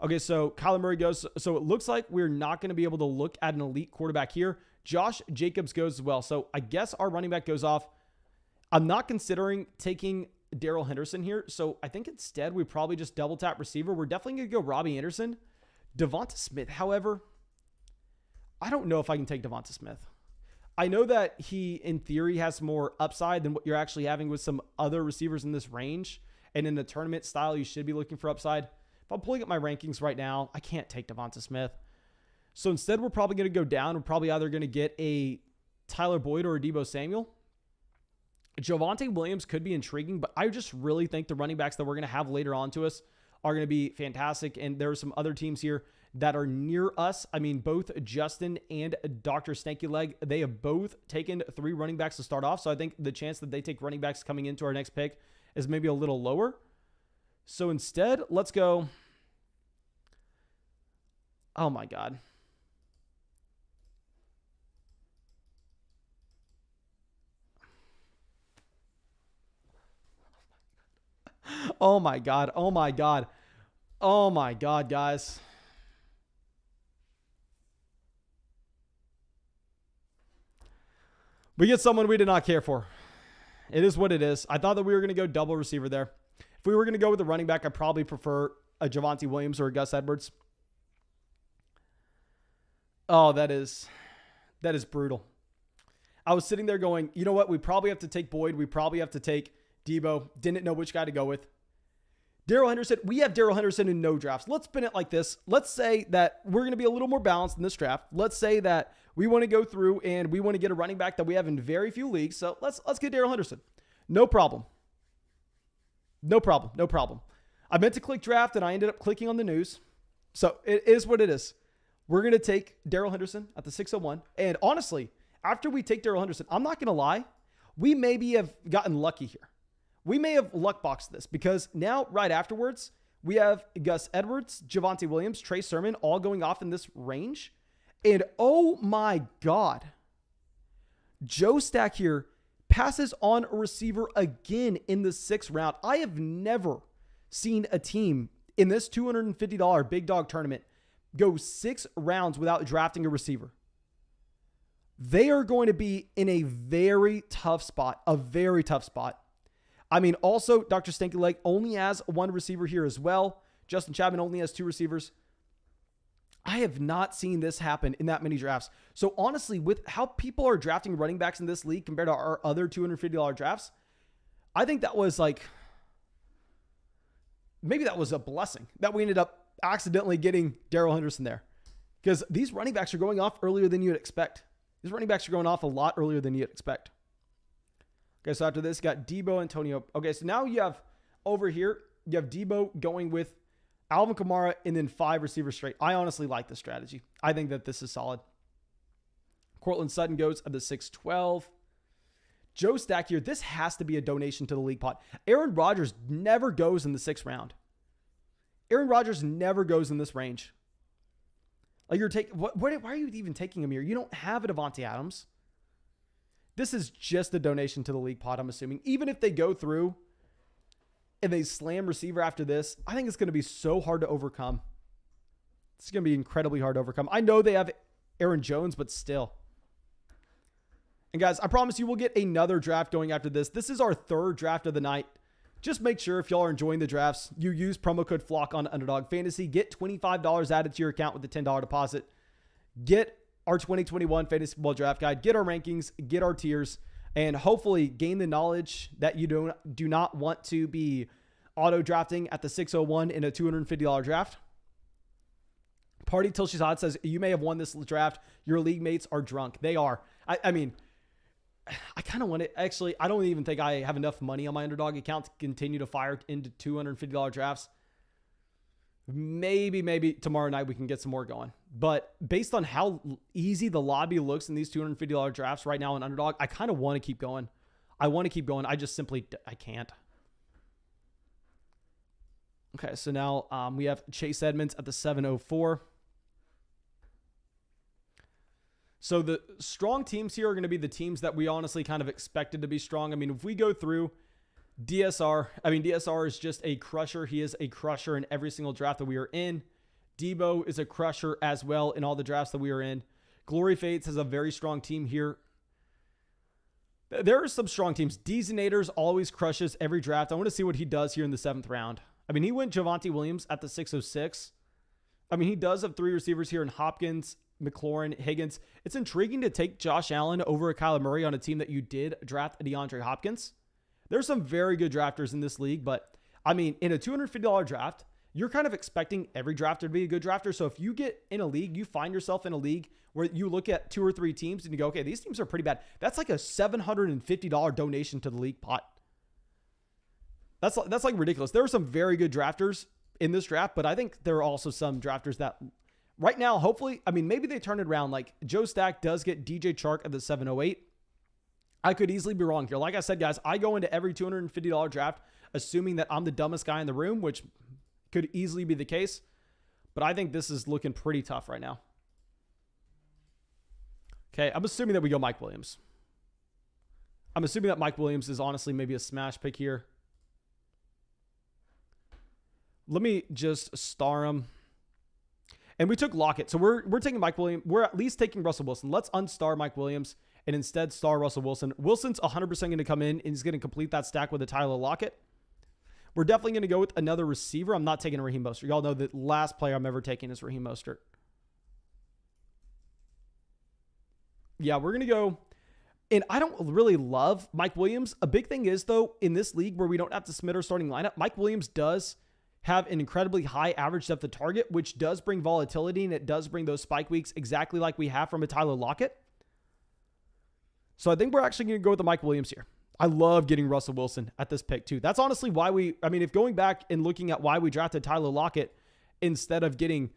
S1: Okay, so Kyler Murray goes. So it looks like we're not going to be able to look at an elite quarterback here. Josh Jacobs goes as well. So I guess our running back goes off. I'm not considering taking Darrell Henderson here. So I think instead we probably just double tap receiver. We're definitely going to go Robbie Anderson. Devonta Smith, however, I don't know if I can take Devonta Smith. I know that he, in theory, has more upside than what you're actually having with some other receivers in this range. And in the tournament style, you should be looking for upside. If I'm pulling up my rankings right now, I can't take Devonta Smith. So instead, we're probably going to go down. We're probably either going to get a Tyler Boyd or a Deebo Samuel. Javonte Williams could be intriguing, but I just really think the running backs that we're going to have later on to us are going to be fantastic. And there are some other teams here that are near us. I mean, both Justin and Dr. Stanky Leg, they have both taken 3 running backs to start off. So I think the chance that they take running backs coming into our next pick is maybe a little lower. So instead, let's go. Oh my God. Oh my God. Oh my God. Oh my God, guys. We get someone we did not care for. It is what it is. I thought that we were going to go double receiver there. If we were going to go with the running back, I'd probably prefer a Javonte Williams or a Gus Edwards. Oh, that is brutal. I was sitting there going, you know what? We probably have to take Boyd. We probably have to take Deebo. Didn't know which guy to go with. Darrell Henderson. We have Darrell Henderson in no drafts. Let's spin it like this. Let's say that we're going to be a little more balanced in this draft. Let's say that we want to go through and we want to get a running back that we have in very few leagues. So let's get Darrell Henderson. No problem. No problem. No problem. I meant to click draft and I ended up clicking on the news. So it is what it is. We're going to take Darrell Henderson at the 601. And honestly, after we take Darrell Henderson, I'm not going to lie. We maybe have gotten lucky here. We may have luck boxed this because now right afterwards, We have Gus Edwards, Javonte Williams, Trey Sermon, all going off in this range. And oh my God, Joe Stack here passes on a receiver again in the 6th round. I have never seen a team in this $250 big dog tournament go 6 rounds without drafting a receiver. They are going to be in a very tough spot, I mean, also, Dr. Stinky Leg only has 1 receiver here as well. Justin Chapman only has 2 receivers. I have not seen this happen in that many drafts. So honestly, with how people are drafting running backs in this league compared to our other $250 drafts, I think that was maybe that was a blessing that we ended up accidentally getting Darrell Henderson there. Because these running backs are going off earlier than you'd expect. These running backs are going off a lot earlier than you'd expect. Okay, so after this, you got Debo, Antonio. Okay, so now you have over here, you have Debo going with Alvin Kamara and then 5 receivers straight. I honestly like this strategy. I think that this is solid. Cortland Sutton goes at the 6-12. Joe Stack here, this has to be a donation to the league pot. Aaron Rodgers never goes in the 6th round. Aaron Rodgers never goes in this range. Like you're taking, why are you even taking him here? You don't have a Devontae Adams. This is just a donation to the league pot, I'm assuming. Even if they go through and they slam receiver after this, I think it's going to be so hard to overcome. It's going to be incredibly hard to overcome. I know they have Aaron Jones, but still. And guys, I promise you we'll get another draft going after this. This is our 3rd draft of the night. Just make sure if y'all are enjoying the drafts, you use promo code FLOCK on Underdog Fantasy. Get $25 added to your account with a $10 deposit. Get our 2021 Fantasy Football Draft Guide. Get our rankings. Get our tiers. And hopefully gain the knowledge that you do not want to be auto-drafting at the 601 in a $250 draft. Party Till She's Hot says, you may have won this draft. Your league mates are drunk. They are. I mean, I kind of want it. Actually, I don't even think I have enough money on my Underdog account to continue to fire into $250 drafts. Maybe tomorrow night we can get some more going. But based on how easy the lobby looks in these $250 drafts right now on Underdog, I kind of want to keep going. I just simply, I can't. Okay, so now we have Chase Edmonds at the 704. So the strong teams here are going to be the teams that we honestly kind of expected to be strong. I mean, if we go through DSR is just a crusher. He is a crusher in every single draft that we are in. Debo is a crusher as well in all the drafts that we are in. Glory Fates has a very strong team here. There are some strong teams. Deezinators always crushes every draft. I want to see what he does here in the 7th round. I mean, he went Javonte Williams at the 606. I mean, he does have 3 receivers here in Hopkins, McLaurin, Higgins. It's intriguing to take Josh Allen over a Kyler Murray on a team that you did draft DeAndre Hopkins. There's some very good drafters in this league, but I mean, in a $250 draft, you're kind of expecting every drafter to be a good drafter. So if you get in a league, you find yourself in a league where you look at 2 or 3 teams and you go, okay, these teams are pretty bad. That's like a $750 donation to the league pot. That's like ridiculous. There are some very good drafters in this draft, but I think there are also some drafters that right now, hopefully, I mean, maybe they turn it around. Like Joe Stack does get DJ Chark at the 708. I could easily be wrong here. Like I said, guys, I go into every $250 draft assuming that I'm the dumbest guy in the room, which could easily be the case. But I think this is looking pretty tough right now. Okay, I'm assuming that we go Mike Williams. I'm assuming that Mike Williams is honestly maybe a smash pick here. Let me just star him. And we took Lockett. So we're taking Mike Williams. We're at least taking Russell Wilson. Let's unstar Mike Williams and instead star Russell Wilson. Wilson's 100% going to come in and he's going to complete that stack with a Tyler Lockett. We're definitely going to go with another receiver. I'm not taking Raheem Mostert. Y'all know the last player I'm ever taking is Raheem Mostert. Yeah, we're going to go. And I don't really love Mike Williams. A big thing is, though, in this league where we don't have to submit our starting lineup, Mike Williams does have an incredibly high average depth of target, which does bring volatility, and it does bring those spike weeks exactly like we have from a Tyler Lockett. So I think we're actually going to go with the Mike Williams here. I love getting Russell Wilson at this pick, too. That's honestly why if going back and looking at why we drafted Tyler Lockett instead of getting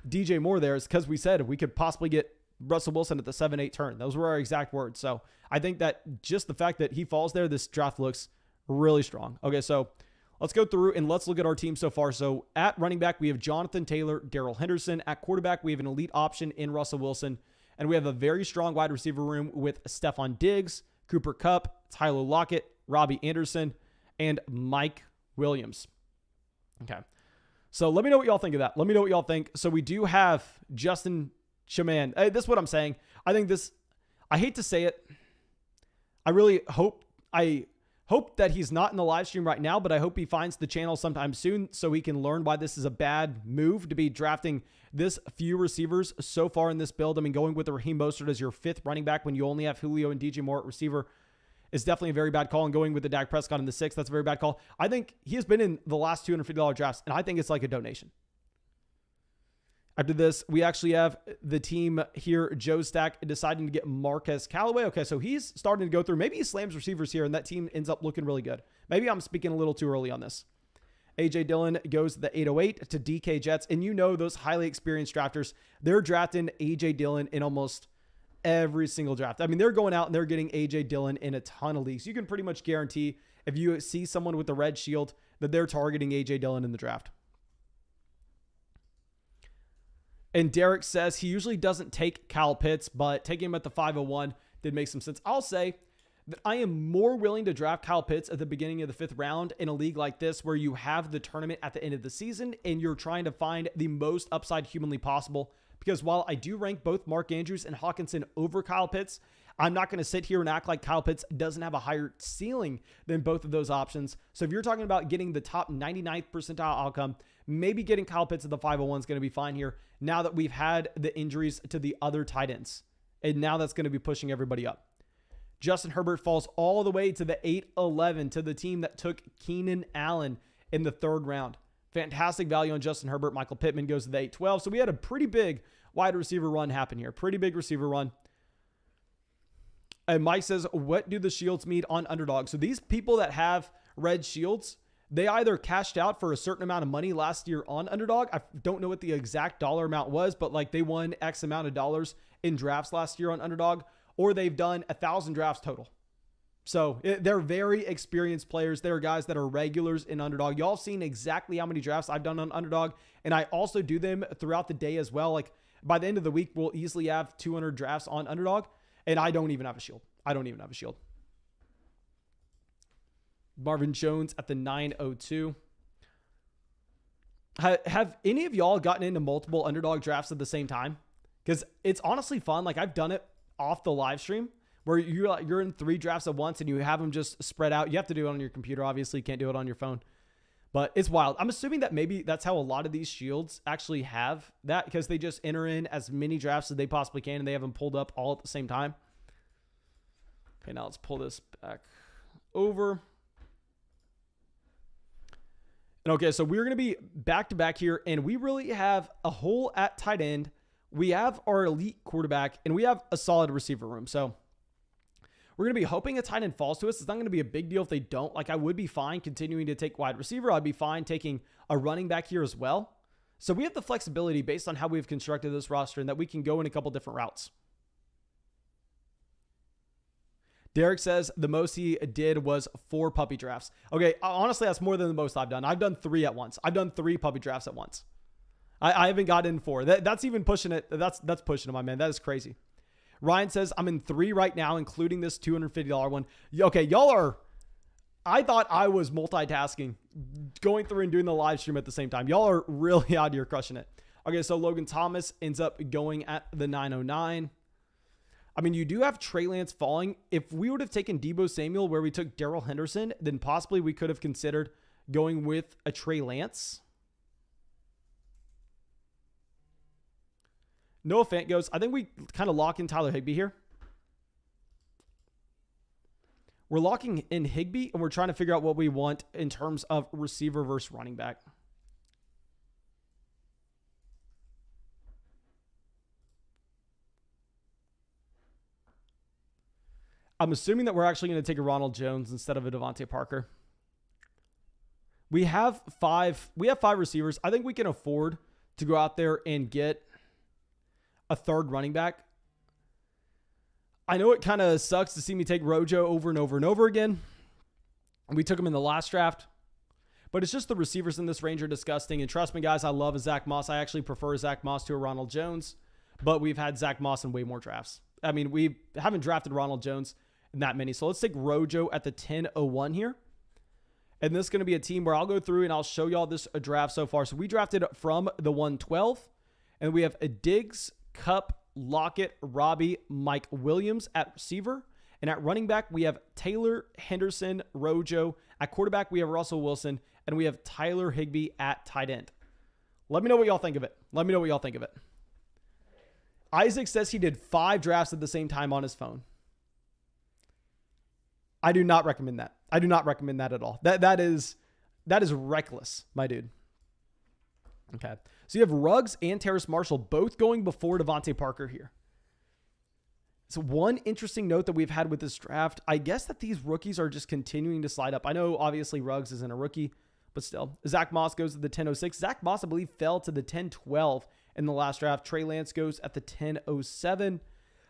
S1: DJ Moore there, is because we said we could possibly get Russell Wilson at the 7-8 turn. Those were our exact words. So I think that just the fact that he falls there, this draft looks really strong. Okay, so let's go through and let's look at our team so far. So at running back, we have Jonathan Taylor, Darrell Henderson. At quarterback, we have an elite option in Russell Wilson. And we have a very strong wide receiver room with Stephon Diggs, Cooper Kupp, Tyler Lockett, Robbie Anderson, and Mike Williams. Okay. So let me know what y'all think of that. Let me know what y'all think. So we do have Justin Shaman. This is what I'm saying. I hate to say it. I hope that he's not in the live stream right now, but I hope he finds the channel sometime soon so he can learn why this is a bad move to be drafting this few receivers so far in this build. I mean, going with the Raheem Mostert as your 5th running back when you only have Julio and DJ Moore at receiver is definitely a very bad call. And going with the Dak Prescott in the 6th, that's a very bad call. I think he has been in the last $250 drafts, and I think it's like a donation. After this, we actually have the team here, Joe Stack, deciding to get Marquez Callaway. Okay, so he's starting to go through. Maybe he slams receivers here, and that team ends up looking really good. Maybe I'm speaking a little too early on this. A.J. Dillon goes the 808 to DK Jets. And you know those highly experienced drafters, they're drafting A.J. Dillon in almost every single draft. I mean, they're going out and they're getting A.J. Dillon in a ton of leagues. You can pretty much guarantee if you see someone with the red shield that they're targeting A.J. Dillon in the draft. And Derek says he usually doesn't take Kyle Pitts, but taking him at the 501 did make some sense. I'll say that I am more willing to draft Kyle Pitts at the beginning of the 5th round in a league like this where you have the tournament at the end of the season and you're trying to find the most upside humanly possible. Because while I do rank both Mark Andrews and Hawkinson over Kyle Pitts, I'm not going to sit here and act like Kyle Pitts doesn't have a higher ceiling than both of those options. So if you're talking about getting the top 99th percentile outcome, maybe getting Kyle Pitts at the 501 is going to be fine here now that we've had the injuries to the other tight ends. And now that's going to be pushing everybody up. Justin Herbert falls all the way to the 811 to the team that took Keenan Allen in the 3rd round. Fantastic value on Justin Herbert. Michael Pittman goes to the 812. So we had a pretty big wide receiver run happen here. Pretty big receiver run. And Mike says, what do the shields mean on underdog? So these people that have red shields, they either cashed out for a certain amount of money last year on underdog. I don't know what the exact dollar amount was, but like they won X amount of dollars in drafts last year on underdog, or they've done 1,000 drafts total. So they're very experienced players. They're guys that are regulars in underdog. Y'all have seen exactly how many drafts I've done on underdog. And I also do them throughout the day as well. Like by the end of the week, we'll easily have 200 drafts on underdog. And I don't even have a shield. Marvin Jones at the 902. Have any of y'all gotten into multiple underdog drafts at the same time? Because it's honestly fun. Like I've done it off the live stream where you're in 3 drafts at once and you have them just spread out. You have to do it on your computer. Obviously, you can't do it on your phone. But it's wild. I'm assuming that maybe that's how a lot of these shields actually have that because they just enter in as many drafts as they possibly can and they have them pulled up all at the same time. Okay, now let's pull this back over. And okay, so we're going to be back to back here, and we really have a hole at tight end. We have our elite quarterback, and we have a solid receiver room. So we're going to be hoping a tight end falls to us. It's not going to be a big deal if they don't. Like I would be fine continuing to take wide receiver. I'd be fine taking a running back here as well. So we have the flexibility based on how we've constructed this roster and that we can go in a couple different routes. Derek says the most he did was 4 puppy drafts. Okay, honestly, that's more than the most I've done. I've done 3 at once. I've done 3 puppy drafts at once. I haven't gotten in 4. That's even pushing it. That's pushing it, my man. That is crazy. Ryan says I'm in 3 right now, including this $250 one. Okay, y'all are... I thought I was multitasking, going through and doing the live stream at the same time. Y'all are really out here crushing it. Okay, so Logan Thomas ends up going at the 909. I mean, you do have Trey Lance falling. If we would have taken Deebo Samuel where we took Darrell Henderson, then possibly we could have considered going with a Trey Lance. Noah Fant goes, I think we kind of lock in Tyler Higbee here. We're locking in Higbee, and we're trying to figure out what we want in terms of receiver versus running back. I'm assuming that we're actually going to take a Ronald Jones instead of a Devontae Parker. We have 5 receivers. I think we can afford to go out there and get a 3rd running back. I know it kind of sucks to see me take Rojo over and over and over again. We took him in the last draft. But it's just the receivers in this range are disgusting. And trust me, guys, I love a Zach Moss. I actually prefer Zach Moss to a Ronald Jones. But we've had Zach Moss in way more drafts. I mean, we haven't drafted Ronald Jones in that many. So let's take Rojo at the 10:01 here. And this is going to be a team where I'll go through and I'll show y'all this draft so far. So we drafted from the 112. And we have a Diggs, Cup, Lockett, Robbie, Mike Williams at receiver. And at running back, we have Taylor, Henderson, Rojo. At quarterback, we have Russell Wilson. And we have Tyler Higbee at tight end. Let me know what y'all think of it. Let me know what y'all think of it. Isaac says he did 5 drafts at the same time on his phone. I do not recommend that. I do not recommend that at all. That is reckless, my dude. Okay. So you have Ruggs and Terrace Marshall both going before Devontae Parker here. So one interesting note that we've had with this draft, I guess that these rookies are just continuing to slide up. I know obviously Ruggs isn't a rookie, but still. Zach Moss goes to the 10:06. Zach Moss, I believe, fell to the 10:12 in the last draft. Trey Lance goes at the 10:07.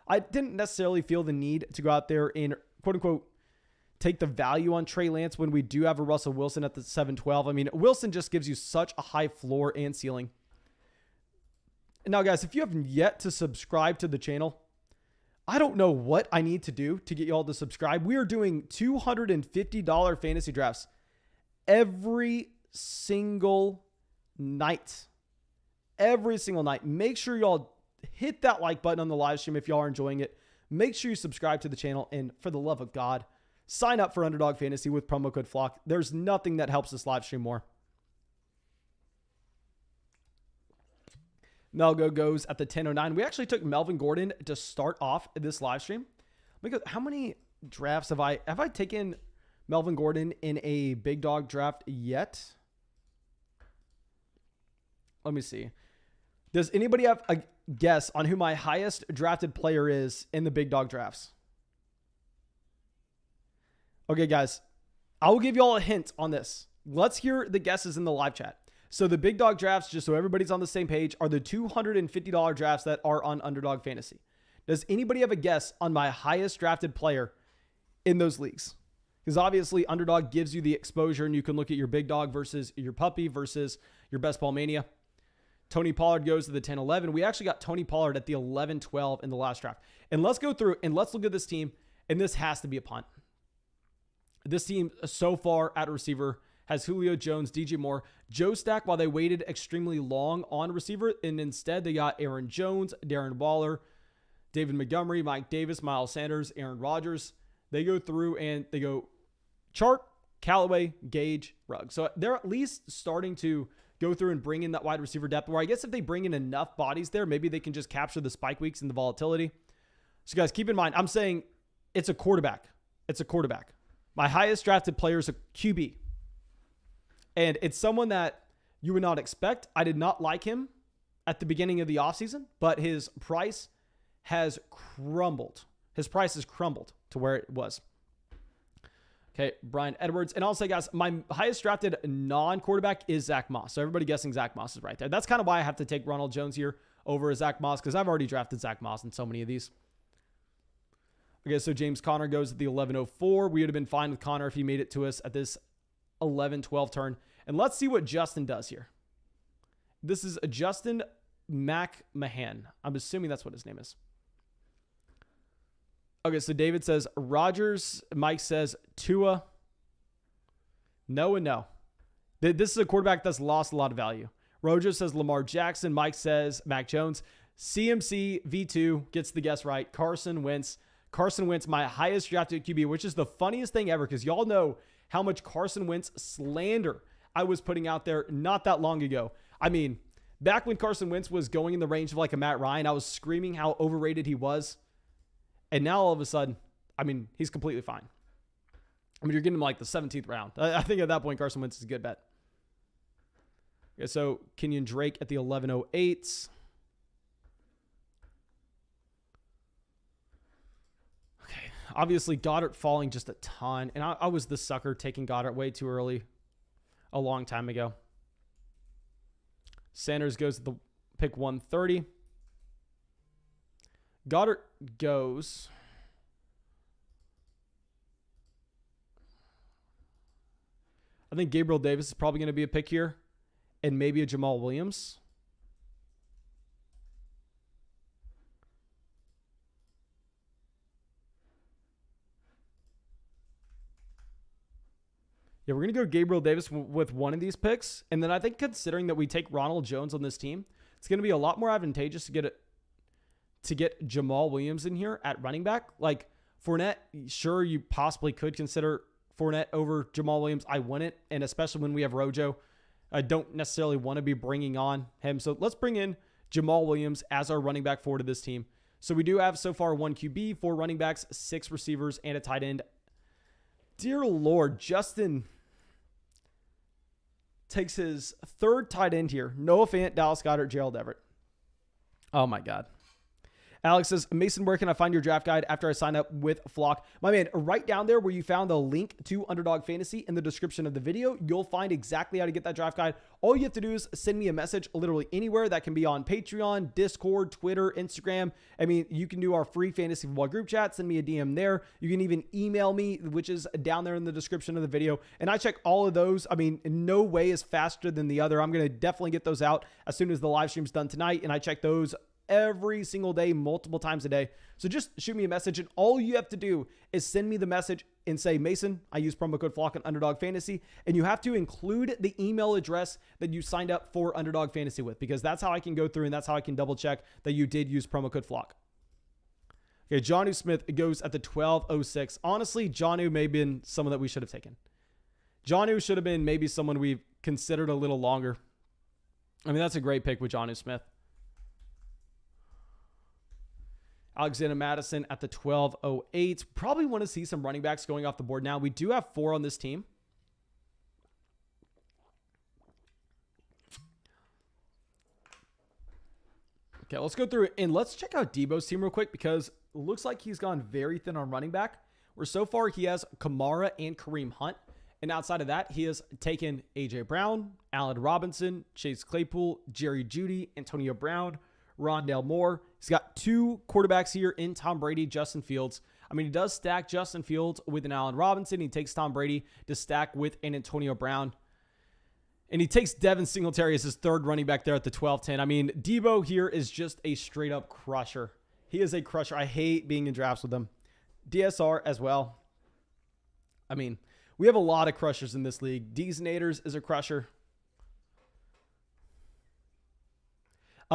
S1: I didn't necessarily feel the need to go out there and quote unquote take the value on Trey Lance when we do have a Russell Wilson at the 7:12. I mean, Wilson just gives you such a high floor and ceiling. Now, guys, if you haven't yet to subscribe to the channel, I don't know what I need to do to get y'all to subscribe. We are doing $250 fantasy drafts every single night. Every single night. Make sure y'all hit that like button on the live stream if y'all are enjoying it. Make sure you subscribe to the channel. And for the love of God, sign up for Underdog Fantasy with promo code FLOCK. There's nothing that helps this live stream more. Melgo goes at the 10:09. We actually took Melvin Gordon to start off this live stream. Because how many drafts have I taken Melvin Gordon in a big dog draft yet? Let me see. Does anybody have a guess on who my highest drafted player is in the big dog drafts? Okay, guys, I will give you all a hint on this. Let's hear the guesses in the live chat. So the big dog drafts, just so everybody's on the same page, are the $250 drafts that are on Underdog Fantasy. Does anybody have a guess on my highest drafted player in those leagues? Because obviously Underdog gives you the exposure and you can look at your big dog versus your puppy versus your best ball mania. Tony Pollard goes to the 10:11. We actually got Tony Pollard at the 11:12 in the last draft. And let's go through and let's look at this team. And this has to be a punt. This team so far at receiver has Julio Jones, DJ Moore, Joe Stack, while they waited extremely long on receiver. And instead they got Aaron Jones, Darren Waller, David Montgomery, Mike Davis, Miles Sanders, Aaron Rodgers. They go through and they go Chark, Callaway, Gage, Ruggs. So they're at least starting to go through and bring in that wide receiver depth, where I guess if they bring in enough bodies there, maybe they can just capture the spike weeks and the volatility. So guys, keep in mind, I'm saying it's a quarterback. It's a quarterback. My highest drafted player is a QB. And it's someone that you would not expect. I did not like him at the beginning of the offseason, but his price has crumbled. His price has crumbled to where it was. Okay, Brian Edwards. And I'll say, guys, my highest drafted non-quarterback is Zach Moss. So everybody guessing Zach Moss is right there. That's kind of why I have to take Ronald Jones here over Zach Moss, because I've already drafted Zach Moss in so many of these. Okay, so James Conner goes at the 11:04. We would have been fine with Conner if he made it to us at this 11-12 turn. And let's see what Justin does here. This is a Justin McMahon. I'm assuming that's what his name is. Okay, so David says Rodgers. Mike says Tua. No and no. This is a quarterback that's lost a lot of value. Rojo says Lamar Jackson. Mike says Mac Jones. CMC V2 gets the guess right. Carson Wentz. Carson Wentz, my highest drafted QB, which is the funniest thing ever, because y'all know how much Carson Wentz slander I was putting out there not that long ago. I mean, back when Carson Wentz was going in the range of like a Matt Ryan, I was screaming how overrated he was. And now all of a sudden, I mean, he's completely fine. I mean, you're getting him like the 17th round. I think at that point, Carson Wentz is a good bet. Okay, so Kenyon Drake at the 11:08. Okay, obviously Goddard falling just a ton. And I was the sucker taking Goddard way too early a long time ago. Sanders goes to the pick 130. Goddard goes. I think Gabriel Davis is probably going to be a pick here, and maybe a Jamal Williams. Yeah, we're going to go Gabriel Davis with one of these picks. And then I think considering that we take Ronald Jones on this team, it's going to be a lot more advantageous to get Jamal Williams in here at running back. Like Fournette, sure, you possibly could consider Fournette over Jamal Williams. I wouldn't, and especially when we have Rojo, I don't necessarily want to be bringing on him. So let's bring in Jamal Williams as our running back forward to this team. So we do have so far 1 QB, 4 running backs, 6 receivers, and a tight end. Dear Lord, Justin takes his 3rd tight end here. Noah Fant, Dallas Goddard, Gerald Everett. Oh my God. Alex says, Mason, where can I find your draft guide after I sign up with Flock? My man, right down there where you found the link to Underdog Fantasy in the description of the video, you'll find exactly how to get that draft guide. All you have to do is send me a message literally anywhere. That can be on Patreon, Discord, Twitter, Instagram. I mean, you can do our free fantasy football group chat. Send me a DM there. You can even email me, which is down there in the description of the video. And I check all of those. I mean, no way is faster than the other. I'm going to definitely get those out as soon as the live stream's done tonight. And I check those every single day, multiple times a day. So just shoot me a message, and all you have to do is send me the message and say, Mason, I use promo code Flock on Underdog Fantasy, and you have to include the email address that you signed up for Underdog Fantasy with, because that's how I can go through and that's how I can double check that you did use promo code Flock. Okay, Jonnu Smith goes at the 12:06. Honestly, Jonnu may have been someone that we should have taken. Jonnu should have been maybe someone we've considered a little longer. I mean, that's a great pick with Jonnu Smith. Alexander Madison at the 12:08. Probably want to see some running backs going off the board now. We do have 4 on this team. Okay, let's go through it and let's check out Debo's team real quick, because it looks like he's gone very thin on running back, where so far he has Kamara and Kareem Hunt. And outside of that, he has taken A.J. Brown, Allen Robinson, Chase Claypool, Jerry Judy, Antonio Brown, Rondale Moore. He's got 2 quarterbacks here in Tom Brady, Justin Fields. I mean, he does stack Justin Fields with an Allen Robinson. He takes Tom Brady to stack with an Antonio Brown. And he takes Devin Singletary as his 3rd running back there at the 12:10. I mean, Debo here is just a straight up crusher. He is a crusher. I hate being in drafts with him. DSR as well. I mean, we have a lot of crushers in this league. Deesnators is a crusher.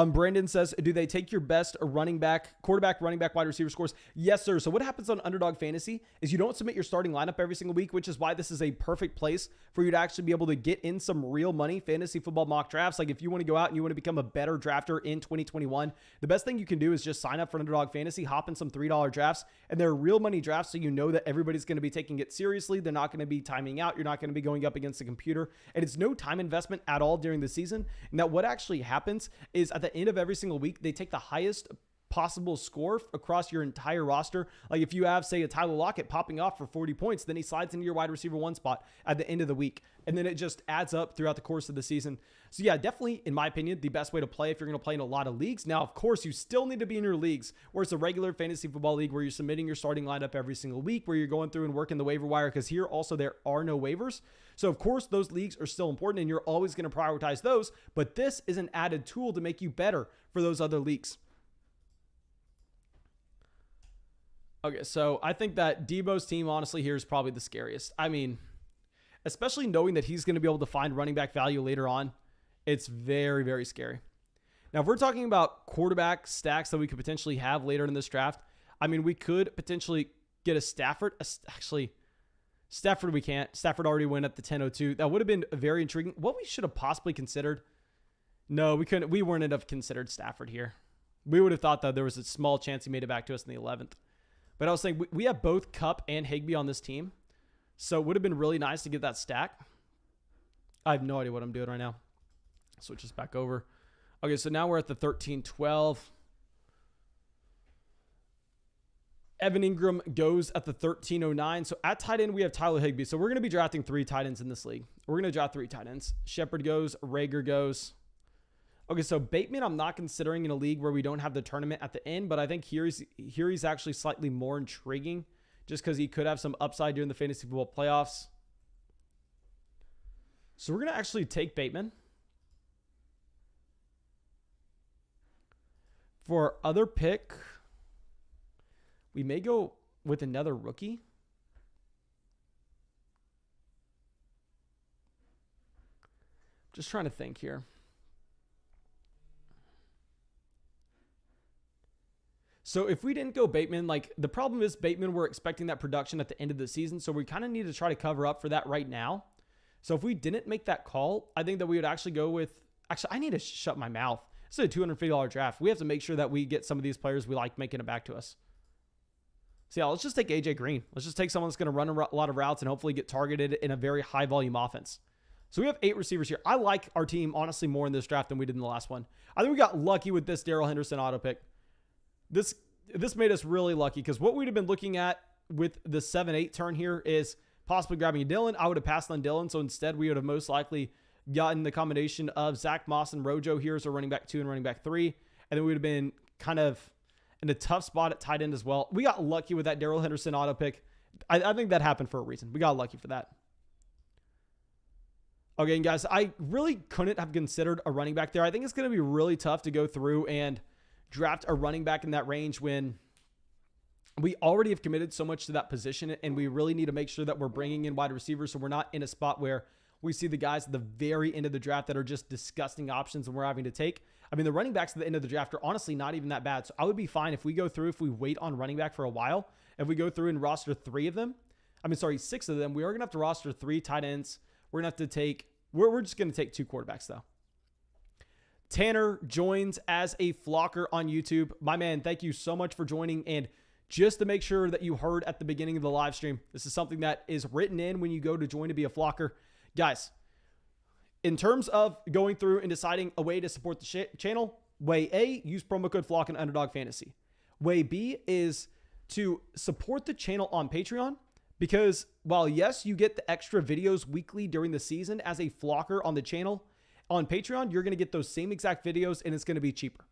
S1: Brandon says, do they take your best quarterback, running back, wide receiver scores? Yes, sir. So what happens on Underdog Fantasy is you don't submit your starting lineup every single week, which is why this is a perfect place for you to actually be able to get in some real money fantasy football mock drafts. Like if you want to go out and you want to become a better drafter in 2021, the best thing you can do is just sign up for Underdog Fantasy, hop in some $3 drafts, and they're real money drafts, so you know that everybody's going to be taking it seriously. They're not going to be timing out. You're not going to be going up against the computer, and it's no time investment at all during the season. And that what actually happens is at the end of every single week, they take the highest possible score across your entire roster. Like if you have, say, a Tyler Lockett popping off for 40 points, then he slides into your wide receiver 1 spot at the end of the week. And then it just adds up throughout the course of the season. So yeah, definitely, in my opinion, the best way to play if you're going to play in a lot of leagues. Now, of course, you still need to be in your leagues where it's a regular fantasy football league where you're submitting your starting lineup every single week, where you're going through and working the waiver wire, because here also there are no waivers. So of course, those leagues are still important and you're always going to prioritize those, but this is an added tool to make you better for those other leagues. Okay, so I think that Debo's team, honestly, here is probably the scariest. I mean, especially knowing that he's going to be able to find running back value later on, it's very, very scary. Now, if we're talking about quarterback stacks that we could potentially have later in this draft, I mean, we could potentially get a Stafford. Actually, Stafford we can't. Stafford already went at the 10:02. That would have been very intriguing. What we should have possibly considered. No, we couldn't. We wouldn't have considered Stafford here. We would have thought that there was a small chance he made it back to us in the 11th. But I was saying, we have both Kupp and Higbee on this team. So it would have been really nice to get that stack. I have no idea what I'm doing right now. Switch this back over. Okay, so now we're at the 13-12. Evan Ingram goes at the 13:09. So at tight end, we have Tyler Higbee. So we're going to be drafting 3 tight ends in this league. We're going to draft 3 tight ends. Shepard goes. Rager goes. Okay, so Bateman I'm not considering in a league where we don't have the tournament at the end, but I think here he's actually slightly more intriguing just because he could have some upside during the fantasy football playoffs. So we're going to actually take Bateman. For our other pick, we may go with another rookie. Just trying to think here. So if we didn't go Bateman, like the problem is Bateman, we're expecting that production at the end of the season. So we kind of need to try to cover up for that right now. So if we didn't make that call, I think that we would actually go with, actually, I need to shut my mouth. This is a $250 draft. We have to make sure that we get some of these players we like making it back to us. So yeah, let's just take AJ Green. Let's just take someone that's going to run a lot of routes and hopefully get targeted in a very high volume offense. So we have 8 receivers here. I like our team, honestly, more in this draft than we did in the last one. I think we got lucky with this Darrell Henderson auto pick. This made us really lucky because what we'd have been looking at with the 7-8 turn here is possibly grabbing a Dylan. I would have passed on Dylan. So instead, we would have most likely gotten the combination of Zach Moss and Rojo here as a running back 2 and running back 3. And then we would have been kind of in a tough spot at tight end as well. We got lucky with that Darrell Henderson auto pick. I think that happened for a reason. We got lucky for that. Okay, and guys, I really couldn't have considered a running back there. I think it's going to be really tough to go through and draft a running back in that range when we already have committed so much to that position, and we really need to make sure that we're bringing in wide receivers so we're not in a spot where we see the guys at the very end of the draft that are just disgusting options and we're having to take. I mean, the running backs at the end of the draft are honestly not even that bad. So I would be fine if we go through, if we wait on running back for a while, if we go through and roster 6 of them, we are going to have to roster 3 tight ends. We're going to have to take, we're just going to take 2 quarterbacks though. Tanner joins as a flocker on YouTube. My man, thank you so much for joining. And just to make sure that you heard at the beginning of the live stream, this is something that is written in when you go to join to be a flocker. Guys, in terms of going through and deciding a way to support the channel, way A, use promo code FLOCK and Underdog Fantasy. Way B is to support the channel on Patreon because while yes, you get the extra videos weekly during the season as a flocker on the channel, on Patreon, you're going to get those same exact videos and it's going to be cheaper.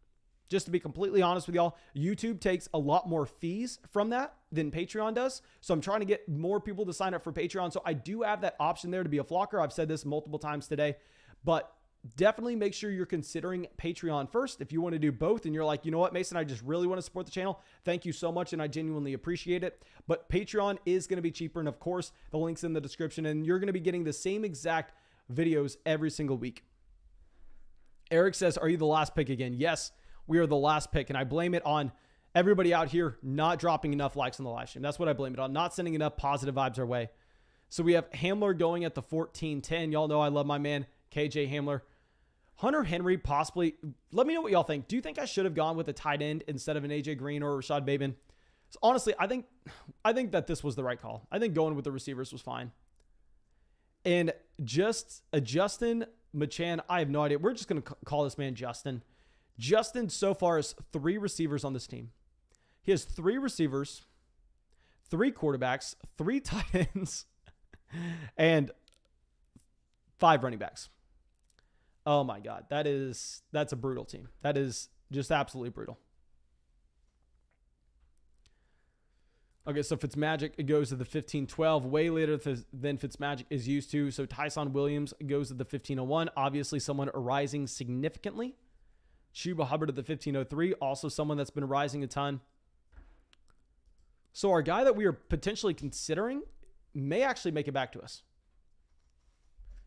S1: Just to be completely honest with y'all, YouTube takes a lot more fees from that than Patreon does. So I'm trying to get more people to sign up for Patreon. So I do have that option there to be a flocker. I've said this multiple times today, but definitely make sure you're considering Patreon first. If you want to do both and you're like, you know what, Mason, I just really want to support the channel. Thank you so much. And I genuinely appreciate it. But Patreon is going to be cheaper. And of course, the link's in the description and you're going to be getting the same exact videos every single week. Eric says, are you the last pick again? Yes, we are the last pick. And I blame it on everybody out here not dropping enough likes on the live stream. That's what I blame it on. Not sending enough positive vibes our way. So we have Hamler going at the 14-10. Y'all know I love my man, KJ Hamler. Hunter Henry possibly. Let me know what y'all think. Do you think I should have gone with a tight end instead of an AJ Green or Rashad Bateman? So honestly, I think that this was the right call. I think going with the receivers was fine. And just a Justin Machan, I have no idea. We're just going to call this man Justin. Justin so far has 3 receivers on this team. He has 3 receivers, 3 quarterbacks, 3 tight ends, and 5 running backs. Oh my God. That's a brutal team. That is just absolutely brutal. Okay, so Fitzmagic, it goes to the 15-12, way later than Fitzmagic is used to. So Tyson Williams goes to the 15-01, obviously someone rising significantly. Chuba Hubbard at the 15-03, also someone that's been rising a ton. So our guy that we are potentially considering may actually make it back to us.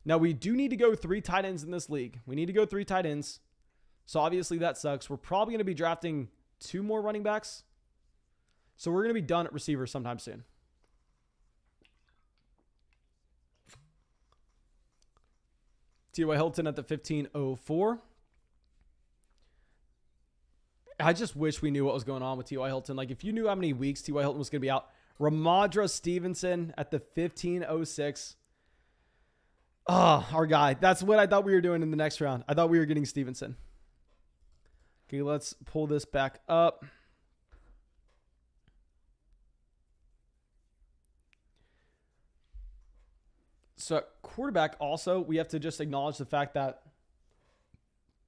S1: Now, we do need to go 3 tight ends in this league. We need to go 3 tight ends. So obviously that sucks. We're probably going to be drafting 2 more running backs. So we're going to be done at receiver sometime soon. T.Y. Hilton at the 15-04. I just wish we knew what was going on with T.Y. Hilton. Like, if you knew how many weeks T.Y. Hilton was going to be out. Ramondre Stevenson at the 15-06. Oh, our guy. That's what I thought we were doing in the next round. I thought we were getting Stevenson. Okay, let's pull this back up. So quarterback also, we have to just acknowledge the fact that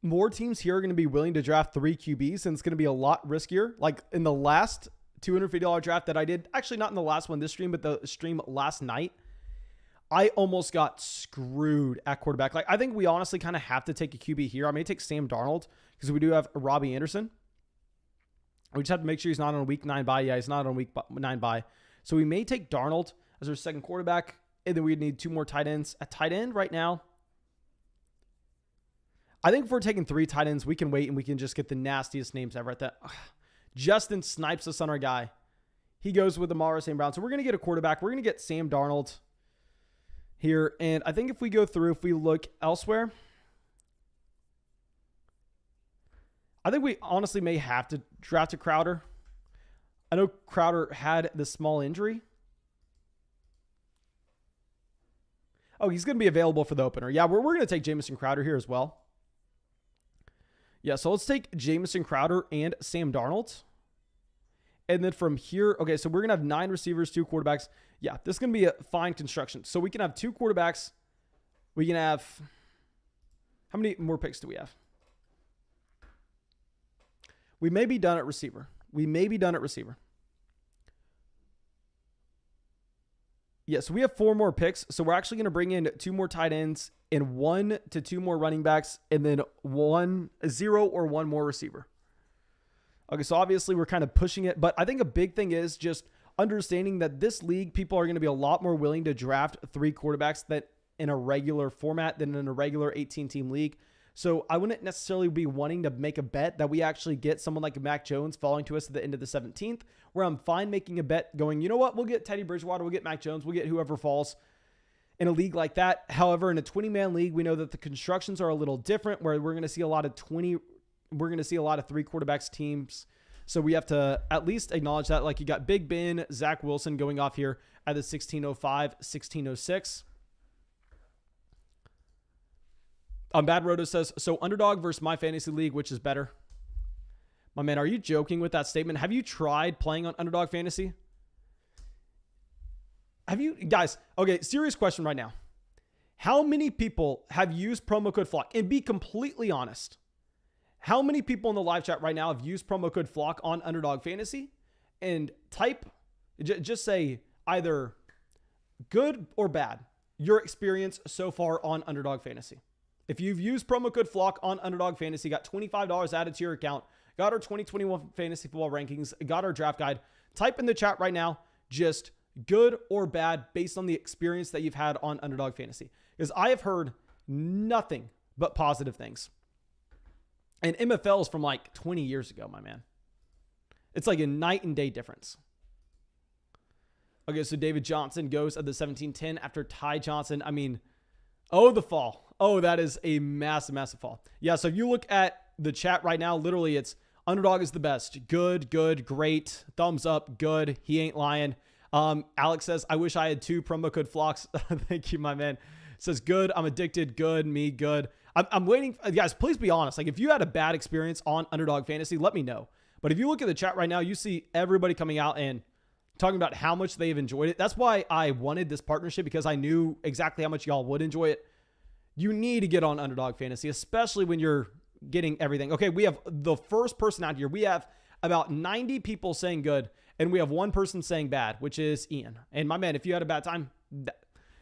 S1: more teams here are going to be willing to draft 3 QBs, and it's going to be a lot riskier. Like in the last $250 draft that I did, actually not in the last one this stream, but the stream last night, I almost got screwed at quarterback. Like, I think we honestly kind of have to take a QB here. I may take Sam Darnold because we do have Robbie Anderson. We just have to make sure he's not on a week 9 bye. Yeah, he's not on a week 9 bye. So we may take Darnold as our second quarterback, and then we need 2 more tight ends. At tight end right now, I think if we're taking 3 tight ends, we can wait and we can just get the nastiest names ever at that. Justin snipes us on our guy. He goes with Amara St. Brown. So we're going to get a quarterback. We're going to get Sam Darnold here. And I think if we go through, if we look elsewhere, I think we honestly may have to draft a Crowder. I know Crowder had the small injury. Oh, he's going to be available for the opener. Yeah, we're going to take Jamison Crowder here as well. Yeah, so let's take Jamison Crowder and Sam Darnold. And then from here, okay, so we're going to have 9 receivers, 2 quarterbacks. Yeah, this is going to be a fine construction. So we can have 2 quarterbacks. We can have, how many more picks do we have? We may be done at receiver. Yeah, so we have 4 more picks. So we're actually going to bring in 2 more tight ends and 1 to 2 more running backs, and then 0 or 1 more receiver. Okay, so obviously we're kind of pushing it, but I think a big thing is just understanding that this league, people are going to be a lot more willing to draft 3 quarterbacks that in a regular format than in a regular 18-team league. So I wouldn't necessarily be wanting to make a bet that we actually get someone like Mac Jones falling to us at the end of the 17th, where I'm fine making a bet going, you know what, we'll get Teddy Bridgewater, we'll get Mac Jones, we'll get whoever falls in a league like that. However, in a 20-man league, we know that the constructions are a little different, where we're going to see a lot of 3 quarterbacks teams. So we have to at least acknowledge that. Like, you got Big Ben, Zack Wilson going off here at the 1605, 1606. Bad Roto says, so underdog versus my fantasy league, which is better? My man, are you joking with that statement? Have you tried playing on underdog fantasy? Have you guys? Okay, serious question right now. How many people have used promo code FLOCK? And be completely honest. How many people in the live chat right now have used promo code FLOCK on underdog fantasy? And just say either good or bad, your experience so far on underdog fantasy. If you've used promo code FLOCK on underdog fantasy, got $25 added to your account, got our 2021 fantasy football rankings, got our draft guide, type in the chat right now, just good or bad based on the experience that you've had on underdog fantasy. Because I have heard nothing but positive things. And MFL is from like 20 years ago, my man. It's like a night and day difference. Okay, so David Johnson goes at the 17-10 after Ty Johnson. I mean, oh, the fall. Oh, that is a massive, massive fall. Yeah, so if you look at the chat right now, literally it's underdog is the best. Good, good, great. Thumbs up, good. He ain't lying. Alex says, I wish I had 2 promo code FLOCKs. Thank you, my man. Says, good, I'm addicted, good, me, good. I'm waiting. Guys, please be honest. Like, if you had a bad experience on underdog fantasy, let me know. But if you look at the chat right now, you see everybody coming out and talking about how much they've enjoyed it. That's why I wanted this partnership, because I knew exactly how much y'all would enjoy it. You need to get on underdog fantasy, especially when you're getting everything. Okay, we have the first person out here. We have about 90 people saying good, and we have 1 person saying bad, which is Ian. And my man, if you had a bad time,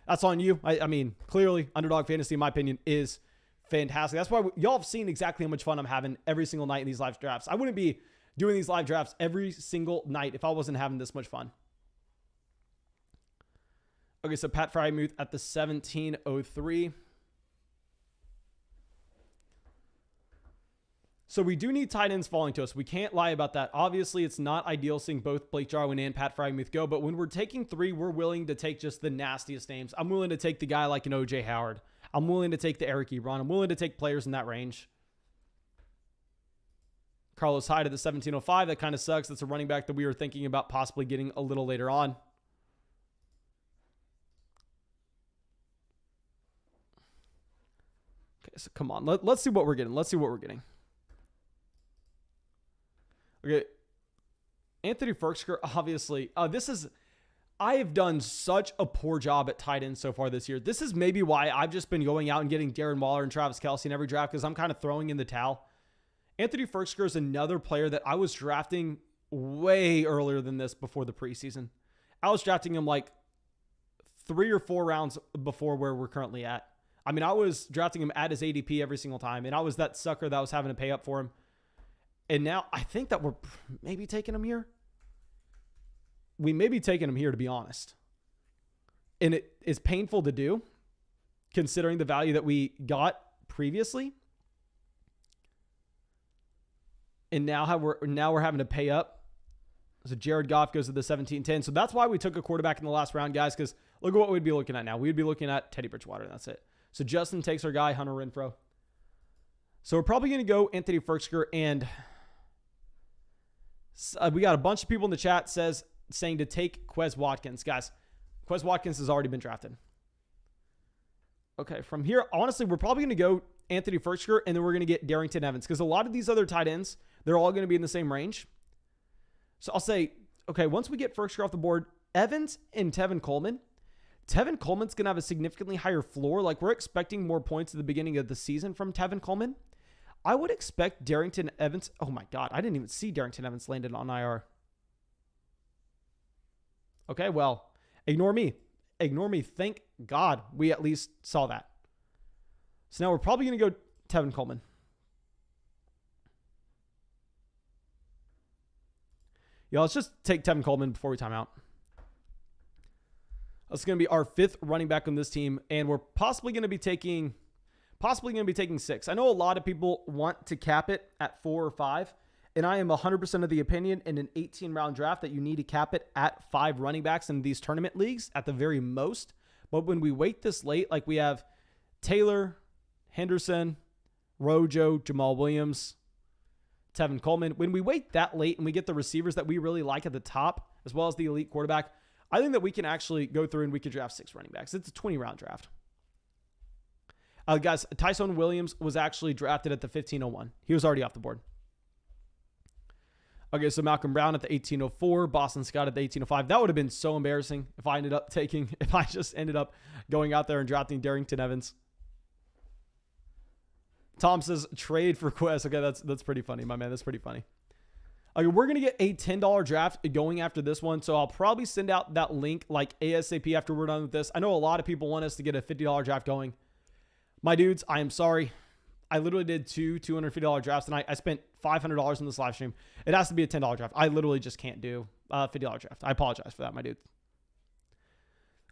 S1: that's on you. I mean, clearly, underdog fantasy, in my opinion, is fantastic. That's why y'all have seen exactly how much fun I'm having every single night in these live drafts. I wouldn't be doing these live drafts every single night if I wasn't having this much fun. Okay, so Pat Frymuth at the 1703. So we do need tight ends falling to us. We can't lie about that. Obviously, it's not ideal seeing both Blake Jarwin and Pat Frymuth go, but when we're taking 3, we're willing to take just the nastiest names. I'm willing to take the guy like an OJ Howard. I'm willing to take the Eric Ebron. I'm willing to take players in that range. Carlos Hyde at the 1705. That kind of sucks. That's a running back that we were thinking about possibly getting a little later on. Okay, so come on. Let's see what we're getting. Okay. Anthony Ferksker, obviously. I have done such a poor job at tight end so far this year. This is maybe why I've just been going out and getting Darren Waller and Travis Kelsey in every draft, because I'm kind of throwing in the towel. Anthony Ferksker is another player that I was drafting way earlier than this before the preseason. I was drafting him like 3 or 4 rounds before where we're currently at. I mean, I was drafting him at his ADP every single time, and I was that sucker that was having to pay up for him. And now I think that we're maybe taking him here. We may be taking him here, to be honest. And it is painful to do, considering the value that we got previously. And now we're having to pay up. So Jared Goff goes to the 17-10. So that's why we took a quarterback in the last round, guys, because look at what we'd be looking at now. We'd be looking at Teddy Bridgewater, and that's it. So Justin takes our guy, Hunter Renfrow. So we're probably going to go Anthony Firkser, and we got a bunch of people in the chat saying to take Quez Watkins. Guys, Quez Watkins has already been drafted. Okay, from here, honestly, we're probably going to go Anthony Firkser, and then we're going to get Darrington Evans, because a lot of these other tight ends, they're all going to be in the same range. So I'll say, okay, once we get Firkser off the board, Evans and Tevin Coleman. Tevin Coleman's going to have a significantly higher floor. Like, we're expecting more points at the beginning of the season from Tevin Coleman. I would expect Darrington Evans. Oh my God, I didn't even see Darrington Evans landed on IR. Okay, well, ignore me. Ignore me. Thank God we at least saw that. So now we're probably going to go Tevin Coleman. Yeah, let's just take Tevin Coleman before we time out. That's going to be our 5th running back on this team, and we're possibly going to be taking 6. I know a lot of people want to cap it at 4 or 5, and I am 100% of the opinion in an 18-round draft that you need to cap it at 5 running backs in these tournament leagues at the very most. But when we wait this late, like we have Taylor, Henderson, Rojo, Jamal Williams, Tevin Coleman, when we wait that late and we get the receivers that we really like at the top, as well as the elite quarterback, I think that we can actually go through and we could draft 6 running backs. It's a 20-round draft. Guys, Tyson Williams was actually drafted at the 1501. He was already off the board. Okay, so Malcolm Brown at the 1804, Boston Scott at the 1805. That would have been so embarrassing if I just ended up going out there and drafting Darrington Evans. Tom says trade for Quest. Okay, that's pretty funny, my man. That's pretty funny. Okay, we're going to get a $10 draft going after this one, so I'll probably send out that link like ASAP after we're done with this. I know a lot of people want us to get a $50 draft going. My dudes, I am sorry. I literally did 2 $250 drafts tonight. I spent $500 in this live stream. It has to be a $10 draft. I literally just can't do a $50 draft. I apologize for that, my dude.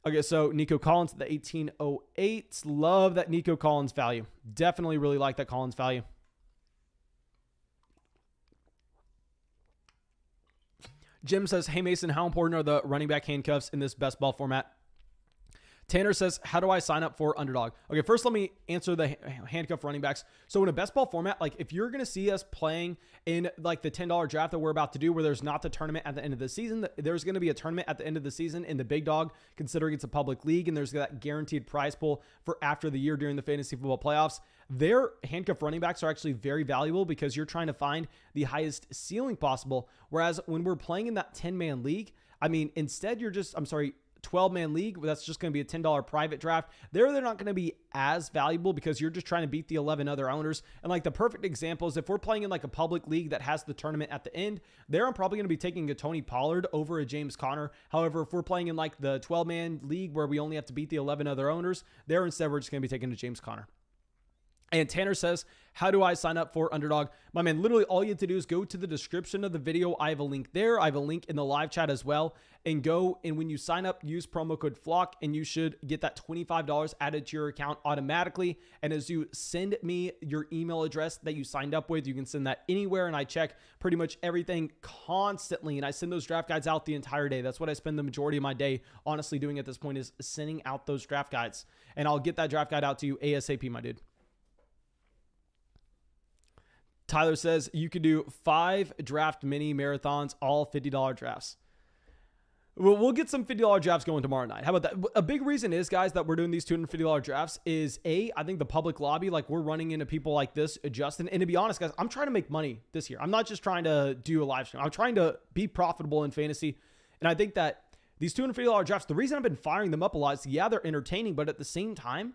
S1: Okay, so Nico Collins at the 1808. Love that Nico Collins value. Definitely really like that Collins value. Jim says, hey, Mason, how important are the running back handcuffs in this best ball format? Tanner says, how do I sign up for Underdog? Okay, first let me answer the handcuff running backs. So in a best ball format, like if you're going to see us playing in like the $10 draft that we're about to do, where there's not the tournament at the end of the season, there's going to be a tournament at the end of the season in the big dog, considering it's a public league, and there's that guaranteed prize pool for after the year during the fantasy football playoffs. Their handcuff running backs are actually very valuable because you're trying to find the highest ceiling possible. Whereas when we're playing in that 10-man league, I mean, instead you're just, 12-man league, that's just going to be a $10 private draft. They're not going to be as valuable because you're just trying to beat the 11 other owners. And like the perfect example is if we're playing in like a public league that has the tournament at the end, there I'm probably going to be taking a Tony Pollard over a James Conner. However, if we're playing in like the 12-man league where we only have to beat the 11 other owners, there instead we're just going to be taking a James Conner. And Tanner says, how do I sign up for Underdog? My man, literally all you have to do is go to the description of the video. I have a link there. I have a link in the live chat as well. And go, and when you sign up, use promo code FLOCK, and you should get that $25 added to your account automatically. And as you send me your email address that you signed up with, you can send that anywhere, and I check pretty much everything constantly. And I send those draft guides out the entire day. That's what I spend the majority of my day honestly doing at this point, is sending out those draft guides. And I'll get that draft guide out to you ASAP, my dude. Tyler says you could do 5 draft mini marathons, all $50 drafts. We'll get some $50 drafts going tomorrow night. How about that? A big reason is, guys, that we're doing these $250 drafts is I think the public lobby, like we're running into people like this, Justin. And to be honest, guys, I'm trying to make money this year. I'm not just trying to do a live stream. I'm trying to be profitable in fantasy. And I think that these $250 drafts, the reason I've been firing them up a lot is, yeah, they're entertaining, but at the same time,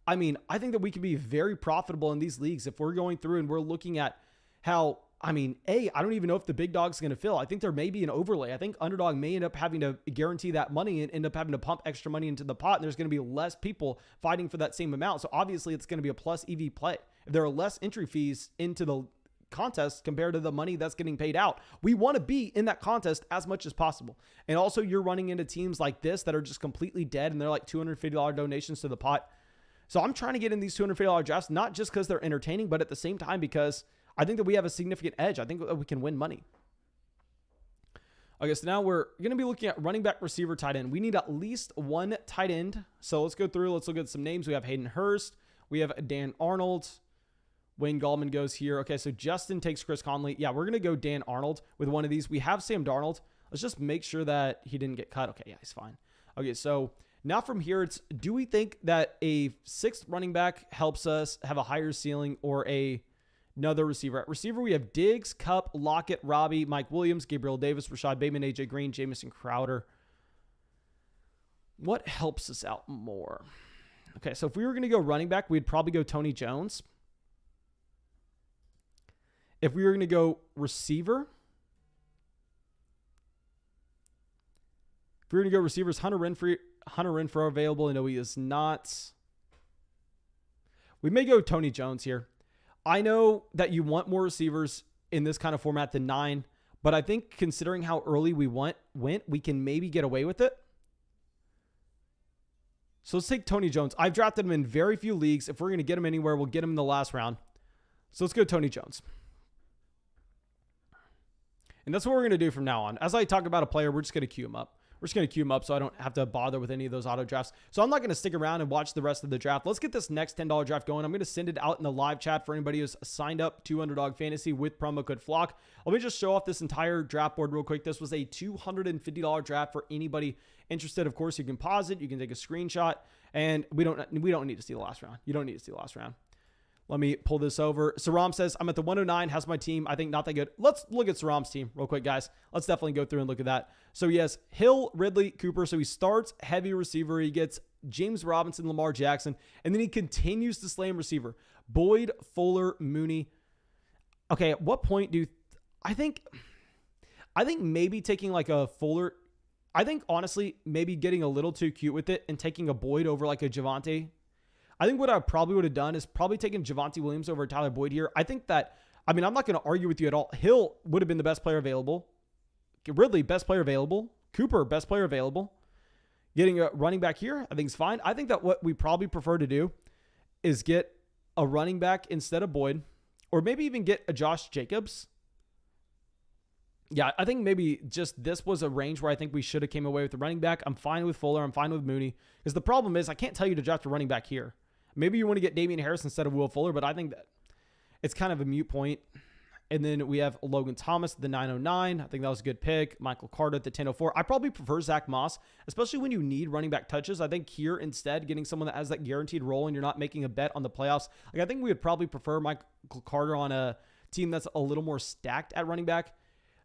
S1: I mean, I think that we can be very profitable in these leagues if we're going through and we're looking at how I mean, I don't even know if the big dog's going to fill. I think there may be an overlay. I think underdog may end up having to guarantee that money and end up having to pump extra money into the pot. And there's going to be less people fighting for that same amount. So obviously it's going to be a plus EV play. If there are less entry fees into the contest compared to the money that's getting paid out, we want to be in that contest as much as possible. And also you're running into teams like this that are just completely dead and they're like $250 donations to the pot. So I'm trying to get in these $250 drafts, not just because they're entertaining, but at the same time because I think that we have a significant edge. I think that we can win money. Okay, so now we're going to be looking at running back, receiver, tight end. We need at least one tight end. So let's go through. Let's look at some names. We have Hayden Hurst. We have Dan Arnold. Wayne Gallman goes here. Okay, so Justin takes Chris Conley. Yeah, we're going to go Dan Arnold with one of these. We have Sam Darnold. Let's just make sure that he didn't get cut. Okay, yeah, he's fine. Okay, so now from here, it's do we think that a sixth running back helps us have a higher ceiling or another receiver? At receiver, we have Diggs, Kupp, Lockett, Robbie, Mike Williams, Gabriel Davis, Rashad Bateman, AJ Green, Jamison Crowder. What helps us out more? Okay, so if we were going to go running back, we'd probably go Tony Jones. If we were going to go receiver, receivers, Hunter Renfrow available. I know he is not. We may go Tony Jones here. I know that you want more receivers in this kind of format than 9, but I think considering how early we went, we can maybe get away with it. So let's take Tony Jones. I've drafted him in very few leagues. If we're going to get him anywhere, we'll get him in the last round. So let's go Tony Jones. And that's what we're going to do from now on. As I talk about a player, we're just going to queue him up. We're just going to queue him up so I don't have to bother with any of those auto drafts. So I'm not going to stick around and watch the rest of the draft. Let's get this next $10 draft going. I'm going to send it out in the live chat for anybody who's signed up to Underdog Fantasy with promo code FLOCK. Let me just show off this entire draft board real quick. This was a $250 draft for anybody interested. Of course, you can pause it. You can take a screenshot. And we don't need to see the last round. You don't need to see the last round. Let me pull this over. Saram says, I'm at the 109. How's my team? I think not that good. Let's look at Saram's team real quick, guys. Let's definitely go through and look at that. So, yes, Hill, Ridley, Cooper. So, he starts heavy receiver. He gets James Robinson, Lamar Jackson. And then he continues to slam receiver. Boyd, Fuller, Mooney. Okay, at what point do I think maybe taking like a Fuller. I think, honestly, maybe getting a little too cute with it and taking a Boyd over like a Javonte. I think what I probably would have done is probably taken Javonte Williams over Tyler Boyd here. I think that, I'm not going to argue with you at all. Hill would have been the best player available. Ridley, best player available. Cooper, best player available. Getting a running back here, I think is fine. I think that what we probably prefer to do is get a running back instead of Boyd, or maybe even get a Josh Jacobs. Yeah, I think maybe just this was a range where I think we should have came away with the running back. I'm fine with Fuller. I'm fine with Mooney. Because the problem is I can't tell you to draft a running back here. Maybe you want to get Damian Harris instead of Will Fuller, but I think that it's kind of a moot point. And then we have Logan Thomas at the 909. I think that was a good pick. Michael Carter at the 1004. I probably prefer Zach Moss, especially when you need running back touches. I think here instead, getting someone that has that guaranteed role and you're not making a bet on the playoffs. Like I think we would probably prefer Michael Carter on a team that's a little more stacked at running back.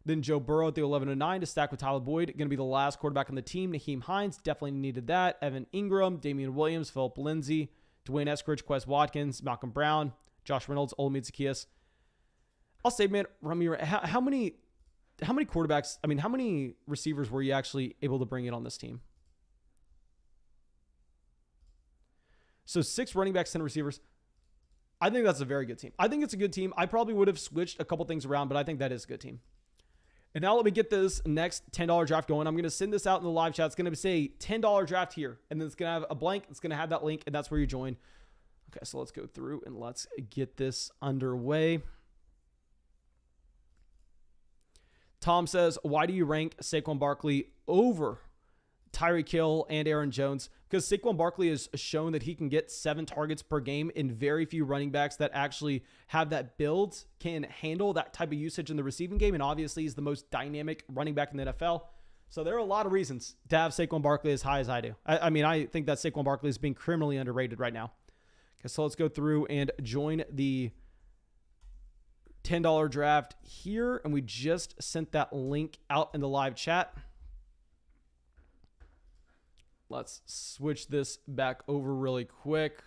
S1: Then Joe Burrow at the 1109 to stack with Tyler Boyd. Going to be the last quarterback on the team. Naheem Hines, definitely needed that. Evan Ingram, Damian Williams, Philip Lindsay, Dwayne Eskridge, Quez Watkins, Malcolm Brown, Josh Reynolds, Olamide Zaccheaus. I'll say, man, Ramiro, how many quarterbacks, how many receivers were you actually able to bring in on this team? So 6 running backs, 10 receivers. I think that's a very good team. I think it's a good team. I probably would have switched a couple things around, but I think that is a good team. And now let me get this next $10 draft going. I'm going to send this out in the live chat. It's going to say $10 draft here. And then it's going to have a blank. It's going to have that link, and that's where you join. Okay, so let's go through and let's get this underway. Tom says, why do you rank Saquon Barkley over Tyreek Hill and Aaron Jones? Because Saquon Barkley has shown that he can get 7 targets per game, and very few running backs that actually have that build can handle that type of usage in the receiving game. And obviously, he's the most dynamic running back in the NFL. So there are a lot of reasons to have Saquon Barkley as high as I do. I think that Saquon Barkley is being criminally underrated right now. Okay, so let's go through and join the $10 draft here. And we just sent that link out in the live chat. Let's switch this back over really quick.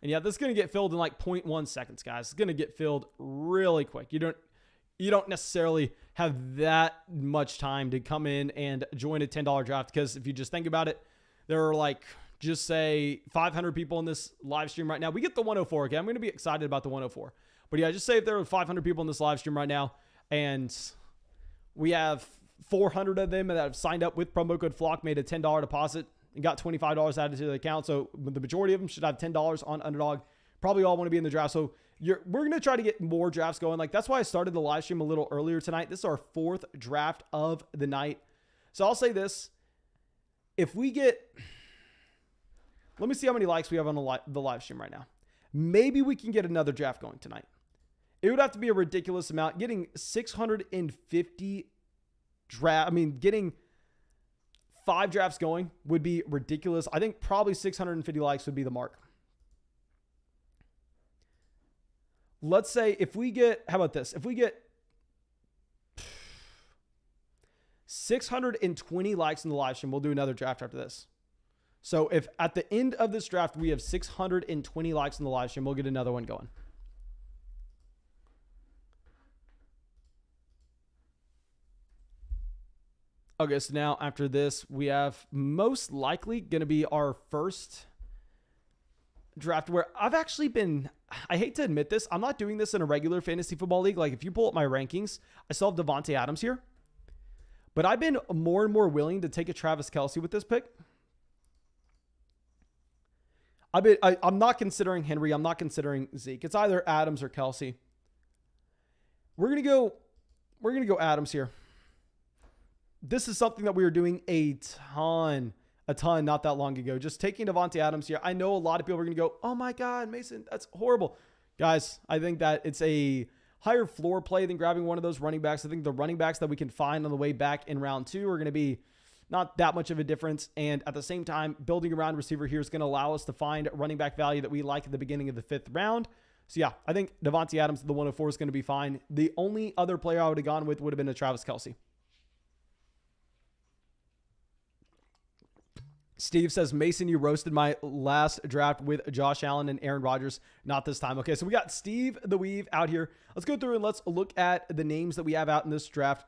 S1: And yeah, this is going to get filled in like 0.1 seconds, guys. It's going to get filled really quick. You don't necessarily have that much time to come in and join a $10 draft, because if you just think about it, there are like, just say 500 people in this live stream right now. We get the 104. Okay, I'm going to be excited about the 104. But yeah, just say if there were 500 people in this live stream right now, and we have 400 of them that have signed up with promo code FLOCK, made a $10 deposit, and got $25 added to the account. So the majority of them should have $10 on Underdog. Probably all want to be in the draft. So we're going to try to get more drafts going. Like, that's why I started the live stream a little earlier tonight. This is our 4th draft of the night. So I'll say this. If we get, let me see how many likes we have on the live stream right now. Maybe we can get another draft going tonight. It would have to be a ridiculous amount. Getting 650 getting 5 drafts going would be ridiculous. I think probably 650 likes would be the mark. Let's say if we get, how about this? If we get 620 likes in the live stream, we'll do another draft after this. So if at the end of this draft, we have 620 likes in the live stream, we'll get another one going. Okay, so now after this, we have most likely going to be our first draft where I've actually been, I hate to admit this, I'm not doing this in a regular fantasy football league. Like, if you pull up my rankings, I still have Davante Adams here. But I've been more and more willing to take a Travis Kelsey with this pick. I'm not considering Henry. I'm not considering Zeke. It's either Adams or Kelsey. We're going to go Adams here. This is something that we were doing a ton not that long ago. Just taking Davante Adams here. I know a lot of people are going to go, oh my God, Mason, that's horrible. Guys, I think that it's a higher floor play than grabbing one of those running backs. I think the running backs that we can find on the way back in round 2 are going to be not that much of a difference. And at the same time, building around receiver here is going to allow us to find running back value that we like at the beginning of the 5th round. So yeah, I think Davante Adams, the 104, is going to be fine. The only other player I would have gone with would have been a Travis Kelsey. Steve says, Mason, you roasted my last draft with Josh Allen and Aaron Rodgers. Not this time. Okay, so we got Steve the Weave out here. Let's go through and let's look at the names that we have out in this draft.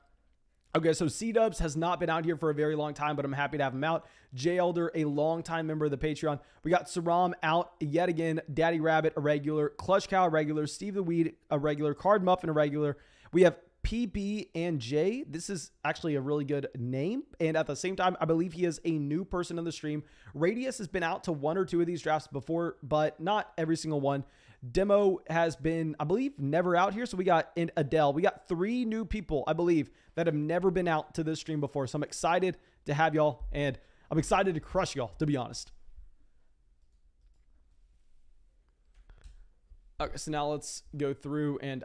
S1: Okay, so C-Dubs has not been out here for a very long time, but I'm happy to have him out. Jay Elder, a longtime member of the Patreon. We got Saram out yet again. Daddy Rabbit, a regular. Clutch Cow, a regular. Steve the Weed, a regular. Card Muffin, a regular. We have PB and J. This is actually a really good name. And at the same time, I believe he is a new person on the stream. Radius has been out to 1 or 2 of these drafts before, but not every single one. Demo has been, I believe, never out here. So we got in Adele. We got 3 new people, I believe, that have never been out to this stream before. So I'm excited to have y'all, and I'm excited to crush y'all, to be honest. Okay, so now let's go through and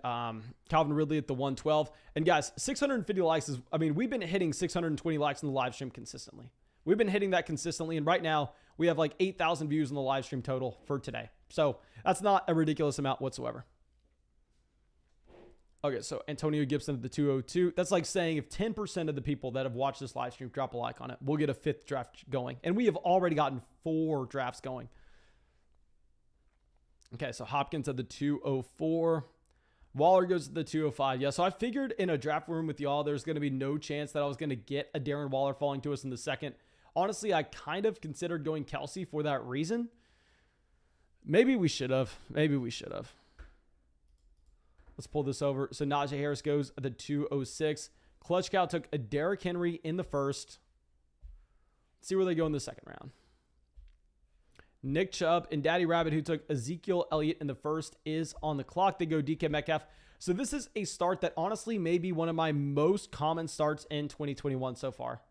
S1: Calvin Ridley at the 112. And guys, 650 likes is, I mean, we've been hitting 620 likes in the live stream consistently. We've been hitting that consistently. And right now we have like 8,000 views in the live stream total for today. So that's not a ridiculous amount whatsoever. Okay, so Antonio Gibson at the 202. That's like saying if 10% of the people that have watched this live stream drop a like on it, we'll get a 5th draft going. And we have already gotten 4 drafts going. Okay, so Hopkins at the 204. Waller goes to the 205. Yeah, so I figured in a draft room with y'all, there's going to be no chance that I was going to get a Darren Waller falling to us in the 2nd. Honestly, I kind of considered going Kelsey for that reason. Maybe we should have. Let's pull this over. So Najee Harris goes at the 206. Clutch Cow took a Derrick Henry in the 1st. Let's see where they go in the 2nd round. Nick Chubb and Daddy Rabbit, who took Ezekiel Elliott in the 1st, is on the clock. They go DK Metcalf. So this is a start that honestly may be one of my most common starts in 2021 so far.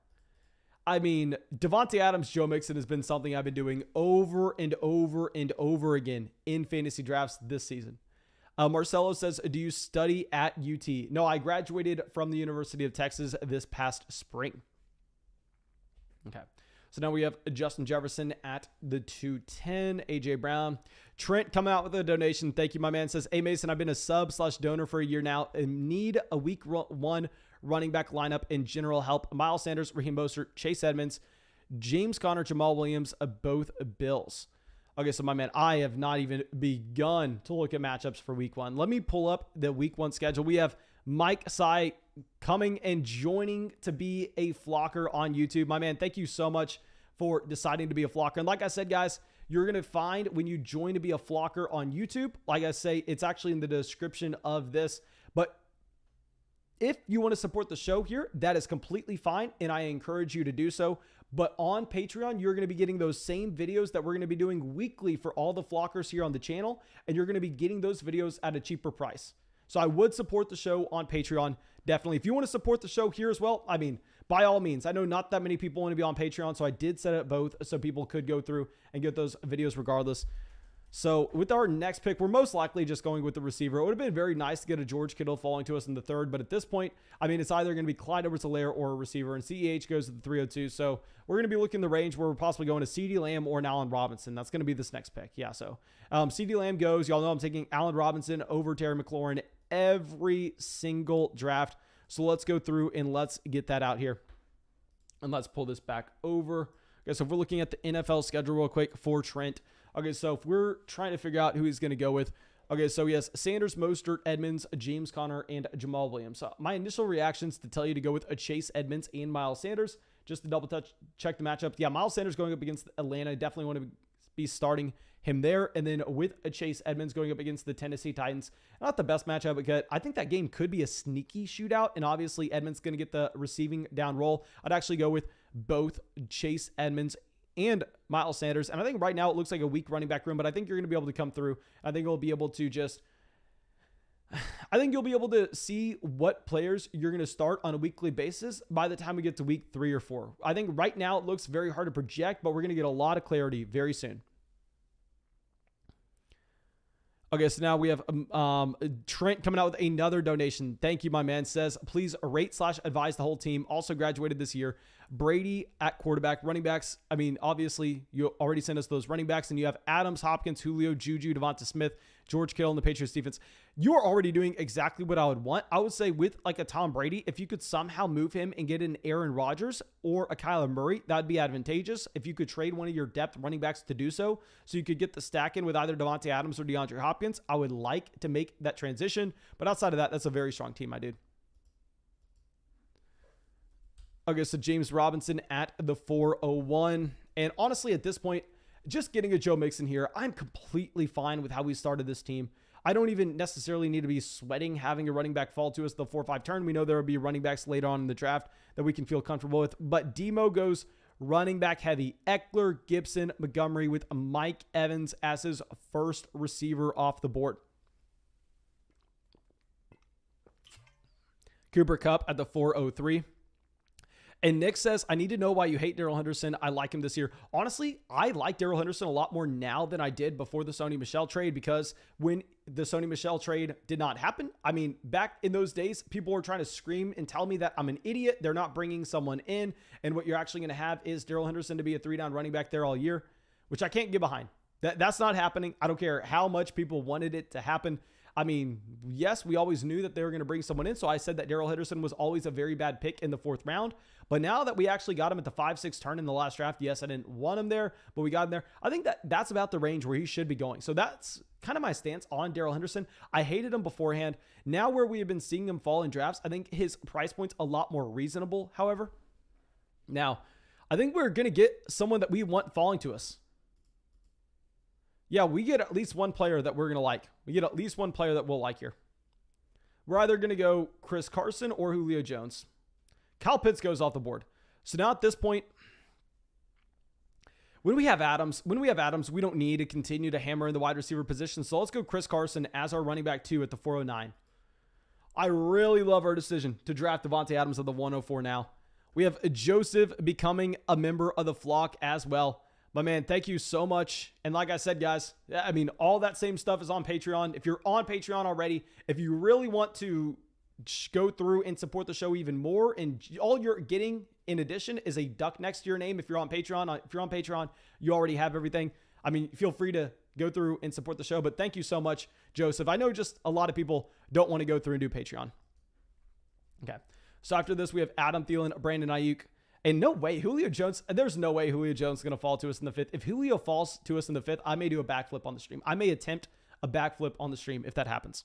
S1: I mean, Davante Adams, Joe Mixon has been something I've been doing over and over and over again in fantasy drafts this season. Marcelo says, do you study at UT? No, I graduated from the University of Texas this past spring. Okay. So now we have Justin Jefferson at the 210. AJ Brown. Trent coming out with a donation. Thank you, my man. Says, hey, Mason, I've been a sub/donor for a year now and need a week 1 running back lineup in general help. Miles Sanders, Raheem Mostert, Chase Edmonds, James Conner, Jamal Williams, both Bills. Okay, so my man, I have not even begun to look at matchups for week 1. Let me pull up the week 1 schedule. We have Mike Sy coming and joining to be a flocker on YouTube. My man, thank you so much for deciding to be a flocker. And like I said, guys, you're going to find when you join to be a flocker on YouTube, like I say, it's actually in the description of this. But if you want to support the show here, that is completely fine, and I encourage you to do so. But on Patreon, you're going to be getting those same videos that we're going to be doing weekly for all the flockers here on the channel, and you're going to be getting those videos at a cheaper price. So I would support the show on Patreon, definitely. If you want to support the show here as well, I mean, by all means. I know not that many people want to be on Patreon, so I did set up both so people could go through and get those videos regardless. So with our next pick, we're most likely just going with the receiver. It would have been very nice to get a George Kittle falling to us in the 3rd, but at this point, I mean, it's either going to be Clyde Edwards-Helaire or a receiver, and CEH goes to the 302. So we're going to be looking in the range where we're possibly going to CeeDee Lamb or an Allen Robinson. That's going to be this next pick. Yeah, so CeeDee Lamb goes. Y'all know I'm taking Allen Robinson over Terry McLaurin every single draft. So let's go through and let's get that out here. And let's pull this back over. Okay, so if we're looking at the NFL schedule real quick for Trent. Okay, so if we're trying to figure out who he's going to go with. Okay, so he has Sanders, Mostert, Edmonds, James Conner, and Jamal Williams. So my initial reactions to tell you to go with a Chase Edmonds and Miles Sanders, just to double check the matchup. Yeah, Miles Sanders going up against Atlanta. Definitely want to be starting him there. And then with a Chase Edmonds going up against the Tennessee Titans. Not the best matchup, but I think that game could be a sneaky shootout. And obviously Edmonds going to get the receiving down role. I'd actually go with both Chase Edmonds and Miles Sanders. And I think right now it looks like a weak running back room, but I think you're going to be able to come through. I think you'll be able to see what players you're going to start on a weekly basis by the time we get to week 3 or 4. I think right now it looks very hard to project, but we're going to get a lot of clarity very soon. Okay, so now we have Trent coming out with another donation. Thank you, my man. Says, please rate/advise the whole team. Also graduated this year. Brady at quarterback. Running backs, I mean, obviously, you already sent us those running backs, and you have Adams, Hopkins, Julio, Juju, Devonta Smith, George Kittle, and the Patriots defense. You are already doing exactly what I would want. I would say with like a Tom Brady, if you could somehow move him and get an Aaron Rodgers or a Kyler Murray, that would be advantageous. If you could trade one of your depth running backs to do so you could get the stack in with either Devontae Adams or DeAndre Hopkins, I would like to make that transition. But outside of that, that's a very strong team, my dude. Okay, so James Robinson at the 401. And honestly, at this point, just getting a Joe Mixon here, I'm completely fine with how we started this team. I don't even necessarily need to be sweating having a running back fall to us the 4-5 turn. We know there will be running backs later on in the draft that we can feel comfortable with. But Demo goes running back heavy. Eckler, Gibson, Montgomery with Mike Evans as his first receiver off the board. Cooper Kupp at the 403. And Nick says, I need to know why you hate Darrell Henderson. I like him this year. Honestly, I like Darrell Henderson a lot more now than I did before the Sony Michel trade, because when the Sony Michel trade did not happen, I mean, back in those days, people were trying to scream and tell me that I'm an idiot. They're not bringing someone in. And what you're actually going to have is Darrell Henderson to be a 3-down running back there all year, which I can't get behind. That's not happening. I don't care how much people wanted it to happen. I mean, yes, we always knew that they were going to bring someone in. So I said that Darrell Henderson was always a very bad pick in the 4th round. But now that we actually got him at the 5-6 turn in the last draft, yes, I didn't want him there, but we got him there. I think that's about the range where he should be going. So that's kind of my stance on Darrell Henderson. I hated him beforehand. Now where we have been seeing him fall in drafts, I think his price point's a lot more reasonable, however. Now, I think we're going to get someone that we want falling to us. Yeah, we get at least one player that we're going to like. We get at least one player that we'll like here. We're either going to go Chris Carson or Julio Jones. Kyle Pitts goes off the board. So now at this point, when we have Adams, we don't need to continue to hammer in the wide receiver position. So let's go Chris Carson as our running back 2 at the 409. I really love our decision to draft Davante Adams at the 104 now. We have Joseph becoming a member of the flock as well. My man, thank you so much. And like I said, guys, I mean, all that same stuff is on Patreon. If you're on Patreon already, if you really want to go through and support the show even more, and all you're getting in addition is a duck next to your name. If you're on Patreon, you already have everything. I mean, feel free to go through and support the show, but thank you so much, Joseph. I know just a lot of people don't want to go through and do Patreon. Okay. So after this, we have Adam Thielen, Brandon Ayuk, And no way, there's no way Julio Jones is going to fall to us in the 5th. If Julio falls to us in the 5th, I may do a backflip on the stream. I may attempt a backflip on the stream if that happens.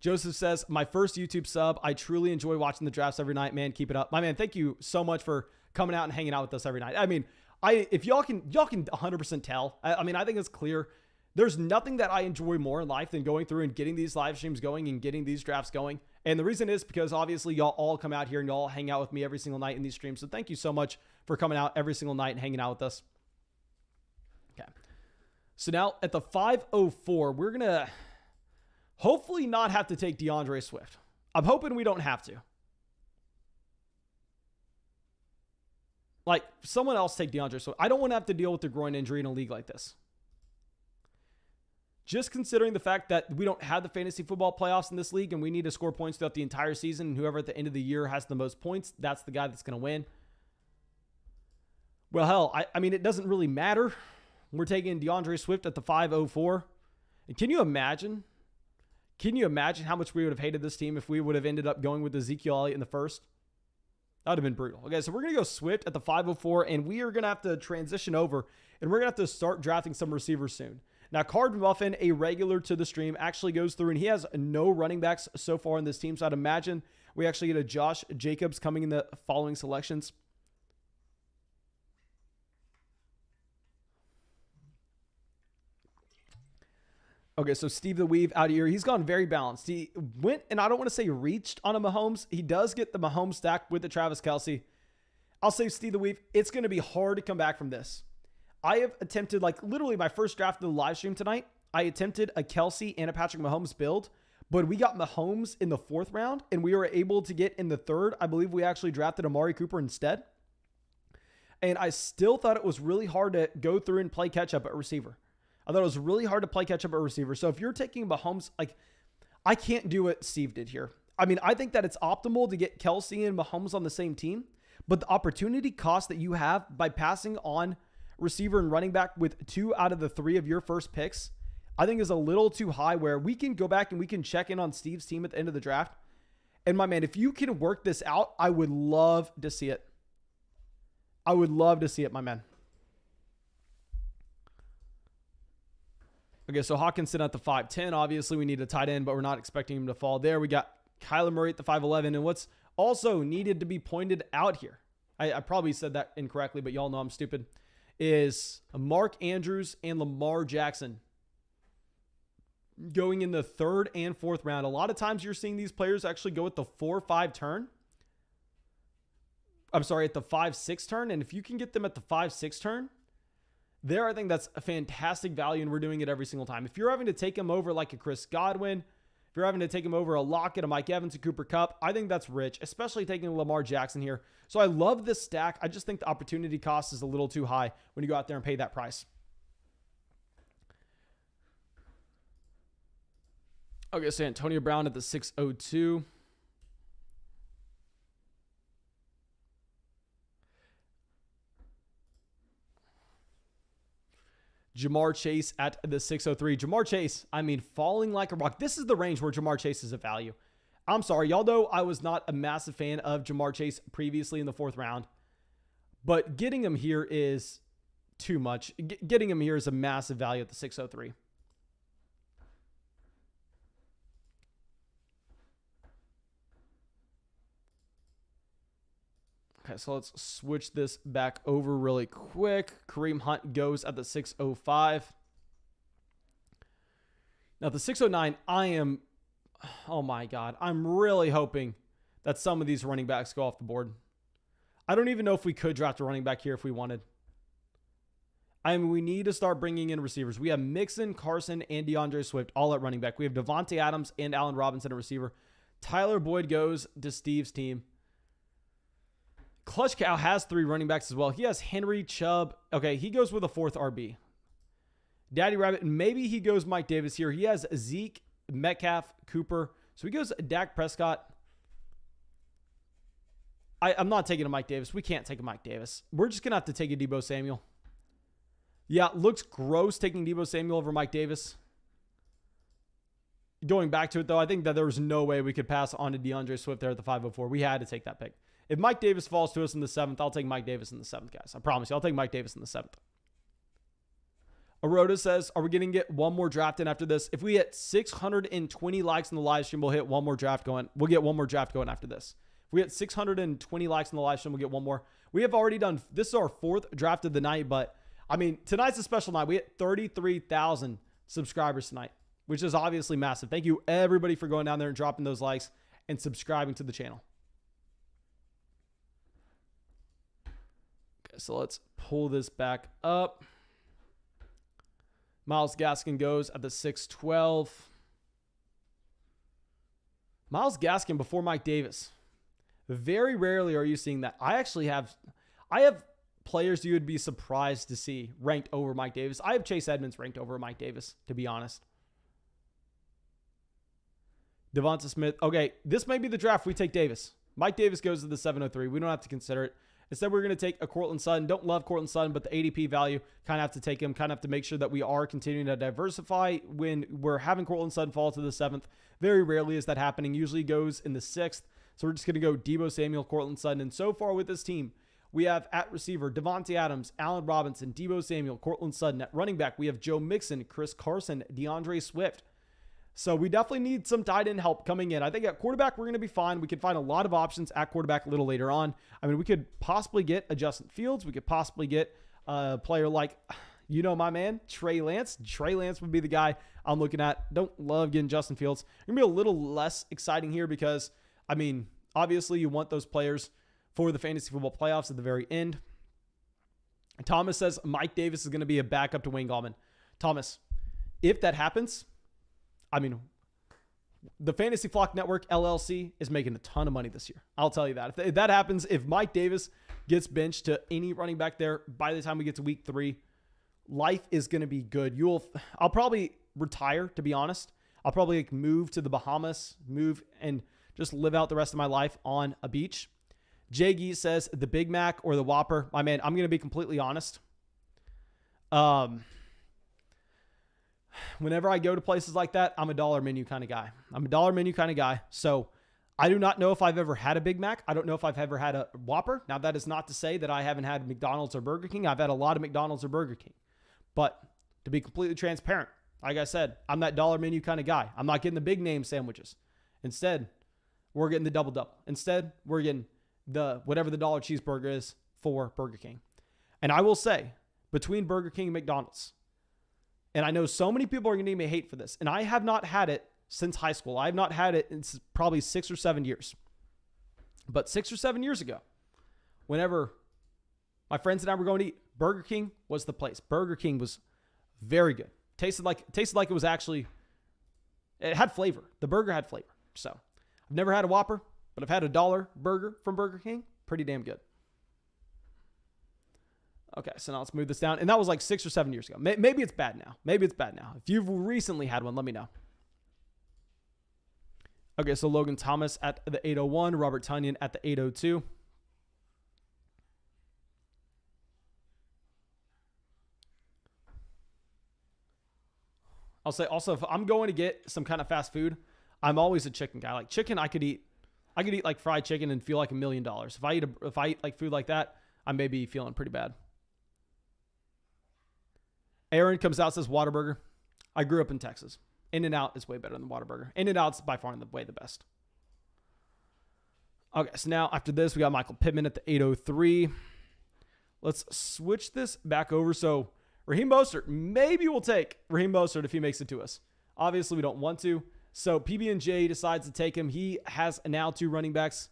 S1: Joseph says, my first YouTube sub. I truly enjoy watching the drafts every night, man. Keep it up. My man, thank you so much for coming out and hanging out with us every night. I mean, if y'all can 100% tell. I mean, I think it's clear. There's nothing that I enjoy more in life than going through and getting these live streams going and getting these drafts going. And the reason is because obviously y'all all come out here and y'all hang out with me every single night in these streams. So thank you so much for coming out every single night and hanging out with us. Okay. So now at the 504, we're going to hopefully not have to take DeAndre Swift. I'm hoping we don't have to. Like, someone else take DeAndre Swift. I don't want to have to deal with the groin injury in a league like this. Just considering the fact that we don't have the fantasy football playoffs in this league and we need to score points throughout the entire season, and whoever at the end of the year has the most points, that's the guy that's going to win. Well, hell, I mean, it doesn't really matter. We're taking DeAndre Swift at the 504. And can you imagine how much we would have hated this team if we would have ended up going with Ezekiel Elliott in the 1st? That would have been brutal. Okay, so we're going to go Swift at the 504, and we are going to have to transition over, and we're going to have to start drafting some receivers soon. Now, Card Muffin, a regular to the stream, actually goes through, and he has no running backs so far in this team, so I'd imagine we actually get a Josh Jacobs coming in the following selections. Okay, so Steve the Weave out of here. He's gone very balanced. He went, and I don't want to say reached on a Mahomes. He does get the Mahomes stack with the Travis Kelsey. I'll say Steve the Weave. It's going to be hard to come back from this. I have attempted, like, literally my first draft of the live stream tonight. I attempted a Kelsey and a Patrick Mahomes build, but we got Mahomes in the 4th round, and we were able to get in the 3rd. I believe we actually drafted Amari Cooper instead. And I still thought it was really hard to go through and play catch-up at receiver. I thought it was really hard to play catch-up at receiver. So if you're taking Mahomes, like, I can't do what Steve did here. I mean, I think that it's optimal to get Kelsey and Mahomes on the same team, but the opportunity cost that you have by passing on receiver and running back with 2 out of the 3 of your first picks, I think is a little too high, where we can go back and we can check in on Steve's team at the end of the draft. And my man, if you can work this out, I would love to see it. I would love to see it, my man. Okay, so Hawkinson at the 5'10". Obviously, we need a tight end, but we're not expecting him to fall there. We got Kyler Murray at the 5'11". And what's also needed to be pointed out here, I probably said that incorrectly, but y'all know I'm stupid, is Mark Andrews and Lamar Jackson going in the 3rd and 4th round. A lot of times you're seeing these players actually go at the 4-5 turn. I'm sorry, at the 5-6 turn. And if you can get them at the 5-6 turn, there, I think that's a fantastic value, and we're doing it every single time. If you're having to take him over like a Chris Godwin, if you're having to take him over a Lockett, a Mike Evans, a Cooper Kupp, I think that's rich, especially taking Lamar Jackson here. So I love this stack. I just think the opportunity cost is a little too high when you go out there and pay that price. Okay, so Antonio Brown at the 602. Jamar Chase at the 603. Jamar Chase, I mean, falling like a rock. This is the range where Jamar Chase is a value. I'm sorry, y'all know I was not a massive fan of Jamar Chase previously in the 4th round, but getting him here is too much. Getting him here is a massive value at the 603. Okay, so let's switch this back over really quick. Kareem Hunt goes at the 605. Now, the 609, oh my God, I'm really hoping that some of these running backs go off the board. I don't even know if we could draft a running back here if we wanted. I mean, we need to start bringing in receivers. We have Mixon, Carson, and DeAndre Swift all at running back. We have Devontae Adams and Allen Robinson at receiver. Tyler Boyd goes to Steve's team. Clutch Cow has 3 running backs as well. He has Henry, Chubb. Okay, he goes with a 4th RB. Daddy Rabbit, maybe he goes Mike Davis here. He has Zeke, Metcalf, Cooper. So he goes Dak Prescott. I'm not taking a Mike Davis. We can't take a Mike Davis. We're just going to have to take a Deebo Samuel. Yeah, looks gross taking Deebo Samuel over Mike Davis. Going back to it, though, I think that there was no way we could pass on to DeAndre Swift there at the 504. We had to take that pick. If Mike Davis falls to us in the 7th, I'll take Mike Davis in the 7th, guys. I promise you, I'll take Mike Davis in the 7th. Aroda says, are we going to get one more draft in after this? If we hit 620 likes in the live stream, we'll hit one more draft going. We'll get one more draft going after this. If we hit 620 likes in the live stream, we'll get one more. We have already done, this is our 4th draft of the night, but I mean, tonight's a special night. We hit 33,000 subscribers tonight, which is obviously massive. Thank you everybody for going down there and dropping those likes and subscribing to the channel. Okay, so let's pull this back up. Myles Gaskin goes at the 6-12. Myles Gaskin before Mike Davis. Very rarely are you seeing that. I have players you would be surprised to see ranked over Mike Davis. I have Chase Edmonds ranked over Mike Davis, to be honest. Devonta Smith. Okay, this may be the draft. We take Davis. Mike Davis goes to the 703. We don't have to consider it. Instead, we're going to take a Courtland Sutton. Don't love Courtland Sutton, but the ADP value, kind of have to take him. Kind of have to make sure that we are continuing to diversify when we're having Courtland Sutton fall to the 7th. Very rarely is that happening. Usually goes in the 6th. So we're just going to go Deebo Samuel, Courtland Sutton. And so far with this team, we have at receiver, Devontae Adams, Allen Robinson, Deebo Samuel, Courtland Sutton. At running back, we have Joe Mixon, Chris Carson, DeAndre Swift. So we definitely need some tight end help coming in. I think at quarterback, we're going to be fine. We could find a lot of options at quarterback a little later on. I mean, we could possibly get a Justin Fields. We could possibly get a player like, you know, my man, Trey Lance. Trey Lance would be the guy I'm looking at. Don't love getting Justin Fields. It's going to be a little less exciting here because, I mean, obviously you want those players for the fantasy football playoffs at the very end. Thomas says Mike Davis is going to be a backup to Wayne Gallman. Thomas, if that happens, I mean, the Fantasy Flock Network LLC is making a ton of money this year. I'll tell you that. If that happens, if Mike Davis gets benched to any running back there by the time we get to week 3, life is going to be good. I'll probably retire, to be honest. I'll probably move to the Bahamas, move and just live out the rest of my life on a beach. Jay Gee says the Big Mac or the Whopper. My man, I'm going to be completely honest. Whenever I go to places like that, I'm a dollar menu kind of guy. So I do not know if I've ever had a Big Mac. I don't know if I've ever had a Whopper. Now, that is not to say that I haven't had McDonald's or Burger King. I've had a lot of McDonald's or Burger King. But to be completely transparent, like I said, I'm that dollar menu kind of guy. I'm not getting the big name sandwiches. Instead, we're getting the double-double. Instead, we're getting whatever the dollar cheeseburger is for Burger King. And I will say, between Burger King and McDonald's, and I know so many people are going to give me hate for this, and I have not had it since high school. I have not had it in probably 6 or 7 years. But 6 or 7 years ago, whenever my friends and I were going to eat, Burger King was the place. Burger King was very good. Tasted like it was actually, it had flavor. The burger had flavor. So I've never had a Whopper, but I've had a dollar burger from Burger King. Pretty damn good. Okay, so now let's move this down. And that was like 6 or 7 years ago. Maybe it's bad now. If you've recently had one, let me know. Okay, so Logan Thomas at the 801, Robert Tonyan at the 802. I'll say also, if I'm going to get some kind of fast food, I'm always a chicken guy. Like chicken, I could eat like fried chicken and feel like $1 million. If I eat like food like that, I may be feeling pretty bad. Aaron comes out and says Whataburger. I grew up in Texas. In-N-Out is way better than Whataburger. In-N-Out's by far the best. Okay, so now after this, we got Michael Pittman at the 803. Let's switch this back over. So Raheem Mostert, maybe we'll take Raheem Mostert if he makes it to us. Obviously, we don't want to. So PB&J decides to take him. He has now 2 running backs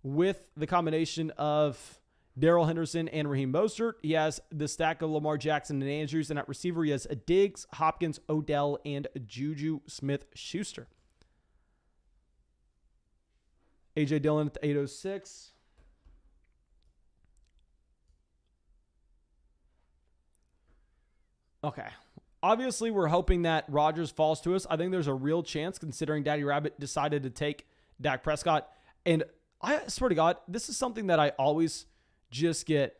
S1: with the combination of Darrell Henderson and Raheem Mostert. He has the stack of Lamar Jackson and Andrews. And at receiver, he has Diggs, Hopkins, Odell, and Juju Smith-Schuster. A.J. Dillon at the 806. Okay. Obviously, we're hoping that Rodgers falls to us. I think there's a real chance, considering Daddy Rabbit decided to take Dak Prescott. And I swear to God, this is something that I always just get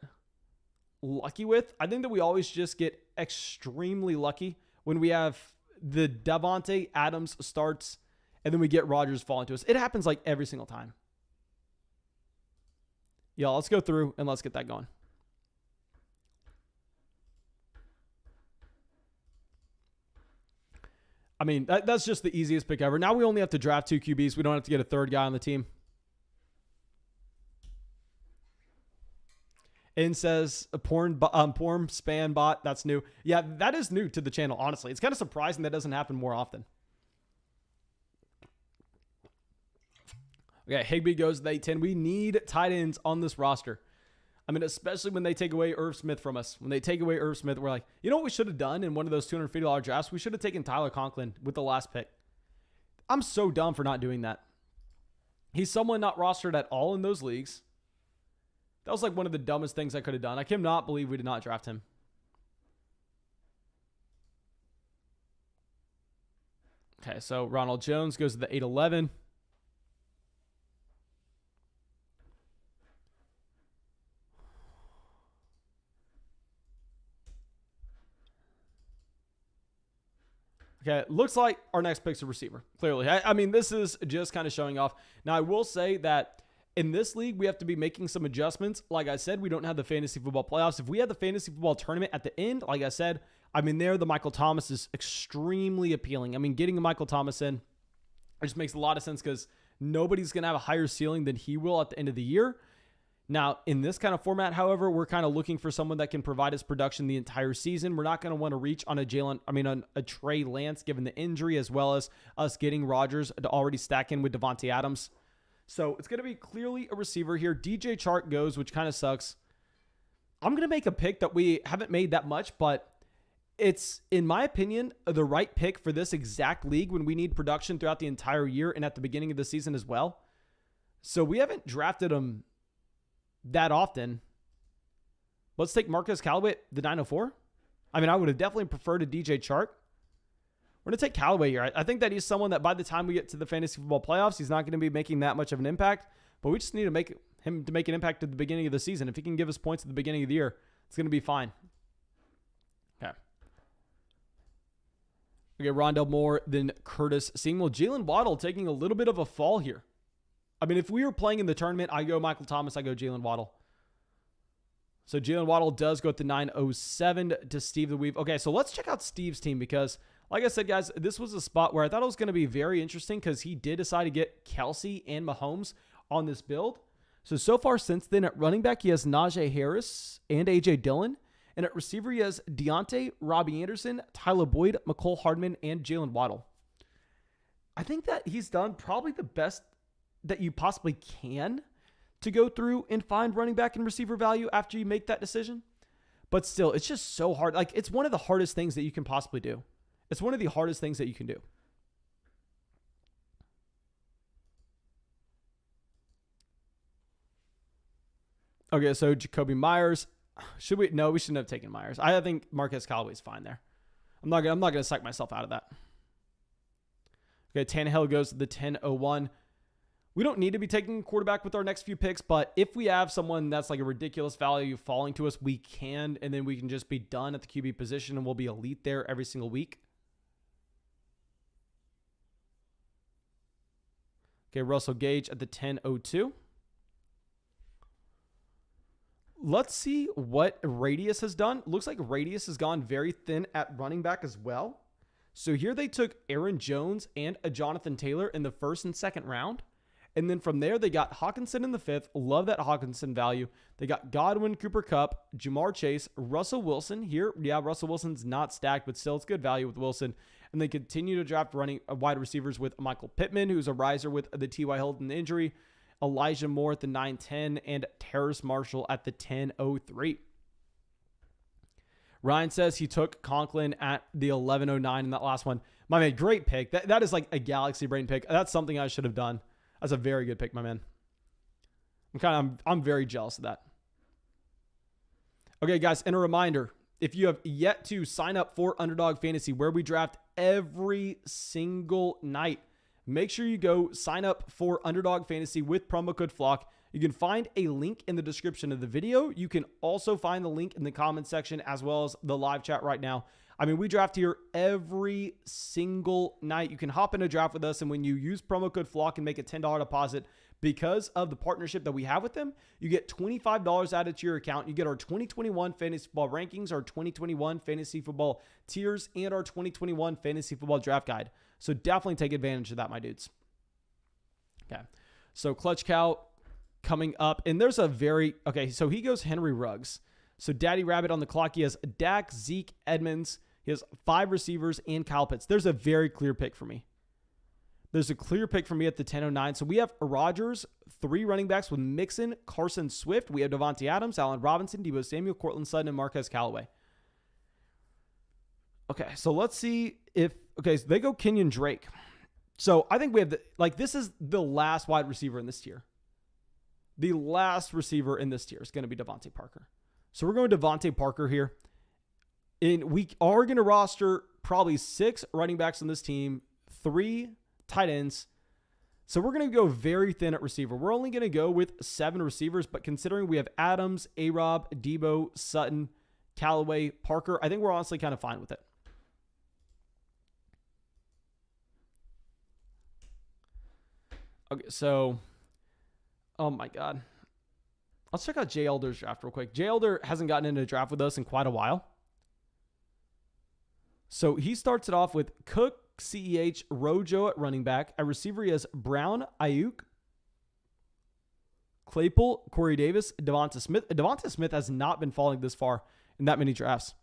S1: lucky with. I think that we always just get extremely lucky when we have the Davante Adams starts and then we get Rodgers falling to us. It happens like every single time. Yeah, let's go through and let's get that going. I mean, that's just the easiest pick ever. Now we only have to draft 2 QBs. We don't have to get a third guy on the team. In says a porn spam bot. That's new. Yeah, that is new to the channel, honestly. It's kind of surprising that doesn't happen more often. Okay, Higbee goes to 8-10. We need tight ends on this roster. I mean, especially when they take away Irv Smith from us. When they take away Irv Smith, we're like, you know what we should have done in one of those $250 drafts? We should have taken Tyler Conklin with the last pick. I'm so dumb for not doing that. He's someone not rostered at all in those leagues. That was like one of the dumbest things I could have done. I cannot believe we did not draft him. Okay, so Ronald Jones goes to the 8-11. Okay, looks like our next pick's a receiver, clearly. I mean, this is just kind of showing off. Now, I will say that in this league, we have to be making some adjustments. Like I said, we don't have the fantasy football playoffs. If we had the fantasy football tournament at the end, like I said, I mean, the Michael Thomas is extremely appealing. I mean, getting a Michael Thomas in, it just makes a lot of sense because nobody's going to have a higher ceiling than he will at the end of the year. Now, in this kind of format, however, we're kind of looking for someone that can provide us production the entire season. We're not going to want to reach on on a Trey Lance, given the injury, as well as us getting Rodgers to already stack in with Devontae Adams. So it's going to be clearly a receiver here. DJ Chark goes, which kind of sucks. I'm going to make a pick that we haven't made that much, but it's, in my opinion, the right pick for this exact league when we need production throughout the entire year and at the beginning of the season as well. So we haven't drafted him that often. Let's take Marquez Callaway at the 904. I mean, I would have definitely preferred a DJ Chark. We're going to take Callaway here. I think that he's someone that by the time we get to the fantasy football playoffs, he's not going to be making that much of an impact, but we just need to make him to make an impact at the beginning of the season. If he can give us points at the beginning of the year, it's going to be fine. Okay. We get Rondell Moore, then Curtis Samuel. Jalen Waddle taking a little bit of a fall here. I mean, if we were playing in the tournament, I go Michael Thomas, I go Jalen Waddle. So Jalen Waddle does go at the 907 to Steve the Weave. Okay, so let's check out Steve's team because, like I said, guys, this was a spot where I thought it was going to be very interesting because he did decide to get Kelsey and Mahomes on this build. So far since then, at running back, he has Najee Harris and A.J. Dillon. And at receiver, he has Deontay, Robbie Anderson, Tyler Boyd, McCole Hardman, and Jalen Waddle. I think that he's done probably the best that you possibly can to go through and find running back and receiver value after you make that decision. But still, it's just so hard. Like, it's one of the hardest things that you can possibly do. It's one of the hardest things that you can do. Okay, so Jacoby Myers. Should we? No, we shouldn't have taken Myers. I think Marquez Callaway's fine there. I'm not gonna psych myself out of that. Okay, Tannehill goes to the 10-01. We don't need to be taking a quarterback with our next few picks, but if we have someone that's like a ridiculous value falling to us, we can, and then we can just be done at the QB position and we'll be elite there every single week. Okay, Russell Gage at the 10-02. Let's see what Radius has done. Looks like Radius has gone very thin at running back as well. So here they took Aaron Jones and a Jonathan Taylor in the first and second round. And then from there, they got Hawkinson in the fifth. Love that Hawkinson value. They got Godwin, Cooper Kupp, Jamar Chase, Russell Wilson here. Yeah, Russell Wilson's not stacked, but still it's good value with Wilson. And they continue to draft running wide receivers with Michael Pittman, who's a riser with the T.Y. Hilton injury, Elijah Moore at the 9-10, and Terrace Marshall at the 10-03. Ryan says he took Conklin at the 11-09 in that last one. My man, great pick. That is like a galaxy brain pick. That's something I should have done. That's a very good pick, my man. I'm very jealous of that. Okay, guys, and a reminder, if you have yet to sign up for Underdog Fantasy, where we draft every single night, make sure you go sign up for Underdog Fantasy with promo code FLOCK. You can find a link in the description of the video. You can also find the link in the comment section as well as the live chat right now. I mean, we draft here every single night. You can hop in a draft with us, and when you use promo code FLOCK and make a $10 deposit, because of the partnership that we have with them, you get $25 added to your account. You get our 2021 fantasy football rankings, our 2021 fantasy football tiers, and our 2021 fantasy football draft guide. So definitely take advantage of that, my dudes. Okay, so Clutch Cow coming up, and there's so he goes Henry Ruggs. So Daddy Rabbit on the clock. He has Dak, Zeke, Edmonds. He has 5 receivers and Kyle Pitts. There's a very clear pick for me. There's a clear pick for me at the 10:09. So we have Rodgers, 3 running backs with Mixon, Carson Swift. We have Devontae Adams, Allen Robinson, Deebo Samuel, Cortland Sutton, and Marquez Callaway. Okay, so let's see so they go Kenyon Drake. So I think we have this is the last wide receiver in this tier. The last receiver in this tier is going to be Devontae Parker. So we're going Devontae Parker here. And we are going to roster probably 6 running backs on this team, 3 tight ends. So we're going to go very thin at receiver. We're only going to go with 7 receivers, but considering we have Adams, A-Rob, Deebo, Sutton, Callaway, Parker, I think we're honestly kind of fine with it. Okay, so, oh my God. Let's check out Jay Elder's draft real quick. Jay Elder hasn't gotten into a draft with us in quite a while. So he starts it off with Cook, CEH, Rojo at running back. At receiver, he has Brown, Ayuk, Claypool, Corey Davis, Devonta Smith. Devonta Smith has not been falling this far in that many drafts.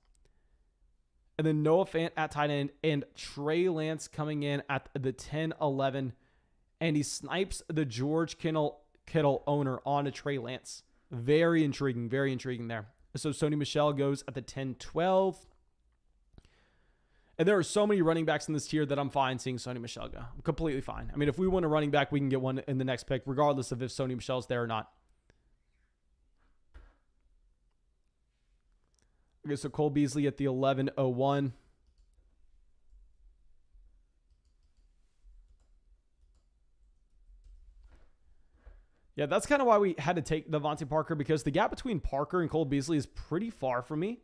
S1: And then Noah Fant at tight end and Trey Lance coming in at the 10-11. And he snipes the George Kittle owner on a Trey Lance. Very intriguing there. So Sony Michel goes at the 10-12. And there are so many running backs in this tier that I'm fine seeing Sony Michel go. I'm completely fine. I mean, if we want a running back, we can get one in the next pick, regardless of if Sony Michel's there or not. Okay, so Cole Beasley at the 11-01. Yeah, that's kind of why we had to take Devontae Parker, because the gap between Parker and Cole Beasley is pretty far from me.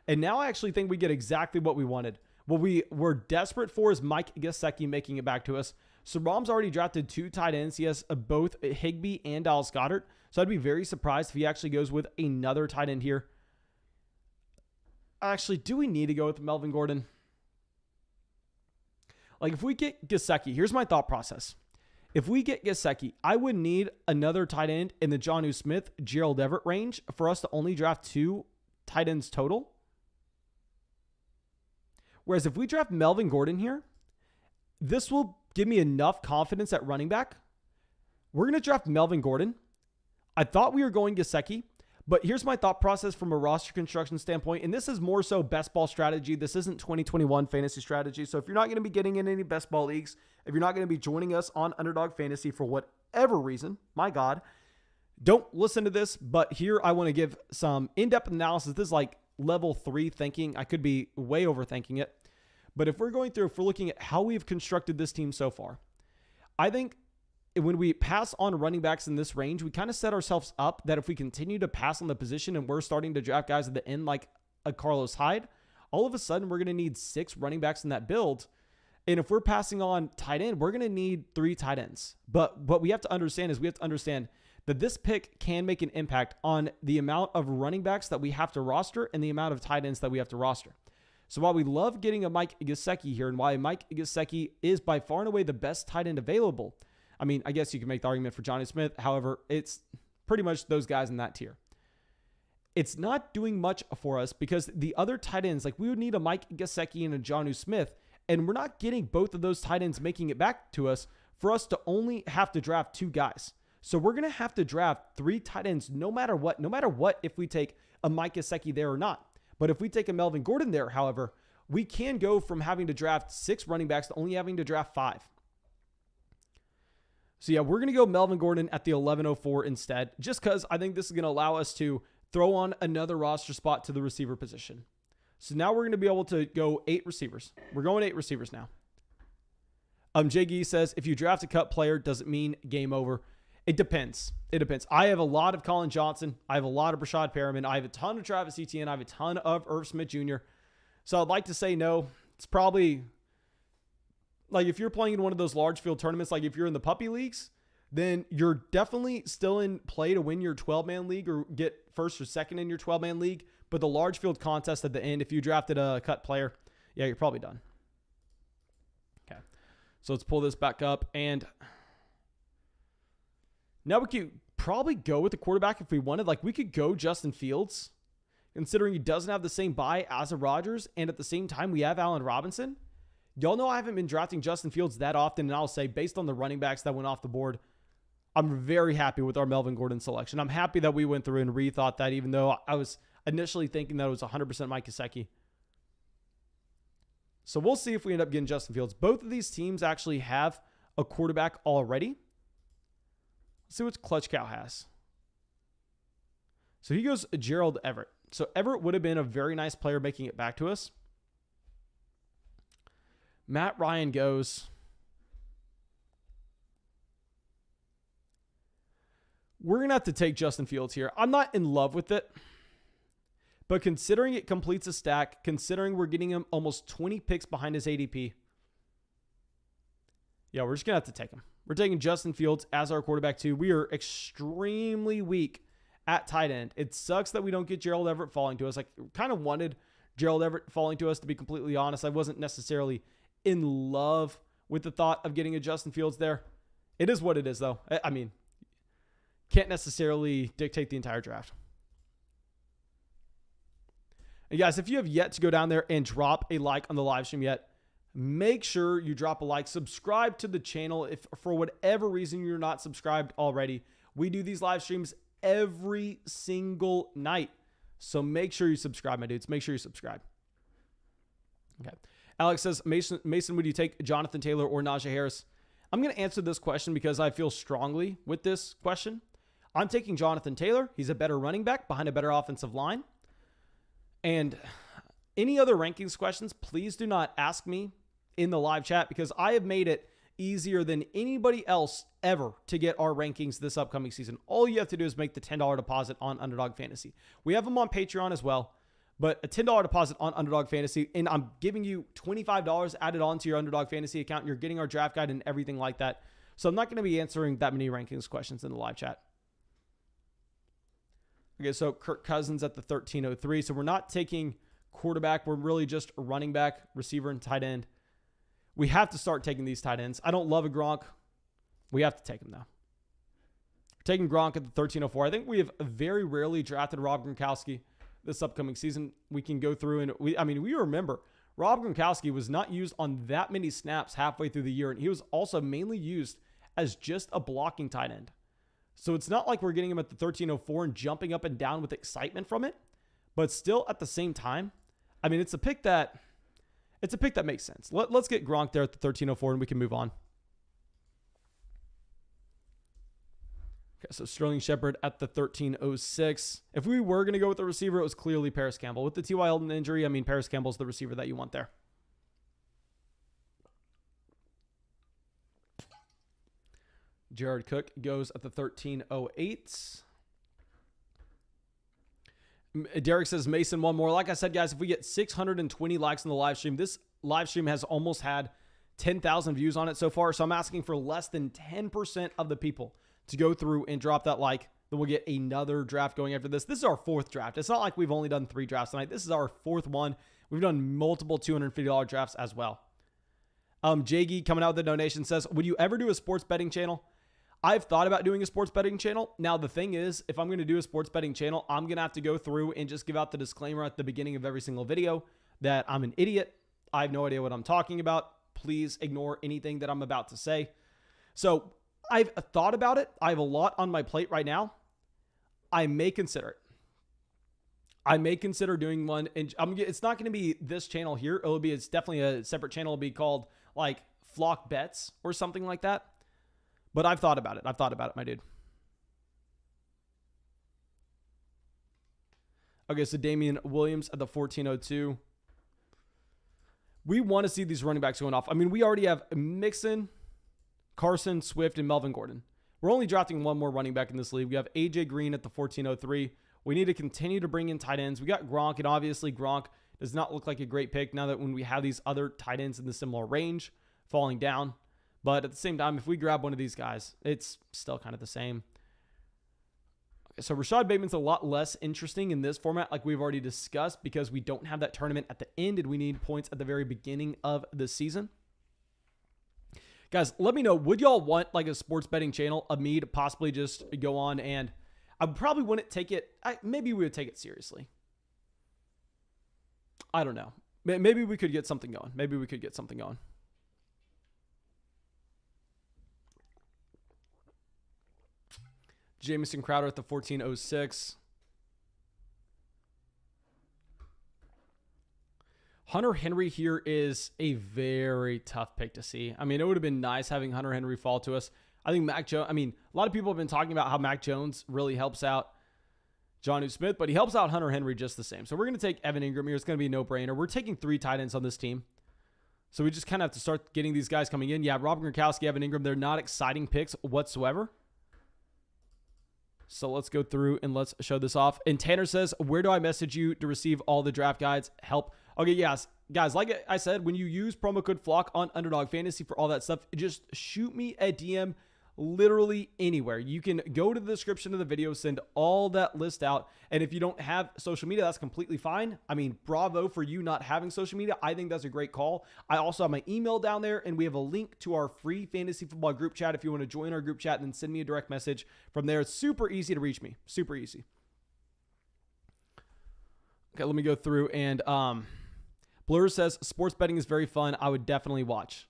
S1: And now I actually think we get exactly what we wanted. What we were desperate for is Mike Gesicki making it back to us. So Rom's already drafted 2 tight ends. He has both Higbee and Dallas Goddard. So I'd be very surprised if he actually goes with another tight end here. Actually, do we need to go with Melvin Gordon? Like, if we get Gesicki, here's my thought process. If we get Gesicki, I would need another tight end in the Jonnu Smith, Gerald Everett range for us to only draft 2 tight ends total. Whereas if we draft Melvin Gordon here, this will give me enough confidence at running back. We're going to draft Melvin Gordon. I thought we were going Gesicki, but here's my thought process from a roster construction standpoint. And this is more so best ball strategy. This isn't 2021 fantasy strategy. So if you're not going to be getting in any best ball leagues, if you're not going to be joining us on Underdog Fantasy for whatever reason, my God, don't listen to this. But here I want to give some in-depth analysis. This is like level 3 thinking. I could be way overthinking it. But if we're looking at how we've constructed this team so far, I think when we pass on running backs in this range, we kind of set ourselves up that if we continue to pass on the position and we're starting to draft guys at the end like a Carlos Hyde, all of a sudden we're going to need 6 running backs in that build. And if we're passing on tight end, we're going to need 3 tight ends. But what we have to understand is that this pick can make an impact on the amount of running backs that we have to roster and the amount of tight ends that we have to roster. So while we love getting a Mike Gesicki here, and why Mike Gesicki is by far and away the best tight end available, I mean, I guess you can make the argument for Johnny Smith. However, it's pretty much those guys in that tier. It's not doing much for us because the other tight ends, like we would need a Mike Gesicki and a Jonnu Smith, and we're not getting both of those tight ends making it back to us for us to only have to draft 2 guys. So we're going to have to draft 3 tight ends no matter what if we take a Mike Gesicki there or not. But if we take a Melvin Gordon there, however, we can go from having to draft 6 running backs to only having to draft 5. So yeah, we're going to go Melvin Gordon at the 11-04 instead, just because I think this is going to allow us to throw on another roster spot to the receiver position. So now we're going to be able to go 8 receivers. We're going 8 receivers now. Jay Gee says, if you draft a cut player, does it mean game over? It depends. I have a lot of Colin Johnson. I have a lot of Brashad Perriman. I have a ton of Travis Etienne. I have a ton of Irv Smith Jr. So I'd like to say no. It's probably like if you're playing in one of those large field tournaments, like if you're in the puppy leagues, then you're definitely still in play to win your 12-man league or get first or second in your 12-man league. But the large field contest at the end, if you drafted a cut player, yeah, you're probably done. Okay. So let's pull this back up. And now we could probably go with the quarterback if we wanted. Like we could go Justin Fields, considering he doesn't have the same bye as a Rodgers. And at the same time, we have Allen Robinson. Y'all know I haven't been drafting Justin Fields that often. And I'll say based on the running backs that went off the board, I'm very happy with our Melvin Gordon selection. I'm happy that we went through and rethought that, even though I was initially thinking that it was 100% Mike Gesicki. So we'll see if we end up getting Justin Fields. Both of these teams actually have a quarterback already. Let's see what Clutch Cow has. So he goes Gerald Everett. So Everett would have been a very nice player making it back to us. Matt Ryan goes. We're going to have to take Justin Fields here. I'm not in love with it. But considering it completes a stack, considering we're getting him almost 20 picks behind his ADP, yeah, we're just going to have to take him. We're taking Justin Fields as our quarterback too. We are extremely weak at tight end. It sucks that we don't get Gerald Everett falling to us. I kind of wanted Gerald Everett falling to us, to be completely honest. I wasn't necessarily in love with the thought of getting a Justin Fields there. It is what it is, though. I mean, can't necessarily dictate the entire draft. And guys, if you have yet to go down there and drop a like on the live stream yet, make sure you drop a like. Subscribe to the channel if for whatever reason you're not subscribed already. We do these live streams every single night. So make sure you subscribe, my dudes. Make sure you subscribe. Okay. Alex says, Mason, would you take Jonathan Taylor or Najee Harris? I'm going to answer this question because I feel strongly with this question. I'm taking Jonathan Taylor. He's a better running back behind a better offensive line. And any other rankings questions, please do not ask me in the live chat because I have made it easier than anybody else ever to get our rankings this upcoming season. All you have to do is make the $10 deposit on Underdog Fantasy. We have them on Patreon as well, but a $10 deposit on Underdog Fantasy, and I'm giving you $25 added on to your Underdog Fantasy account. You're getting our draft guide and everything like that. So I'm not going to be answering that many rankings questions in the live chat. Okay, so Kirk Cousins at the 1303. So we're not taking quarterback. We're really just running back, receiver, and tight end. We have to start taking these tight ends. I don't love a Gronk. We have to take him, though. We're taking Gronk at the 1304. I think we have very rarely drafted Rob Gronkowski this upcoming season. We can go through and we remember Rob Gronkowski was not used on that many snaps halfway through the year, and he was also mainly used as just a blocking tight end. So it's not like we're getting him at the 1304 and jumping up and down with excitement from it, but still at the same time, I mean, it's a pick that makes sense. Let's get Gronk there at the 1304 and we can move on. Okay, so Sterling Shepard at the 1306. If we were going to go with the receiver, it was clearly Paris Campbell. With the T.Y. Hilton injury, I mean, Paris Campbell's the receiver that you want there. Jared Cook goes at the 1308. Derek says, Mason, one more. Like I said, guys, if we get 620 likes on the live stream, this live stream has almost had 10,000 views on it so far. So I'm asking for less than 10% of the people to go through and drop that like. Then we'll get another draft going after this. This is our fourth draft. It's not like we've only done 3 drafts tonight. This is our fourth one. We've done multiple $250 drafts as well. Jaggy coming out with the donation says, would you ever do a sports betting channel? I've thought about doing a sports betting channel. Now, the thing is, if I'm going to do a sports betting channel, I'm going to have to go through and just give out the disclaimer at the beginning of every single video that I'm an idiot. I have no idea what I'm talking about. Please ignore anything that I'm about to say. So I've thought about it. I have a lot on my plate right now. I may consider it. I may consider doing one. And it's not going to be this channel here. It's definitely a separate channel. It'll be called like Flock Bets or something like that. But I've thought about it. My dude. Okay, so Damian Williams at the 1402. We want to see these running backs going off. I mean, we already have Mixon, Carson, Swift, and Melvin Gordon. We're only drafting one more running back in this league. We have AJ Green at the 1403. We need to continue to bring in tight ends. We got Gronk, and obviously Gronk Does not look like a great pick now that when we have these other tight ends in the similar range falling down. But at the same time, if we grab one of these guys, it's still kind of the same. So Rashad Bateman's a lot less interesting in this format, like we've already discussed, because we don't have that tournament at the end and we need points at the very beginning of the season. Guys, let me know, would y'all want like a sports betting channel of me to possibly just go on, and I probably wouldn't take it. Maybe we would take it seriously. I don't know. Maybe we could get something going. Jamison Crowder at the 1406. Hunter Henry here is a very tough pick to see. I mean, it would have been nice having Hunter Henry fall to us. I think Mac Jones, a lot of people have been talking about how Mac Jones really helps out Jonnu Smith, but he helps out Hunter Henry just the same. So we're going to take Evan Ingram here. It's going to be a no-brainer. We're taking 3 tight ends on this team. So we just kind of have to start getting these guys coming in. Yeah, Rob Gronkowski, Evan Ingram, they're not exciting picks whatsoever. So let's go through and let's show this off. And Tanner says, where do I message you to receive all the draft guides? Help. Okay, yes. Guys, like I said, when you use promo code FLOCK on Underdog Fantasy for all that stuff, just shoot me a DM literally anywhere. You can go to the description of the video, send all that list out. And if you don't have social media, that's completely fine. Bravo for you not having social media. I think that's a great call. I also have my email down there, and we have a link to our free fantasy football group chat. If you want to join our group chat, then send me a direct message from there. It's super easy to reach me. Super easy. Okay, let me go through. And Blur says, sports betting is very fun. I would definitely watch.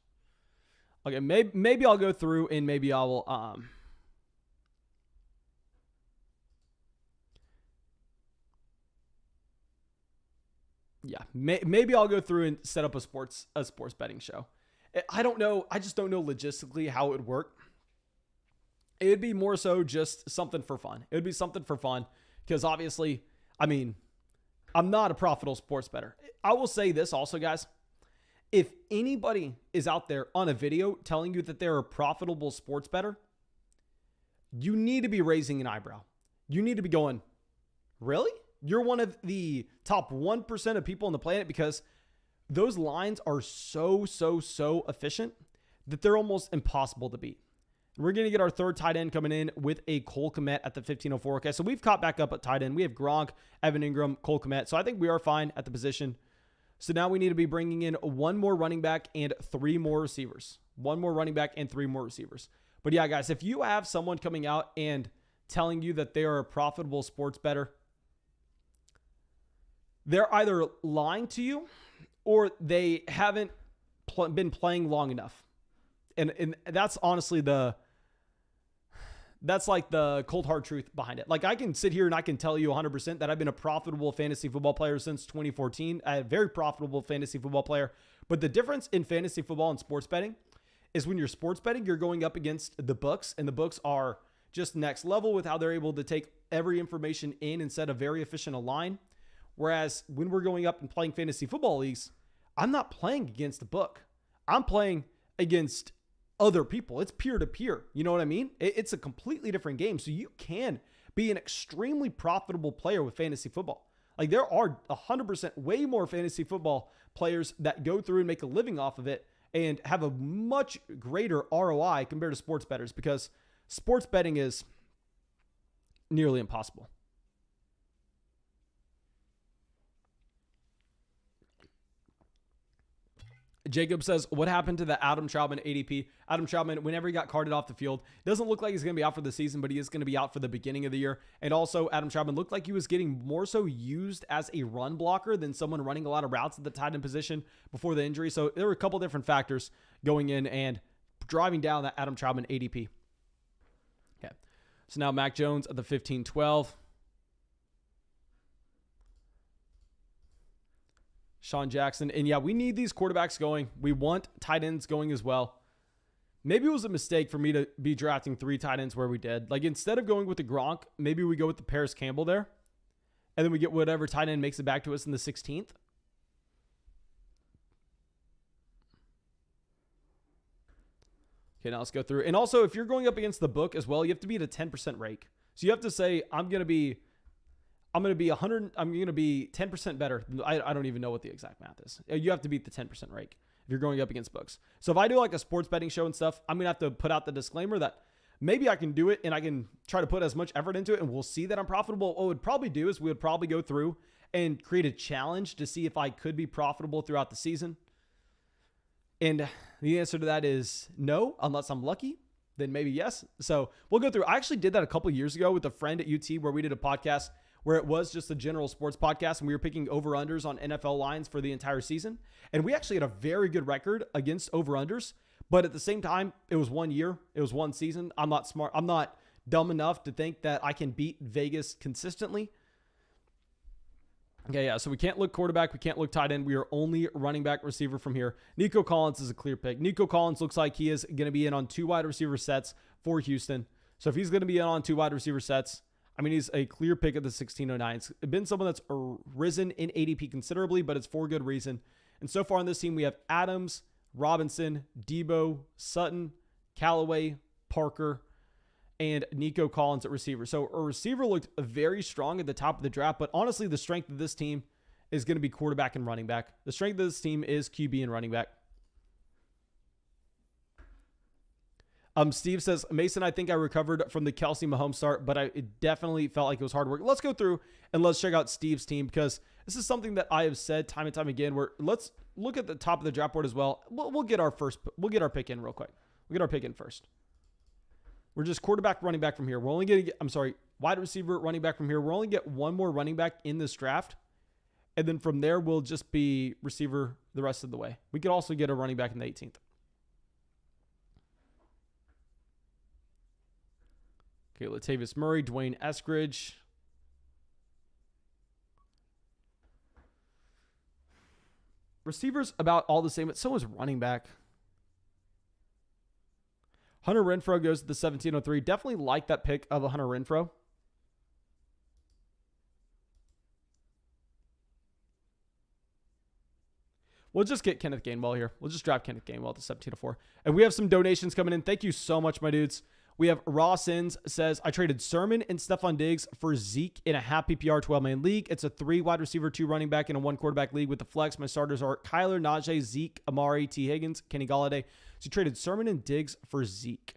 S1: Okay, maybe I'll go through and maybe I will maybe I'll go through and set up a sports betting show. I don't know. I just don't know logistically how it would work. It would be more so just something for fun. It would be something for fun because obviously, I'm not a profitable sports bettor. I will say this also, guys. If anybody is out there on a video telling you that they're a profitable sports bettor, you need to be raising an eyebrow. You need to be going, really? You're one of the top 1% of people on the planet, because those lines are so efficient that they're almost impossible to beat. We're going to get our third tight end coming in with a Cole Kmet at the 1504. Okay, so we've caught back up at tight end. We have Gronk, Evan Ingram, Cole Kmet. So I think we are fine at the position. So now we need to be bringing in 1 more running back and 3 more receivers. 1 more running back and 3 more receivers. But yeah, guys, if you have someone coming out and telling you that they are a profitable sports bettor, they're either lying to you or they haven't been playing long enough. And that's honestly that's like the cold hard truth behind it. Like, I can sit here and I can tell you 100% that I've been a profitable fantasy football player since 2014. A very profitable fantasy football player. But the difference in fantasy football and sports betting is when you're sports betting, you're going up against the books, and the books are just next level with how they're able to take every information in and set a very efficient line. Whereas when we're going up and playing fantasy football leagues, I'm not playing against the book. I'm playing against other people. It's peer-to-peer. You know what I mean? It's a completely different game. So you can be an extremely profitable player with fantasy football. Like, there are 100% way more fantasy football players that go through and make a living off of it and have a much greater ROI compared to sports bettors, because sports betting is nearly impossible. Jacob says, what happened to the Adam Trautman ADP? Adam Trautman, whenever he got carted off the field, doesn't look like he's going to be out for the season, but he is going to be out for the beginning of the year. And also, Adam Trautman looked like he was getting more so used as a run blocker than someone running a lot of routes at the tight end position before the injury. So there were a couple different factors going in and driving down that Adam Trautman ADP. Okay. So now Mac Jones at the 15-12. Sean Jackson. And yeah, we need these quarterbacks going. We want tight ends going as well. Maybe it was a mistake for me to be drafting 3 tight ends where we did. Like, instead of going with the Gronk, maybe we go with the Paris Campbell there. And then we get whatever tight end makes it back to us in the 16th. Okay, now let's go through. And also, if you're going up against the book as well, you have to be at a 10% rake. So you have to say, I'm going to be I'm going to be 100. I'm going to be 10% better. I don't even know what the exact math is. You have to beat the 10% rake if you're going up against books. So if I do like a sports betting show and stuff, I'm going to have to put out the disclaimer that maybe I can do it and I can try to put as much effort into it and we'll see that I'm profitable. What we'd probably do is we would probably go through and create a challenge to see if I could be profitable throughout the season. And the answer to that is no, unless I'm lucky, then maybe yes. So we'll go through. I actually did that a couple of years ago with a friend at UT where we did a podcast where it was just a general sports podcast and we were picking over-unders on NFL lines for the entire season. And we actually had a very good record against over-unders, but at the same time, it was 1 year. It was one season. I'm not smart. I'm not dumb enough to think that I can beat Vegas consistently. Okay, yeah, so we can't look quarterback. We can't look tight end. We are only running back receiver from here. Nico Collins is a clear pick. Nico Collins looks like he is going to be in on 2 wide receiver sets for Houston. So if he's going to be in on 2 wide receiver sets, I mean, he's a clear pick at the 1609. It's been someone that's risen in ADP considerably, but it's for good reason. And so far on this team, we have Adams, Robinson, Debo, Sutton, Callaway, Parker, and Nico Collins at receiver. So a receiver looked very strong at the top of the draft, but honestly, the strength of this team is going to be quarterback and running back. The strength of this team is QB and running back. Steve says, Mason, I think I recovered from the Kelsey Mahomes start, but it definitely felt like it was hard work. Let's go through and let's check out Steve's team because this is something that I have said time and time again where let's look at the top of the draft board as well. We'll get our pick in real quick. We'll get our pick in first. We're just quarterback, running back from here. We're only going to get, wide receiver, running back from here. We're only get one more running back in this draft. And then from there, we'll just be receiver the rest of the way. We could also get a running back in the 18th. Okay, Latavius Murray, Dwayne Eskridge. Receivers about all the same, but so is running back. Hunter Renfrow goes to the 1703. Definitely like that pick of a Hunter Renfrow. We'll just get Kenneth Gainwell here. We'll just draft Kenneth Gainwell at the 1704. And we have some donations coming in. Thank you so much, my dudes. We have Ross Inns says, I traded Sermon and Stephon Diggs for Zeke in a half PPR 12-man league. It's a 3 wide receiver, 2 running back, and a 1 quarterback league with the flex. My starters are Kyler, Najee, Zeke, Amari, T. Higgins, Kenny Golladay. So he traded Sermon and Diggs for Zeke.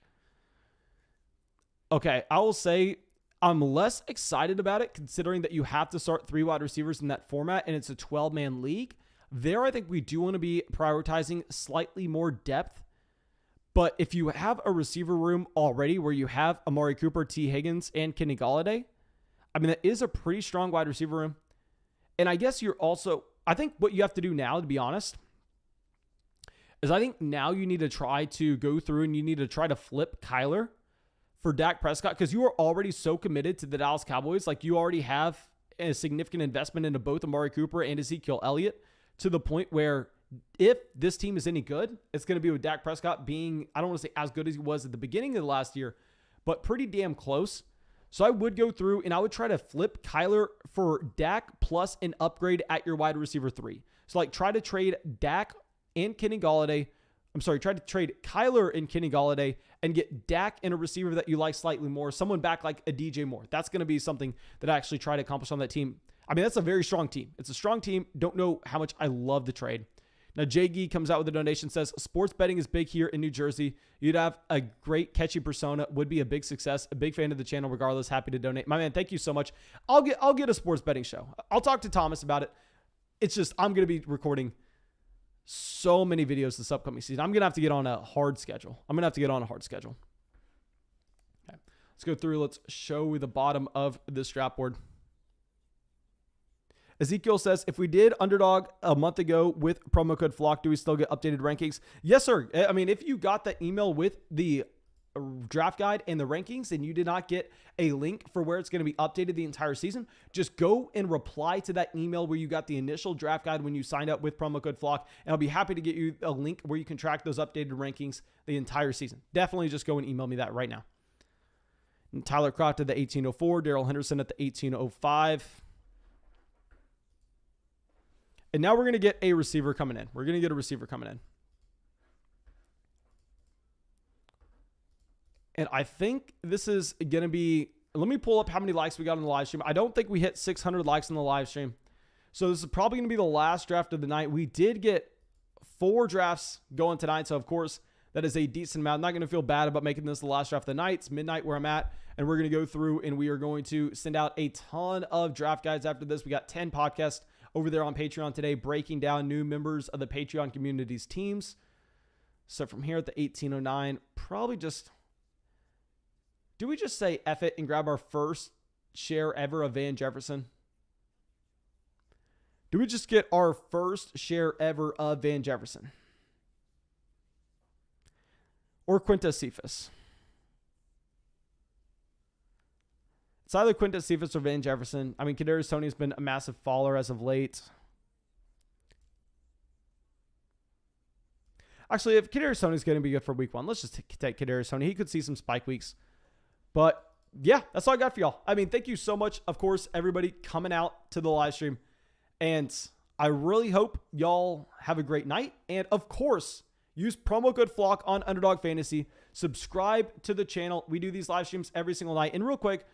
S1: Okay, I will say I'm less excited about it considering that you have to start 3 wide receivers in that format and it's a 12-man league. There, I think we do want to be prioritizing slightly more depth. But if you have a receiver room already where you have Amari Cooper, T. Higgins, and Kenny Golladay, I mean, that is a pretty strong wide receiver room. And I guess I think what you have to do now, to be honest, is I think now you need to try to go through and you need to try to flip Kyler for Dak Prescott because you are already so committed to the Dallas Cowboys. Like you already have a significant investment into both Amari Cooper and Ezekiel Elliott to the point where if this team is any good, it's going to be with Dak Prescott being, I don't want to say as good as he was at the beginning of the last year, but pretty damn close. So I would go through and I would try to flip Kyler for Dak plus an upgrade at your wide receiver 3. So like try to trade Dak and Kenny Golladay. Try to trade Kyler and Kenny Golladay and get Dak and a receiver that you like slightly more, someone back like a DJ Moore. That's going to be something that I actually try to accomplish on that team. I mean, that's a very strong team. It's a strong team. Don't know how much I love the trade. Now, Jay Gee comes out with a donation, says, sports betting is big here in New Jersey. You'd have a great catchy persona, would be a big success, a big fan of the channel regardless, happy to donate. My man, thank you so much. I'll get a sports betting show. I'll talk to Thomas about it. It's just, I'm going to be recording so many videos this upcoming season. I'm going to have to get on a hard schedule. Okay, let's go through. Let's show the bottom of this draft board. Ezekiel says, if we did underdog a month ago with promo code FLOCK, do we still get updated rankings? Yes, sir. I mean, if you got that email with the draft guide and the rankings and you did not get a link for where it's going to be updated the entire season, just go and reply to that email where you got the initial draft guide when you signed up with promo code FLOCK. And I'll be happy to get you a link where you can track those updated rankings the entire season. Definitely just go and email me that right now. And Tyler Croft at the 1804, Darrell Henderson at the 1805. And now we're going to get a receiver coming in. And I think this is going to be let me pull up how many likes we got on the live stream. I don't think we hit 600 likes on the live stream. So this is probably going to be the last draft of the night. We did get 4 drafts going tonight. So, of course, that is a decent amount. I'm not going to feel bad about making this the last draft of the night. It's midnight where I'm at. And we're going to go through and we are going to send out a ton of draft guides after this. We got 10 podcasts over there on Patreon today breaking down new members of the Patreon community's teams. So from here at the 1809, probably just... Do we just say F it and grab our first share ever of Van Jefferson? Do we just get our first share ever of Van Jefferson? Or Quintus Cephas? It's either Quintus Cephas or Van Jefferson. I mean, Kadarius Toney has been a massive faller as of late. Actually, if Kadarius Toney is going to be good for week 1, let's just take Kadarius Toney. He could see some spike weeks. But yeah, that's all I got for y'all. I mean, thank you so much, of course, everybody coming out to the live stream. And I really hope y'all have a great night. And of course, use promo code FLOCK on Underdog Fantasy. Subscribe to the channel. We do these live streams every single night. And real quick,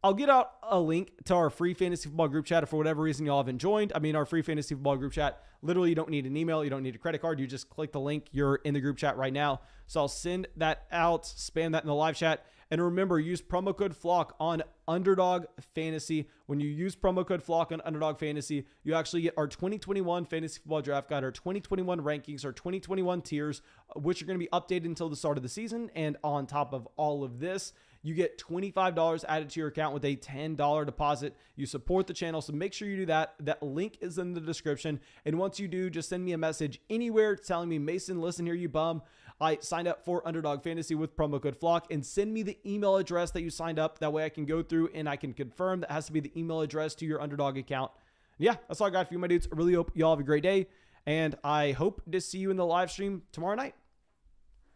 S1: I'll get out a link to our free fantasy football group chat if for whatever reason y'all haven't joined. I mean, our free fantasy football group chat, literally you don't need an email. You don't need a credit card. You just click the link. You're in the group chat right now. So I'll send that out, spam that in the live chat. And remember, use promo code FLOCK on Underdog Fantasy. When you use promo code FLOCK on Underdog Fantasy, you actually get our 2021 Fantasy Football Draft Guide, our 2021 rankings, our 2021 tiers, which are going to be updated until the start of the season. And on top of all of this, you get $25 added to your account with a $10 deposit. You support the channel, so make sure you do that. That link is in the description. And once you do, just send me a message anywhere telling me, Mason, listen here, you bum. I signed up for Underdog Fantasy with promo code FLOCK, and send me the email address that you signed up. That way I can go through and I can confirm that has to be the email address to your Underdog account. Yeah, that's all I got for you, my dudes. I really hope y'all have a great day, and I hope to see you in the live stream tomorrow night.